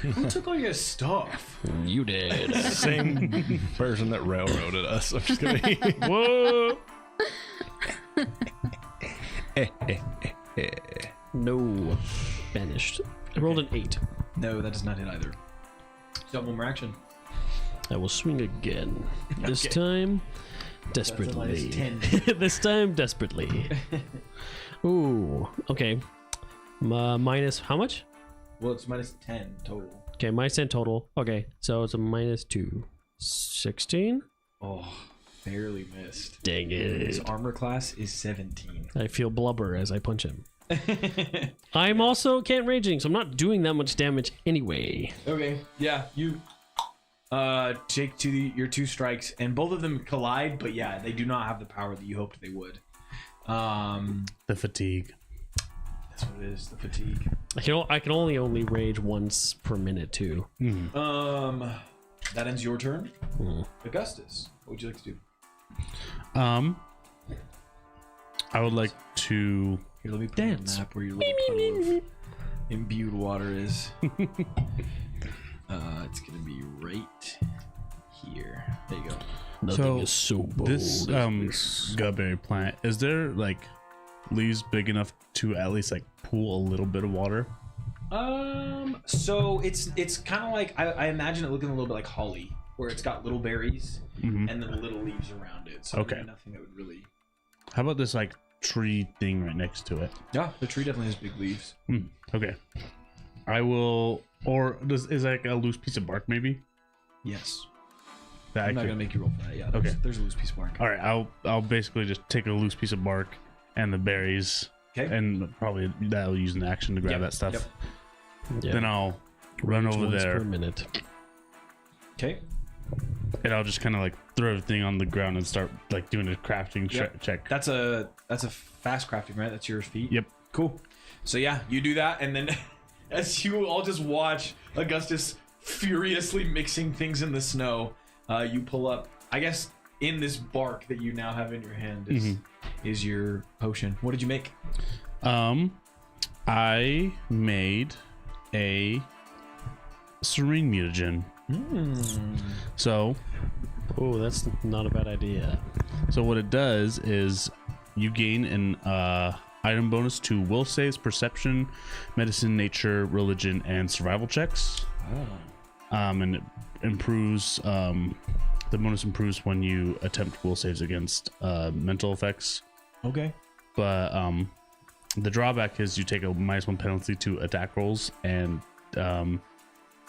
who took all your stuff?
You did.
Same person that railroaded us. I'm just kidding.
Whoa! No. Banished. I rolled an 8.
No, that does not hit either. So one more action.
I will swing again. This
Okay.
time,
That's a
desperately.
-10.
This time, desperately. Ooh. Okay. Minus how much?
Well, it's -10 total.
Okay, minus 10 total. Okay, so it's a -2. 16?
Oh, barely missed.
Dang
His
it.
armor class is 17.
I feel blubber as I punch him. I'm also can't raging, so I'm not doing that much damage anyway.
Okay, yeah, you take your 2 strikes, and both of them collide, but yeah, they do not have the power that you hoped they would.
The fatigue.
That's what it is, the fatigue.
I can only rage once per minute too.
That ends your turn.
Hmm.
Augustus, what would you like to do?
I would like to.
Here, let me put
Dance.
on a map where your little puddle of imbued water is. It's gonna be right here. There you go.
Nothing is so bold.
This
as
gubberry plant, is there like leaves big enough to at least like pool a little bit of water?
So it's kind of like I imagine it looking a little bit like holly, where it's got little berries
Mhm.
and then the little leaves around it. So
Okay.
nothing that would really.
How about this like tree thing right next to it?
Yeah, the tree definitely has big leaves.
Okay. I will. Or is like a loose piece of bark maybe?
Yes.
That I
I'm not
could-
gonna make you roll for that. Yeah.
Okay.
There's a loose piece of bark.
All right. I'll basically just take a loose piece of bark and the berries,
Okay.
and probably that'll use an action to grab
Yep,
that stuff.
yep.
Yeah.
Then I'll run
Rage
over
once
there
per minute.
Okay.
and I'll just kind of like throw everything on the ground and start like doing a crafting
Yep.
check.
That's a fast crafting, right? That's your feat.
Yep.
Cool. So yeah, you do that, and then as you all just watch Augustus furiously mixing things in the snow, you pull up. I guess in this bark that you now have in your hand is your potion. What did you make?
I made a serene mutagen. So
Oh, that's not a bad idea.
what it does is you gain an item bonus to will saves, perception, medicine, nature, religion, and survival checks. And it improves. The bonus improves when you attempt will saves against mental effects.
Okay.
But the drawback is you take a -1 penalty to attack rolls and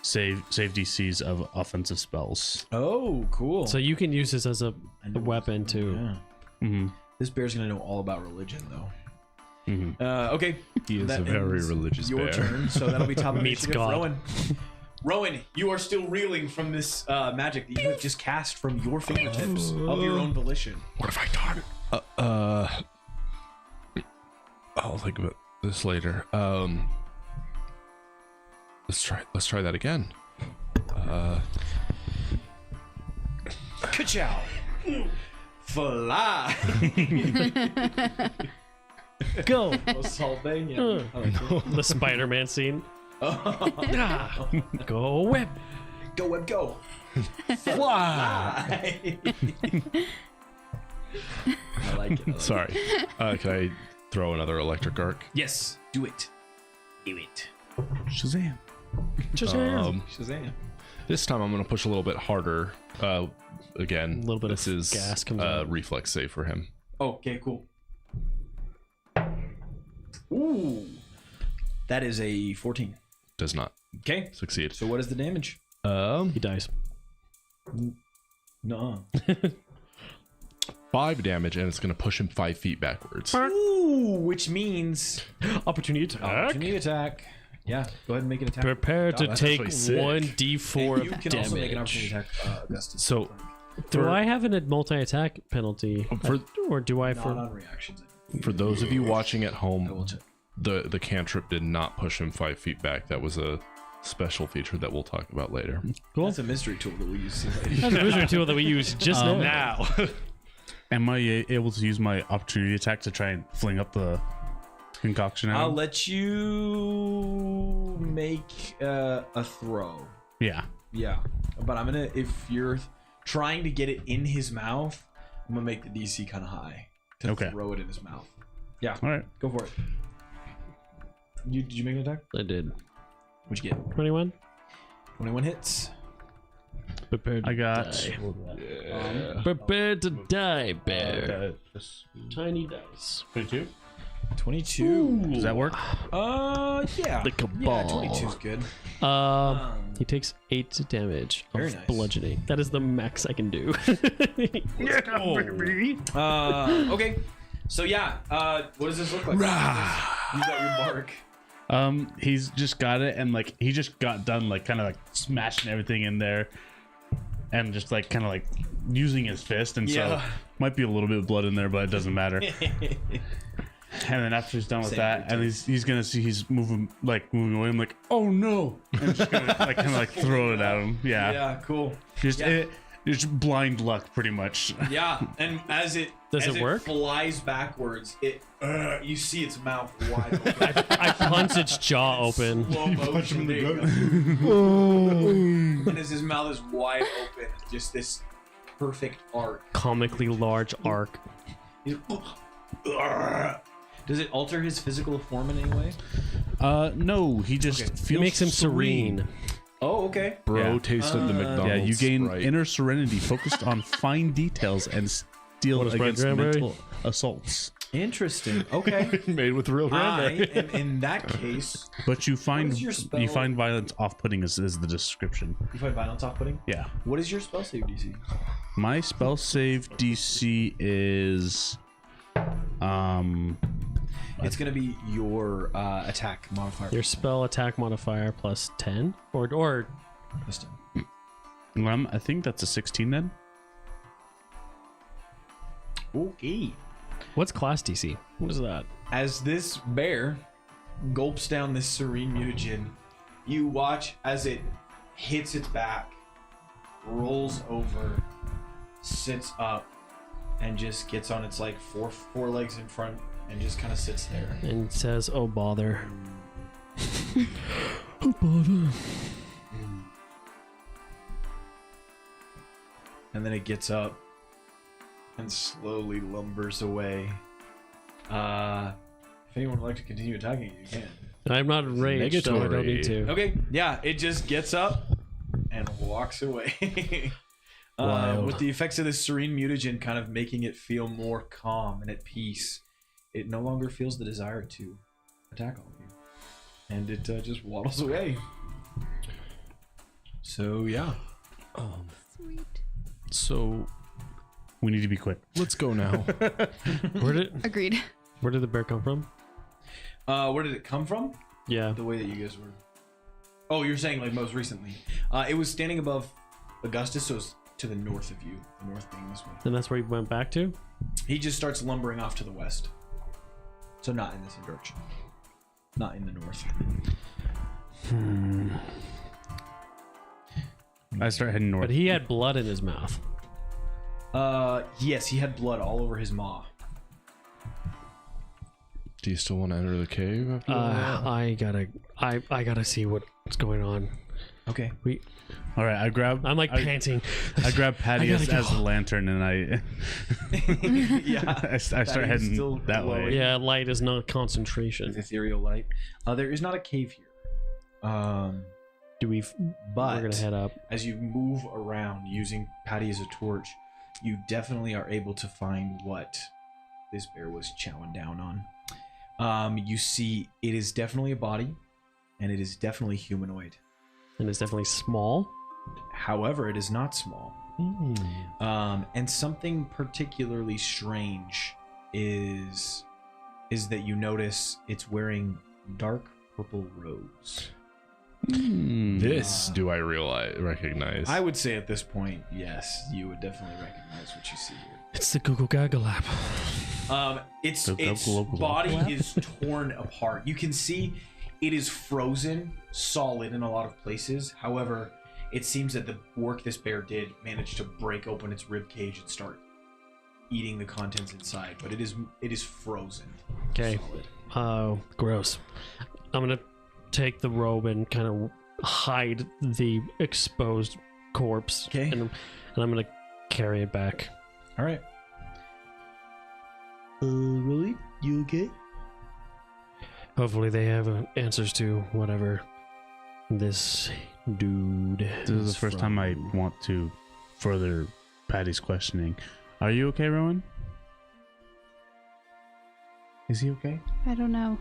save DCs of offensive spells.
Oh, cool.
So you can use this as a weapon too.
Yeah.
Mm-hmm.
This bear's gonna know all about religion, though.
Mm-hmm.
Okay.
He is
That
a very
ends
religious
your
bear.
turn, so that'll be top of
Meets
initiative.
God.
Rowan, you are still reeling from this magic that you have just cast from your fingertips of your own volition.
What have I done? I'll think about this later. Let's try that again.
Ka-chow! Fly!
Go.
Saldana.
The Spider-Man scene. Ah, go whip.
Go, web, go!
Fly!
I like it.
Sorry. Can I throw another electric arc?
Yes, do it. Do it.
Shazam!
Shazam.
This time I'm going to push a little bit harder. Again,
A little bit
this
of
is
gas comes out.
reflex save for him.
Oh, okay, cool. Ooh. That is a 14.
Does not
Okay.
succeed.
So what is the damage?
He dies.
No.
5 damage, and it's going to push him 5 feet backwards.
Ooh, which means
Opportunity attack.
opportunity attack. Yeah, go ahead and make an attack.
Prepare to
that's
take
actually sick.
1d4
And you
of
can also make an opportunity
damage.
attack, Augustus.
So,
Do I have a multi-attack penalty, or do I?
not on reactions.
for those of you watching at
I will
home,
check.
the cantrip did not push him 5 feet back. That was a special feature that we'll talk about later.
Cool.
That's a mystery tool that we use. later.
That's a wizard tool that we use just now.
Am I able to use my opportunity attack to try and fling up the concoction
I'll
out?
let you make a throw.
Yeah.
Yeah, but I'm gonna, if you're trying to get it in his mouth, I'm gonna make the DC kind of high to
Okay.
throw it in his mouth. Yeah,
All right.
go for it. Did you make an attack?
I did.
What'd you get?
21.
21 hits.
Prepared to
I got.
die. Prepared to die, bear. Tiny dice.
22.
22.
Does that work?
Yeah.
The cabal.
Yeah, 22 is good.
He takes 8 damage of
Very nice.
bludgeoning. That is the max I can do.
Okay. So yeah, what does this look like? You got your mark.
He's just got it, and like he just got done like kind of like smashing everything in there, and just like kind of like using his fist, and
Yeah.
so might be a little bit of blood in there, but it doesn't matter. And then after he's done with
Same
that,
here,
and he's gonna see he's moving away. I'm like, oh no! And just gonna like kind of like throw it at him. Yeah,
Yeah, cool.
just
Yeah.
it's blind luck pretty much.
Yeah, and as it
Does it work?
flies backwards, it you see its mouth wide open.
I punch its jaw open.
Slow motion. There you go. And as his mouth is wide open, just this perfect arc.
Comically large arc.
He's- Does it alter his physical form in any way?
No, he just
Okay.
feels
It makes him serene.
Oh, okay.
Bro
Yeah.
tasted the McDonald's.
Yeah, you gain
Sprite.
inner serenity, focused on fine details and steel
What is
against
Red Cranberry?
mental assaults.
Interesting. Okay.
made with real
I
cranberry.
am in that case.
But you find
is your spell?
you find violence off-putting is the description.
You find violence off-putting.
Yeah.
What is your spell save DC?
My spell save DC is
It's gonna be your attack modifier.
Your spell attack modifier plus 10? Or
Kristen.
I think that's a 16 then.
Okay.
what's class DC? What is that?
As this bear gulps down this serene mutagen, you watch as it hits its back, rolls over, sits up, and just gets on its like four legs in front and just kind of sits there.
And says, oh bother. Oh bother.
And then it gets up and slowly lumbers away. If anyone would like to continue attacking you, you can.
I'm not enraged, so I don't need to.
Okay, yeah, it just gets up and walks away.
Wild.
With the effects of this serene mutagen kind of making it feel more calm and at peace, it no longer feels the desire to attack all of you. And it just waddles away. So, yeah.
Sweet.
So
We need to be quick.
let's go now.
Agreed.
Where did the bear come from?
Where did it come from?
Yeah.
The way that you guys were... Oh, you're saying like most recently. It was standing above Augustus, so it's to the north of you. The north being this way.
And that's where he went back to?
He just starts lumbering off to the west. So not in this direction. Not in the north.
I start heading north.
But he had blood in his mouth.
Yes, he had blood all over his maw.
Do you still want to enter the cave after that?
I gotta see what's going on.
Okay.
All right, I grab.
I'm like
I
panting.
grab Patty
I
as
gotta go.
the lantern, and I
Yeah.
I start heading
still
that
glowing.
way.
Yeah, light is not concentration.
With ethereal light. There is not a cave here.
Do we?
But
We're gonna head up.
as you move around using Patty as a torch, you definitely are able to find what this bear was chowing down on. You see it is definitely a body, and it is definitely humanoid.
And it's definitely small.
However, it is not small. And something particularly strange is that you notice it's wearing dark purple robes.
This do I recognize?
I would say at this point, yes, you would definitely recognize what you see here.
It's the Google Gaggle app.
Its
Local
body
app?
is torn apart. You can see it is frozen solid in a lot of places. However, it seems that the work this bear did managed to break open its rib cage and start eating the contents inside. But it is frozen.
Okay.
Solid.
Gross. I'm gonna take the robe and kind of hide the exposed corpse.
Okay.
And I'm gonna carry it back.
All right.
Really? You okay?
Hopefully they have answers to whatever this dude.
This is the first time I want to further Patty's questioning. Are you okay, Rowan? Is he okay?
I don't know.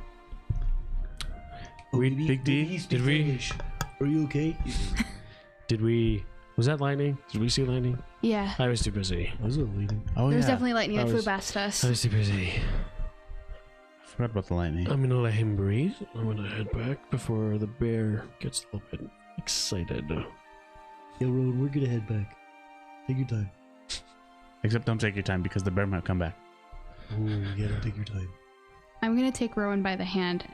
Big D?
Did we?
Are you okay?
Did we? Was that lightning? Did we see lightning?
Yeah.
I was too busy.
Was it leading?
Oh,
There was
yeah.
definitely lightning that
I
flew
was-
past us.
I was too busy.
I forgot about the lightning.
I'm gonna let him breathe. I'm gonna head back before the bear gets a little bit excited.
Yeah, Rowan, we're gonna head back. Take your time.
Except don't take your time because the bear might come back.
Ooh, yeah, don't take your time.
I'm gonna take Rowan by the hand.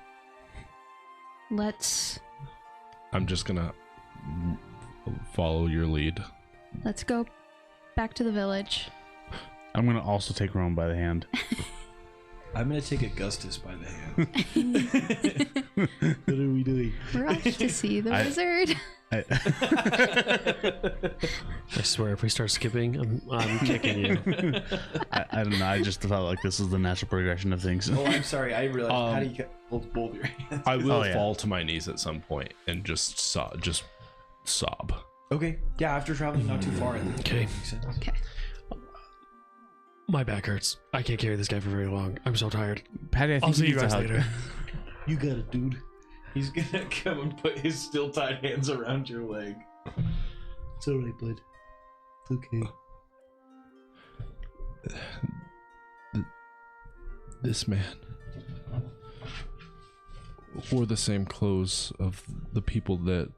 Let's
I'm just gonna follow your lead.
go back to the village.
I'm going to also take Rowan by the hand.
I'm gonna take Augustus by the hand.
What are we doing?
We're off to see the wizard.
I swear, if we start skipping, I'm kicking you.
I don't know. I just felt like this is the natural progression of things.
Oh, I'm sorry. I realized Patty holds both your hands.
I will
Oh, yeah.
fall to my knees at some point and just sob.
Okay. Yeah, after traveling not too far, I think
Okay.
that makes sense.
Okay.
My back hurts. I can't carry this guy for very long. I'm so tired.
Patty, I think
I'll see you
needs a
guys
hug.
later.
You got it, dude.
He's gonna come and put his still tied hands around your leg.
It's alright, bud. It's okay.
This man wore the same clothes of the people that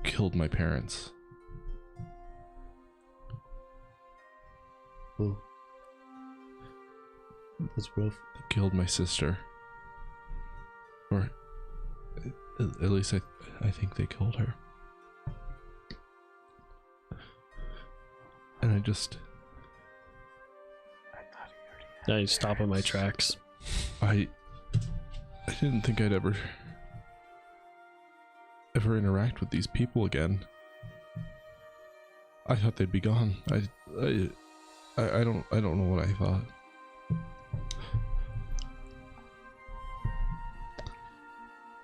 killed my parents.
Oh. That's rough.
Killed my sister. Or at least I think they killed her. And I just
I stop in my tracks.
I didn't think I'd ever interact with these people again. I thought they'd be gone. I don't know what I thought.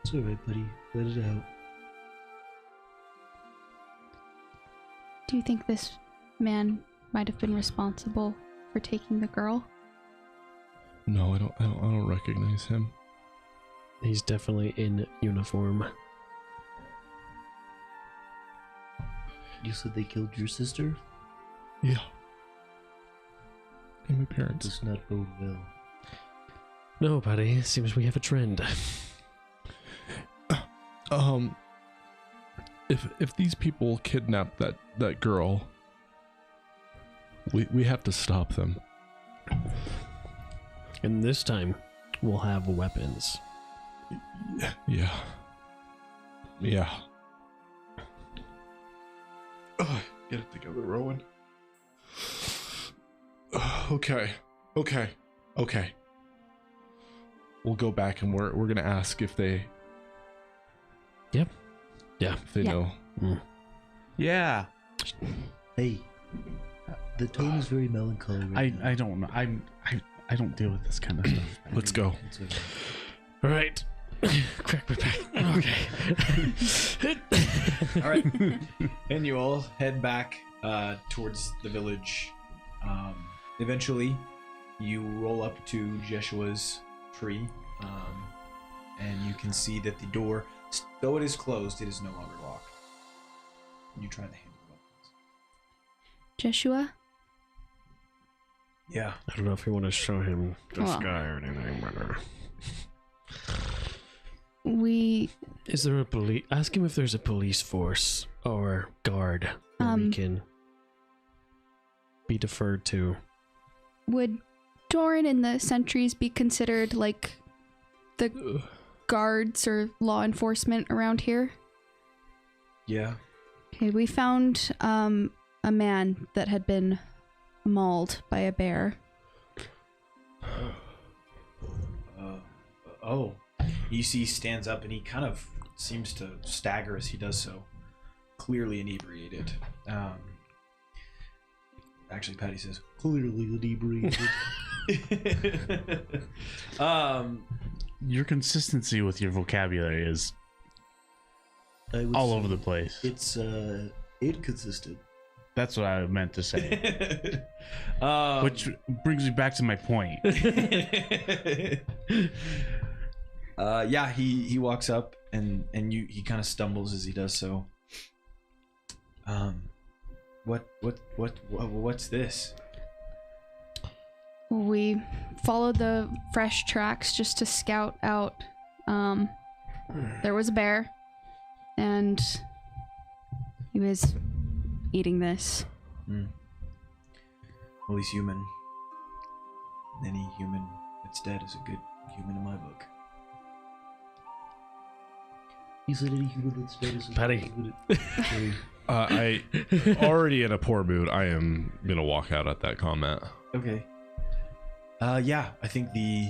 It's alright, buddy. Let it out.
Do you think this man might have been responsible for taking the girl?
No, I don't recognize him.
He's definitely in uniform.
You said they killed your sister?
Yeah. And my parents.
Does not bode well.
No, buddy. Seems we have a trend.
If these people kidnap that girl, we have to stop them.
And this time, we'll have weapons.
Yeah. Get it together, Rowan. Okay. We'll go back and we're gonna ask if they.
Yep. Yeah.
If they
Yeah.
know.
Mm.
Yeah.
Hey, the tone is very melancholy right now.
I don't know. I don't deal with this kind of stuff.
Let's go.
It's okay.
All right. Crack my back. Okay.
All right. And you all head back towards the village. Eventually, you roll up to Jeshua's tree, and you can see that the door, though it is closed, it is no longer locked. You try the handle opens.
Jeshua?
Yeah.
I don't know if you want to show him this
Well.
guy or anything, but
We
is there a police? Ask him if there's a police force or guard that we can be deferred to.
would Doran and the sentries be considered like the guards or law enforcement around here?
Yeah.
Okay, we found a man that had been mauled by a bear.
Oh. You see he stands up and he kind of seems to stagger as he does so. Clearly inebriated. Actually, Patty says,
Clearly inebriated.
Your consistency with your vocabulary is
I would
all
say
over the place.
It's inconsistent.
That's what I meant to say.
um,
Which brings me back to my point.
yeah, he walks up and he kind of stumbles as he does so. What's this?
We followed the fresh tracks just to scout out. There was a bear, and he was eating this.
Well, he's human. Any human that's dead is a good human in my book.
He said any human that's dead is
Patty.
I already in a poor mood. I am gonna walk out at that comment.
Okay. Yeah, I think the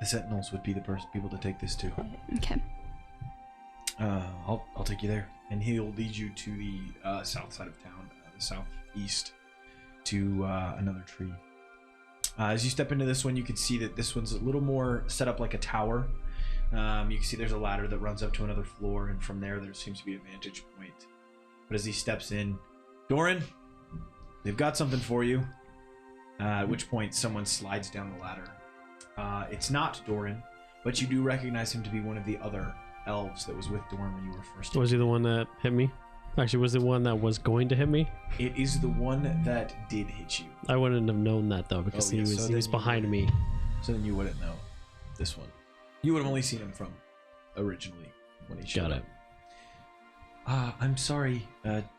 Sentinels would be the first people to take this to.
Okay.
I'll take you there, and he'll lead you to the south side of town, the southeast, to another tree. As you step into this one, you can see that this one's a little more set up like a tower. You can see there's a ladder that runs up to another floor, and from there seems to be a vantage point. But as he steps in, Doran, they've got something for you. At which point, someone slides down the ladder. It's not Doran, but you do recognize him to be one of the other elves that was with Doran when you were first.
Was he the one that hit me? Actually, was the one that was going to hit me?
It is the one that did hit you.
I wouldn't have known that though because
Oh, yeah,
he
so
was
then you
behind
would-
me.
So then you wouldn't know this one. You would have only seen him from originally when he showed
Got
up. I'm sorry,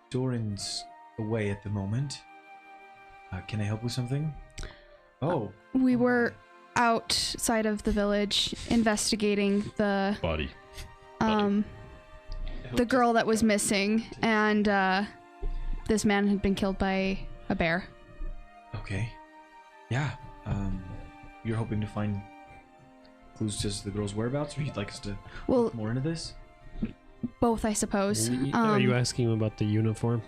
Doran's away at the moment. Can I help with something? Oh,
We were outside of the village investigating the
Body.
the girl that was missing, and this man had been killed by a bear.
okay. Yeah. You're hoping to find clues to the girl's whereabouts, or you'd like us to
Well,
look more into this?
both, I suppose.
Are you asking him about the uniform?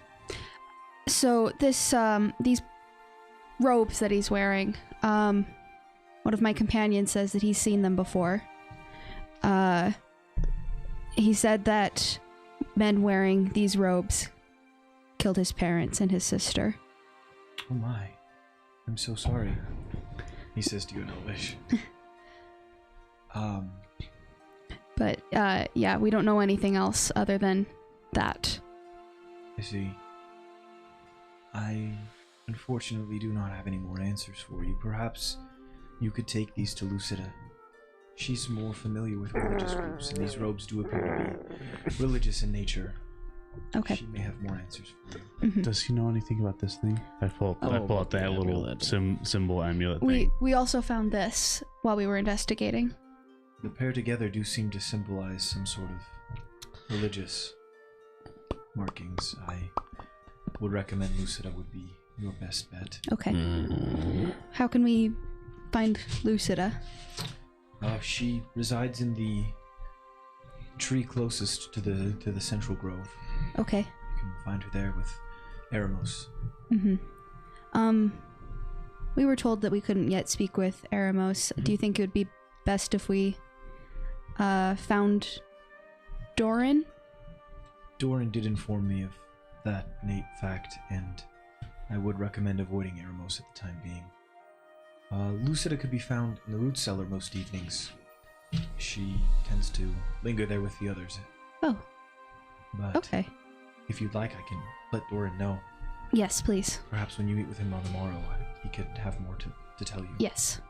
So this these robes that he's wearing, one of my companions says that he's seen them before. He said that men wearing these robes killed his parents and his sister.
Oh my. I'm so sorry. He says to you in Elvish.
But yeah, we don't know anything else other than that.
I see. I unfortunately do not have any more answers for you. Perhaps you could take these to Lucida. She's more familiar with religious groups, and these robes do appear to be religious in nature.
Okay.
She may have more answers for you.
Mhm.
Does he know anything about this thing? I pull out that
the
little
amulet.
symbol amulet thing.
We also found this while we were investigating.
The pair together do seem to symbolize some sort of religious markings. I would recommend Lucida would be your best bet.
Okay. How can we find Lucida?
She resides in the tree closest to the central grove.
Okay.
You can find her there with Eremos.
We were told that we couldn't yet speak with Eremos. Do you think it would be best if we found Doran?
Doran did inform me of that innate fact, and I would recommend avoiding Eremos at the time being. Lucida could be found in the root cellar most evenings. She tends to linger there with the others.
Oh,
But
okay.
if you'd like, I can let Doran know.
Yes, please.
Perhaps when you meet with him on the morrow, he could have more to tell you.
Yes.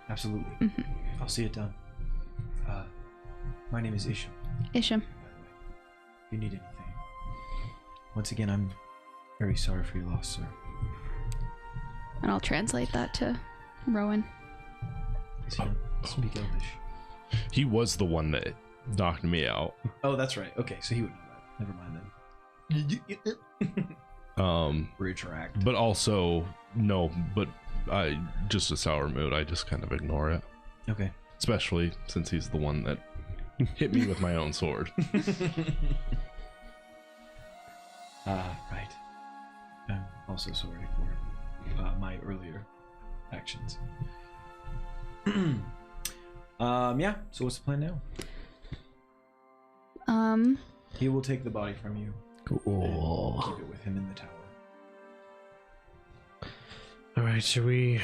Absolutely. I'll see it done. My name is Isham,
Isham.
by the way. If you need anything. Once again, I'm very sorry for your loss, sir.
And I'll translate that to Rowan.
Does he not speak Elvish?
He was the one that knocked me out.
Oh, that's right. Okay, so he would know that. Never mind then. Retract.
But also, no, but I just a sour mood. I just kind of ignore it.
Okay.
Especially since he's the one that hit me with my own sword.
Right. I'm also sorry for my earlier actions. Yeah, so what's the plan now? He will take the body from you.
Cool.
Keep it with him in the tower.
All right, should we?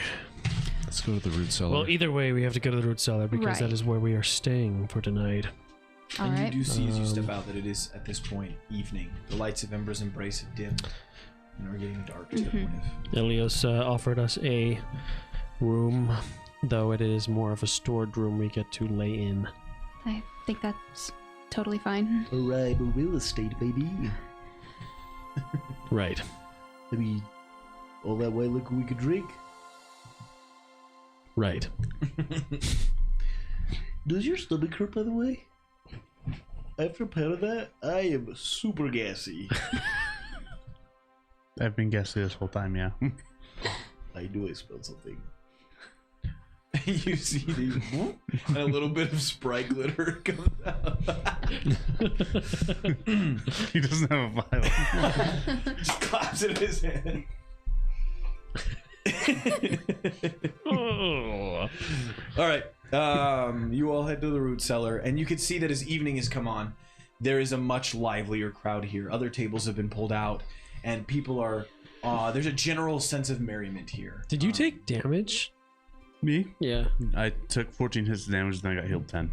Let's go to the root cellar.
Well, either way, we have to go to the root cellar because
Right.
that is where we are staying for tonight.
All
And
right.
you do see as you step out that it is, at this point, evening. The lights of Ember's Embrace have dimmed and are getting dark to the point of...
Elios offered us a room, though it is more of a stored room we get to lay in.
I think that's totally fine.
Arrival real estate, baby.
Right.
I mean, all that white liquor we could drink.
Right.
Does your stomach hurt, by the way? After a pound of that, I am super gassy.
I've been guessing this whole time, yeah.
I knew I spilled something.
You see these... and a little bit of Sprite glitter comes out.
He doesn't have a vial.
Just claps it in his hand.
Oh.
All right. You all head to the root cellar, and you can see that as evening has come on, there is a much livelier crowd here. Other tables have been pulled out, and people are. There's a general sense of merriment here.
Did you take damage?
Me?
Yeah.
I took 14 hits of damage, then I got healed 10.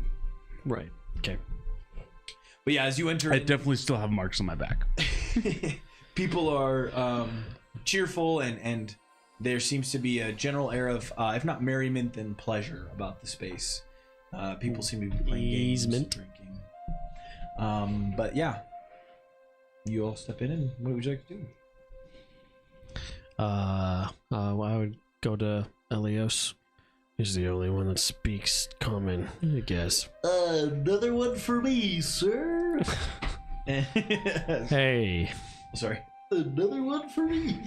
Right. Okay.
But yeah, as you enter,
I definitely still have marks on my back.
people are cheerful, and there seems to be a general air of, if not merriment, then pleasure about the space. People seem to be playing games,
Easement.
drinking. But yeah, you all step in, and what would you like to do?
Well, I would go to Elios. He's the only one that speaks common, I guess.
Another one for me, sir.
Hey.
Sorry.
Another one for me.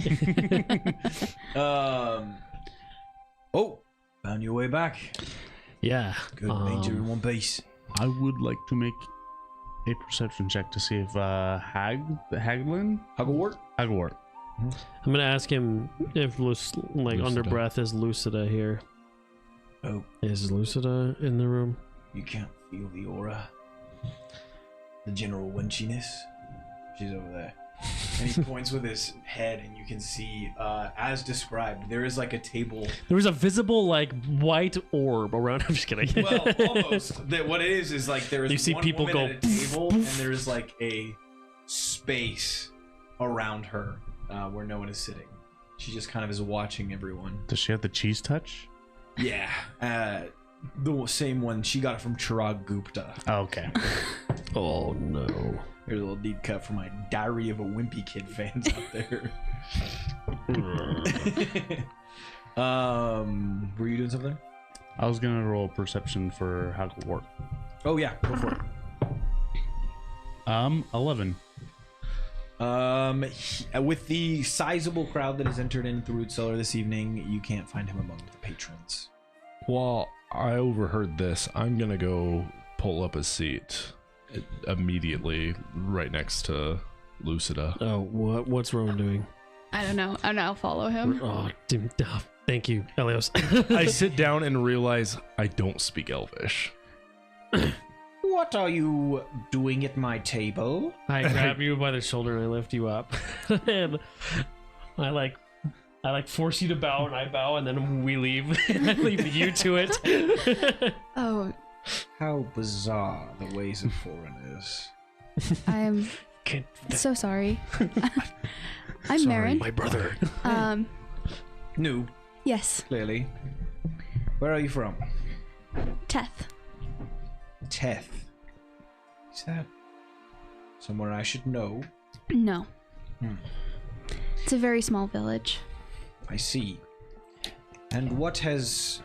Oh, found your way back.
Yeah.
Good, made you in one piece.
I would like to make a perception check to see if Haglin?
Hugglewort?
Haglwort.
I'm gonna ask him if under
Lucida.
breath is Lucida here.
Oh,
Is Lucida in the room?
you can't feel the aura. the General Winchiness. She's over there. And he points with his head, and you can see, as described, there is like a table.
There was a visible like white orb around. I'm just kidding.
Well, almost. What it is like there is
You see
one
people
woman
go
at a table, and there is like a space around her where no one is sitting. She just kind of is watching everyone.
Does she have the cheese touch?
Yeah, the same one. She got it from Chirag Gupta.
Oh, okay.
Oh no.
There's a little deep cut for my Diary of a Wimpy Kid fans out there. Were you doing something?
I was gonna roll perception for Hagglewort.
Oh yeah, go for it.
11.
With the sizable crowd that has entered in through Root Cellar this evening, you can't find him among the patrons.
While I overheard this, I'm gonna go pull up a seat immediately right next to Lucida.
Oh, what's Rowan doing?
I don't know. I'll follow him.
Oh, thank you, Elios.
I sit down and realize I don't speak Elvish.
What are you doing at my table?
I grab you by the shoulder and I lift you up, and I like force you to bow, and I bow, and then we leave. And I leave you to it.
Oh,
How bizarre the ways of foreigners.
I'm so sorry. I'm Marin.
My brother.
New,
Yes,
clearly. Where are you from?
Teth.
Teth. Is that somewhere I should know?
No. It's a very small village.
I see. And what has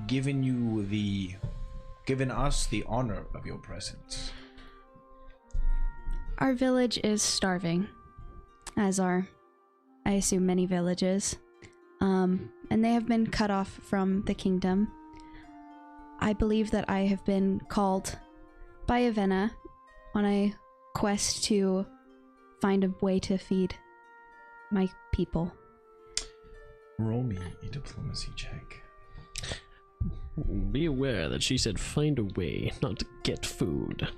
given us the honor of your presence?
Our village is starving, as are, I assume, many villages. And they have been cut off from the kingdom. I believe that I have been called by Avena on a quest to find a way to feed my people.
Roll me a diplomacy check.
Be aware that she said find a way, not to get food.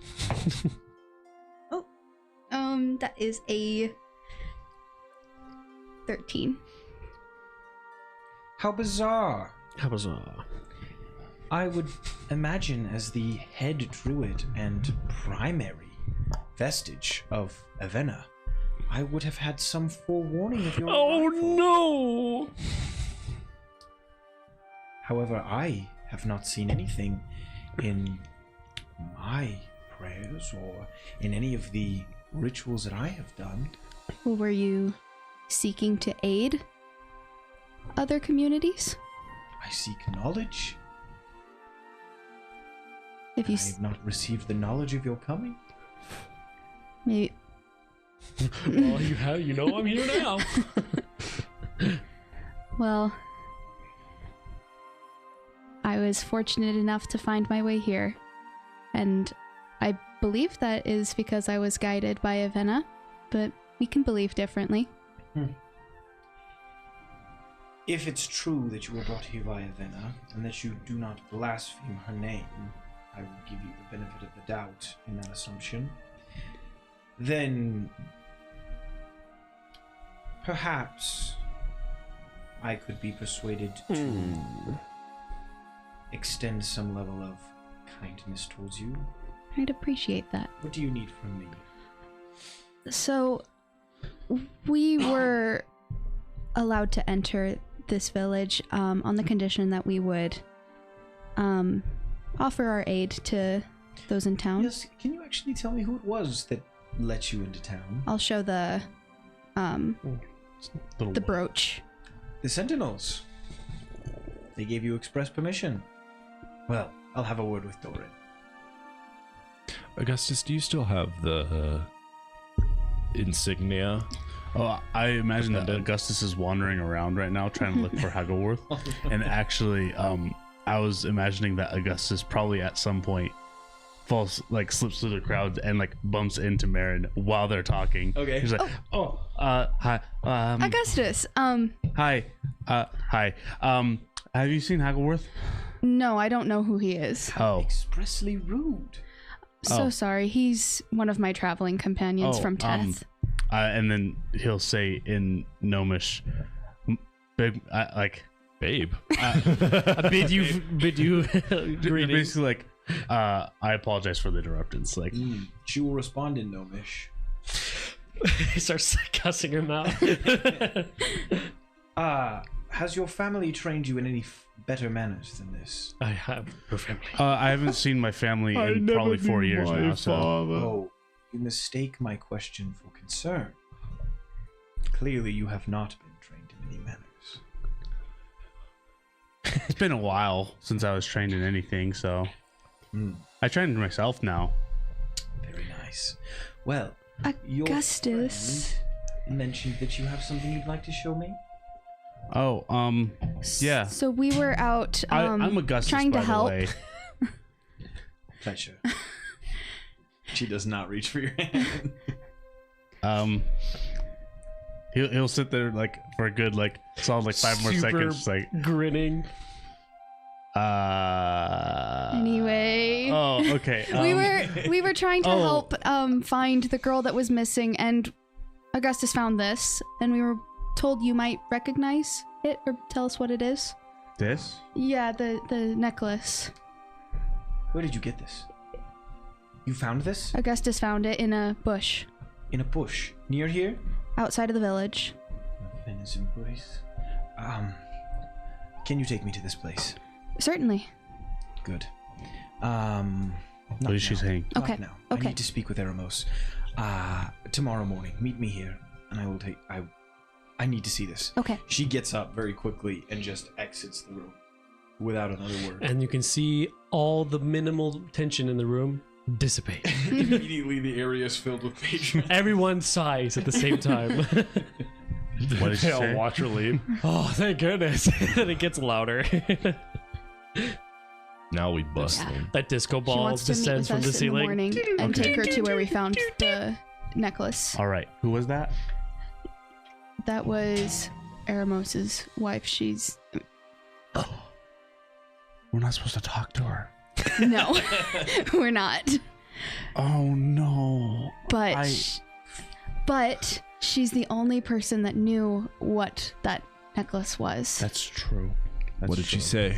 That is a 13.
How bizarre.
How bizarre.
I would imagine, as the head druid and primary vestige of Avena, I would have had some forewarning of your arrival.
No!
However, I have not seen anything in my prayers or in any of the rituals that I have done.
Well, were you seeking to aid other communities?
I seek knowledge.
If you
I have not received the knowledge of your coming.
maybe.
Well, you know I'm here now.
Well, I was fortunate enough to find my way here, and I believe that is because I was guided by Avena, but we can believe differently.
If it's true that you were brought here by Avena, and that you do not blaspheme her name, I will give you the benefit of the doubt in that assumption. Then perhaps I could be persuaded to extend some level of kindness towards you.
I'd appreciate that.
What do you need from me?
So, we were allowed to enter this village on the condition that we would offer our aid to those in town.
Yes, can you actually tell me who it was that let you into town?
I'll show the brooch.
The Sentinels. They gave you express permission. Well, I'll have a word with Doran.
Augustus, do you still have the insignia?
Oh, I imagine that
Dependent.
Augustus is wandering around right now trying to look for Haggleworth. And actually, I was imagining that Augustus probably at some point slips through the crowd and bumps into Marin while they're talking.
Okay.
He's like, hi,
Augustus,
hi, hi. Have you seen Haggleworth?
no, I don't know who he is.
Oh,
Expressly rude.
So sorry. He's one of my traveling companions from Teth.
And then he'll say in Gnomish, big,
Babe.
I bid you greetings.
basically like, I apologize for the interruptions. Like,
She will respond in Gnomish.
He starts cussing him out.
Has your family trained you in any better manners than this?
I have no family.
I haven't seen my family in probably 4 years now. So
Oh, you mistake my question for concern. Clearly, you have not been trained in any manners.
it's been a while since I was trained in anything. So I trained myself now.
Very nice. Well, your
Augustus.
friend mentioned that you have something you'd like to show me.
Oh, yeah.
So we were out
I'm Augustus,
trying to
by the
help.
way.
Fetch her. She does not reach for your hand.
He'll sit there like for a good solid 5 more seconds, just like
grinning.
Anyway.
Oh, okay.
We were trying to help find the girl that was missing, and Augustus found this, and we were told you might recognize it or tell us what it is.
This?
Yeah, the necklace.
Where did you get this? You found this?
Augustus found it in a bush
In a bush. Near here?
outside of the village.
Venice embrace. Can you take me to this place?
Certainly.
Good.
What is she saying?
Not
Okay,
now.
okay.
I need to speak with Eremos. Tomorrow morning, meet me here, and I will take. I need to see this.
Okay.
She gets up very quickly and just exits the room without another word.
And you can see all the minimal tension in the room dissipate.
Immediately, the area is filled with patrons.
Everyone sighs at the same time.
What did she say?
Watch her leave.
Oh, thank goodness. And it gets louder.
Now we bust
Yeah.
them.
That disco
She
ball
wants to meet
descends
with
from the
us in the
ceiling.
morning and
Okay.
take her to where we found the necklace.
All right. Who was that?
That was Eremos's wife. She's
We're not supposed to talk to her.
no, we're not.
Oh no.
But
I-
but she's the only person that knew what that necklace was.
That's true. That's
What did she
true.
say?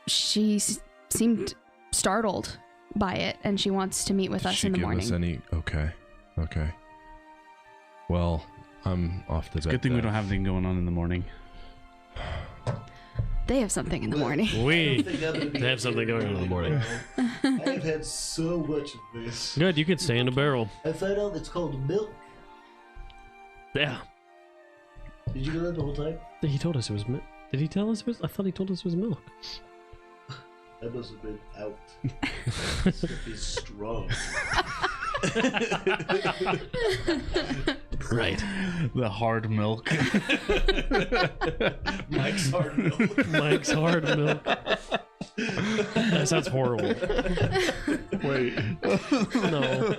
She seemed startled by it, and she wants to meet with
Did
us
she
in the
give
morning.
us any? Okay. Well, I'm off to bed.
Good thing we
then.
don't have anything going on in the morning.
They have something in the morning.
We
think I'm gonna be
have something going on in the morning.
I have had so much of this.
Good, you could stay in a barrel.
I found out it's called milk.
Yeah.
Did you know that the whole time?
He told us it was milk. Did he tell us it was? I thought he told us it was milk.
I must have been out. It's strong.
Right.
The hard milk.
Mike's hard milk.
Mike's hard milk. That sounds horrible.
Wait.
No.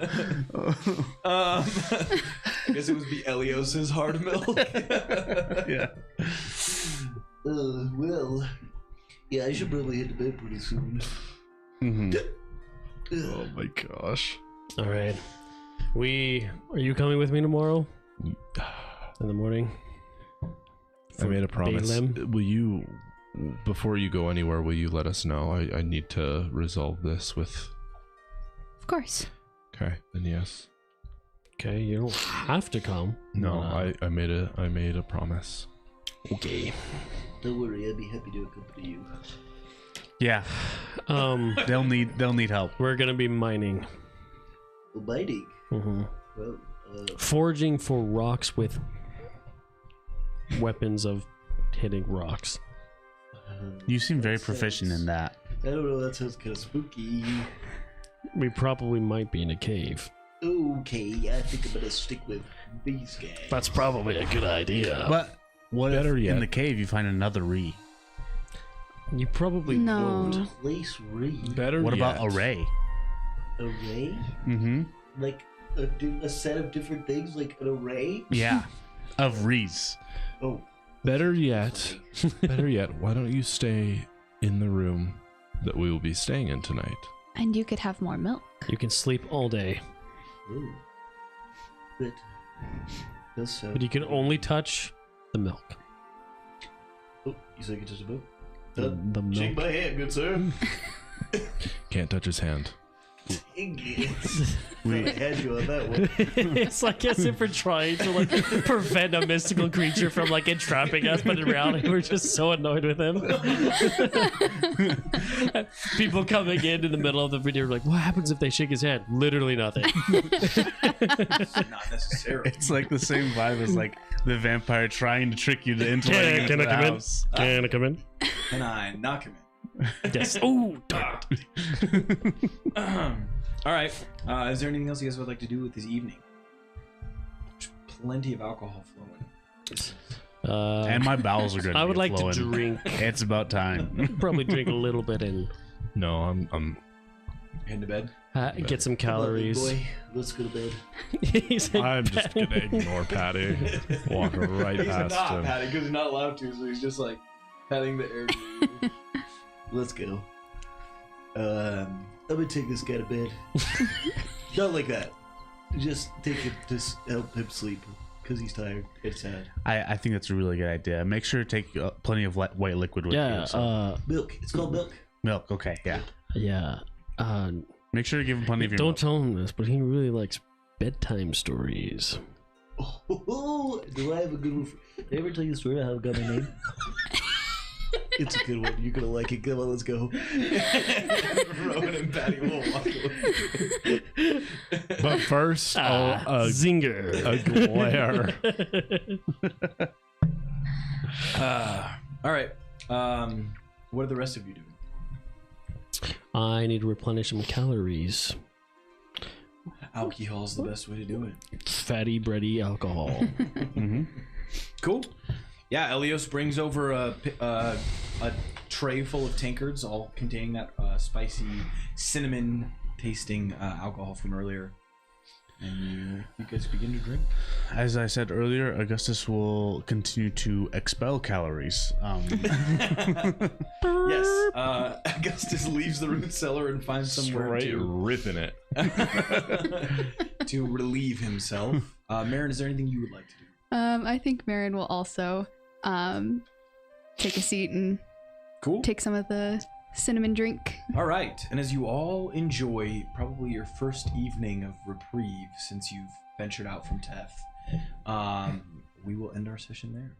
I guess it was the Elios's hard milk.
Yeah.
Well, yeah, I should probably hit the bed pretty soon.
Mm-hmm.
Oh my gosh.
All right. Are you coming with me tomorrow? In the morning?
I made a promise.
Balaam?
Will you, before you go anywhere, will you let us know? I need to resolve this with.
Of course.
Okay, then yes.
Okay, you don't have to come.
No, I made a promise.
Okay.
Don't worry, I'd be happy to accompany you.
Yeah. They'll need help.
We're gonna be mining.
Well, biting.
Mm-hmm.
Well,
Forging for rocks with weapons of hitting rocks.
You seem very proficient in that.
I don't know, that sounds kind of spooky.
We probably might be in a cave.
Okay, I think I'm gonna stick with these guys.
That's probably a good idea.
But what
Better
if
yet.
in the cave you find another Ree?
You probably
No.
won't.
Place Reed.
Better
What
yet.
about a Ray?
Array?
Mm-hmm.
Like a set of different things, like an array?
Yeah. Of Rees.
Oh.
Better yet. Better yet. Why don't you stay in the room that we will be staying in tonight?
And you could have more milk.
You can sleep all day,
Ooh. But that's
but you can only touch the milk.
Oh, you say you can touch the milk?
The
Shake
milk.
my hand, good sir.
Can't touch his hand.
Dang it. I had you on that one.
It's like as if we're trying to like prevent a mystical creature from like entrapping us, but in reality we're just so annoyed with him. People coming in the middle of the video are like, what happens if they shake his hand? Literally nothing.
Not necessarily.
It's like the same vibe as like the vampire trying to trick you into letting into
Can I
the
come in?
house.
Can I come in?
Can I knock him in?
Yes. Oh, darn it.
All right. Is there anything else you guys would like to do with this evening? There's plenty of alcohol flowing.
And my bowels are good.
I would like
flowing.
to drink.
It's about time.
Probably drink a little bit and
No, I'm
Heading to bed.
get some calories.
Boy, let's go to bed.
He's like,
I'm just gonna ignore Patty. Walk right
He's
past
not
him.
patting because he's not allowed to, so he's just like patting the air.
Let's go. I'm gonna take this guy to bed. Not like that. Just take him to help him sleep because he's tired. It's sad.
I think that's a really good idea. Make sure to take plenty of white liquid with you.
yeah,
So.
Milk. It's called milk.
Milk. Okay, yeah.
yeah.
Make sure to give him plenty of your
Don't
milk.
tell him this, but he really likes bedtime stories.
Oh, do I have a good one? Did I ever tell you the story about how I got my name? It's a good one. You're gonna like it. Come on, let's go.
Rowan and Patty will walk away.
But first,
Zinger.
a glare.
All right. What are the rest of you doing?
I need to replenish some calories.
Alcohol's the best way to do it.
Fatty, bready alcohol.
Mm-hmm.
Cool. Yeah, Elios brings over a tray full of tankards, all containing that spicy cinnamon tasting alcohol from earlier. And you guys begin to drink.
As I said earlier, Augustus will continue to expel calories.
Yes. Augustus leaves the root cellar and finds somewhere
Straight
to
ripping it.
to relieve himself. Marin, is there anything you would like to do?
I think Marin will also take a seat and
Cool.
take some of the cinnamon drink.
All right, and as you all enjoy probably your first evening of reprieve since you've ventured out from Teth, we will end our session there.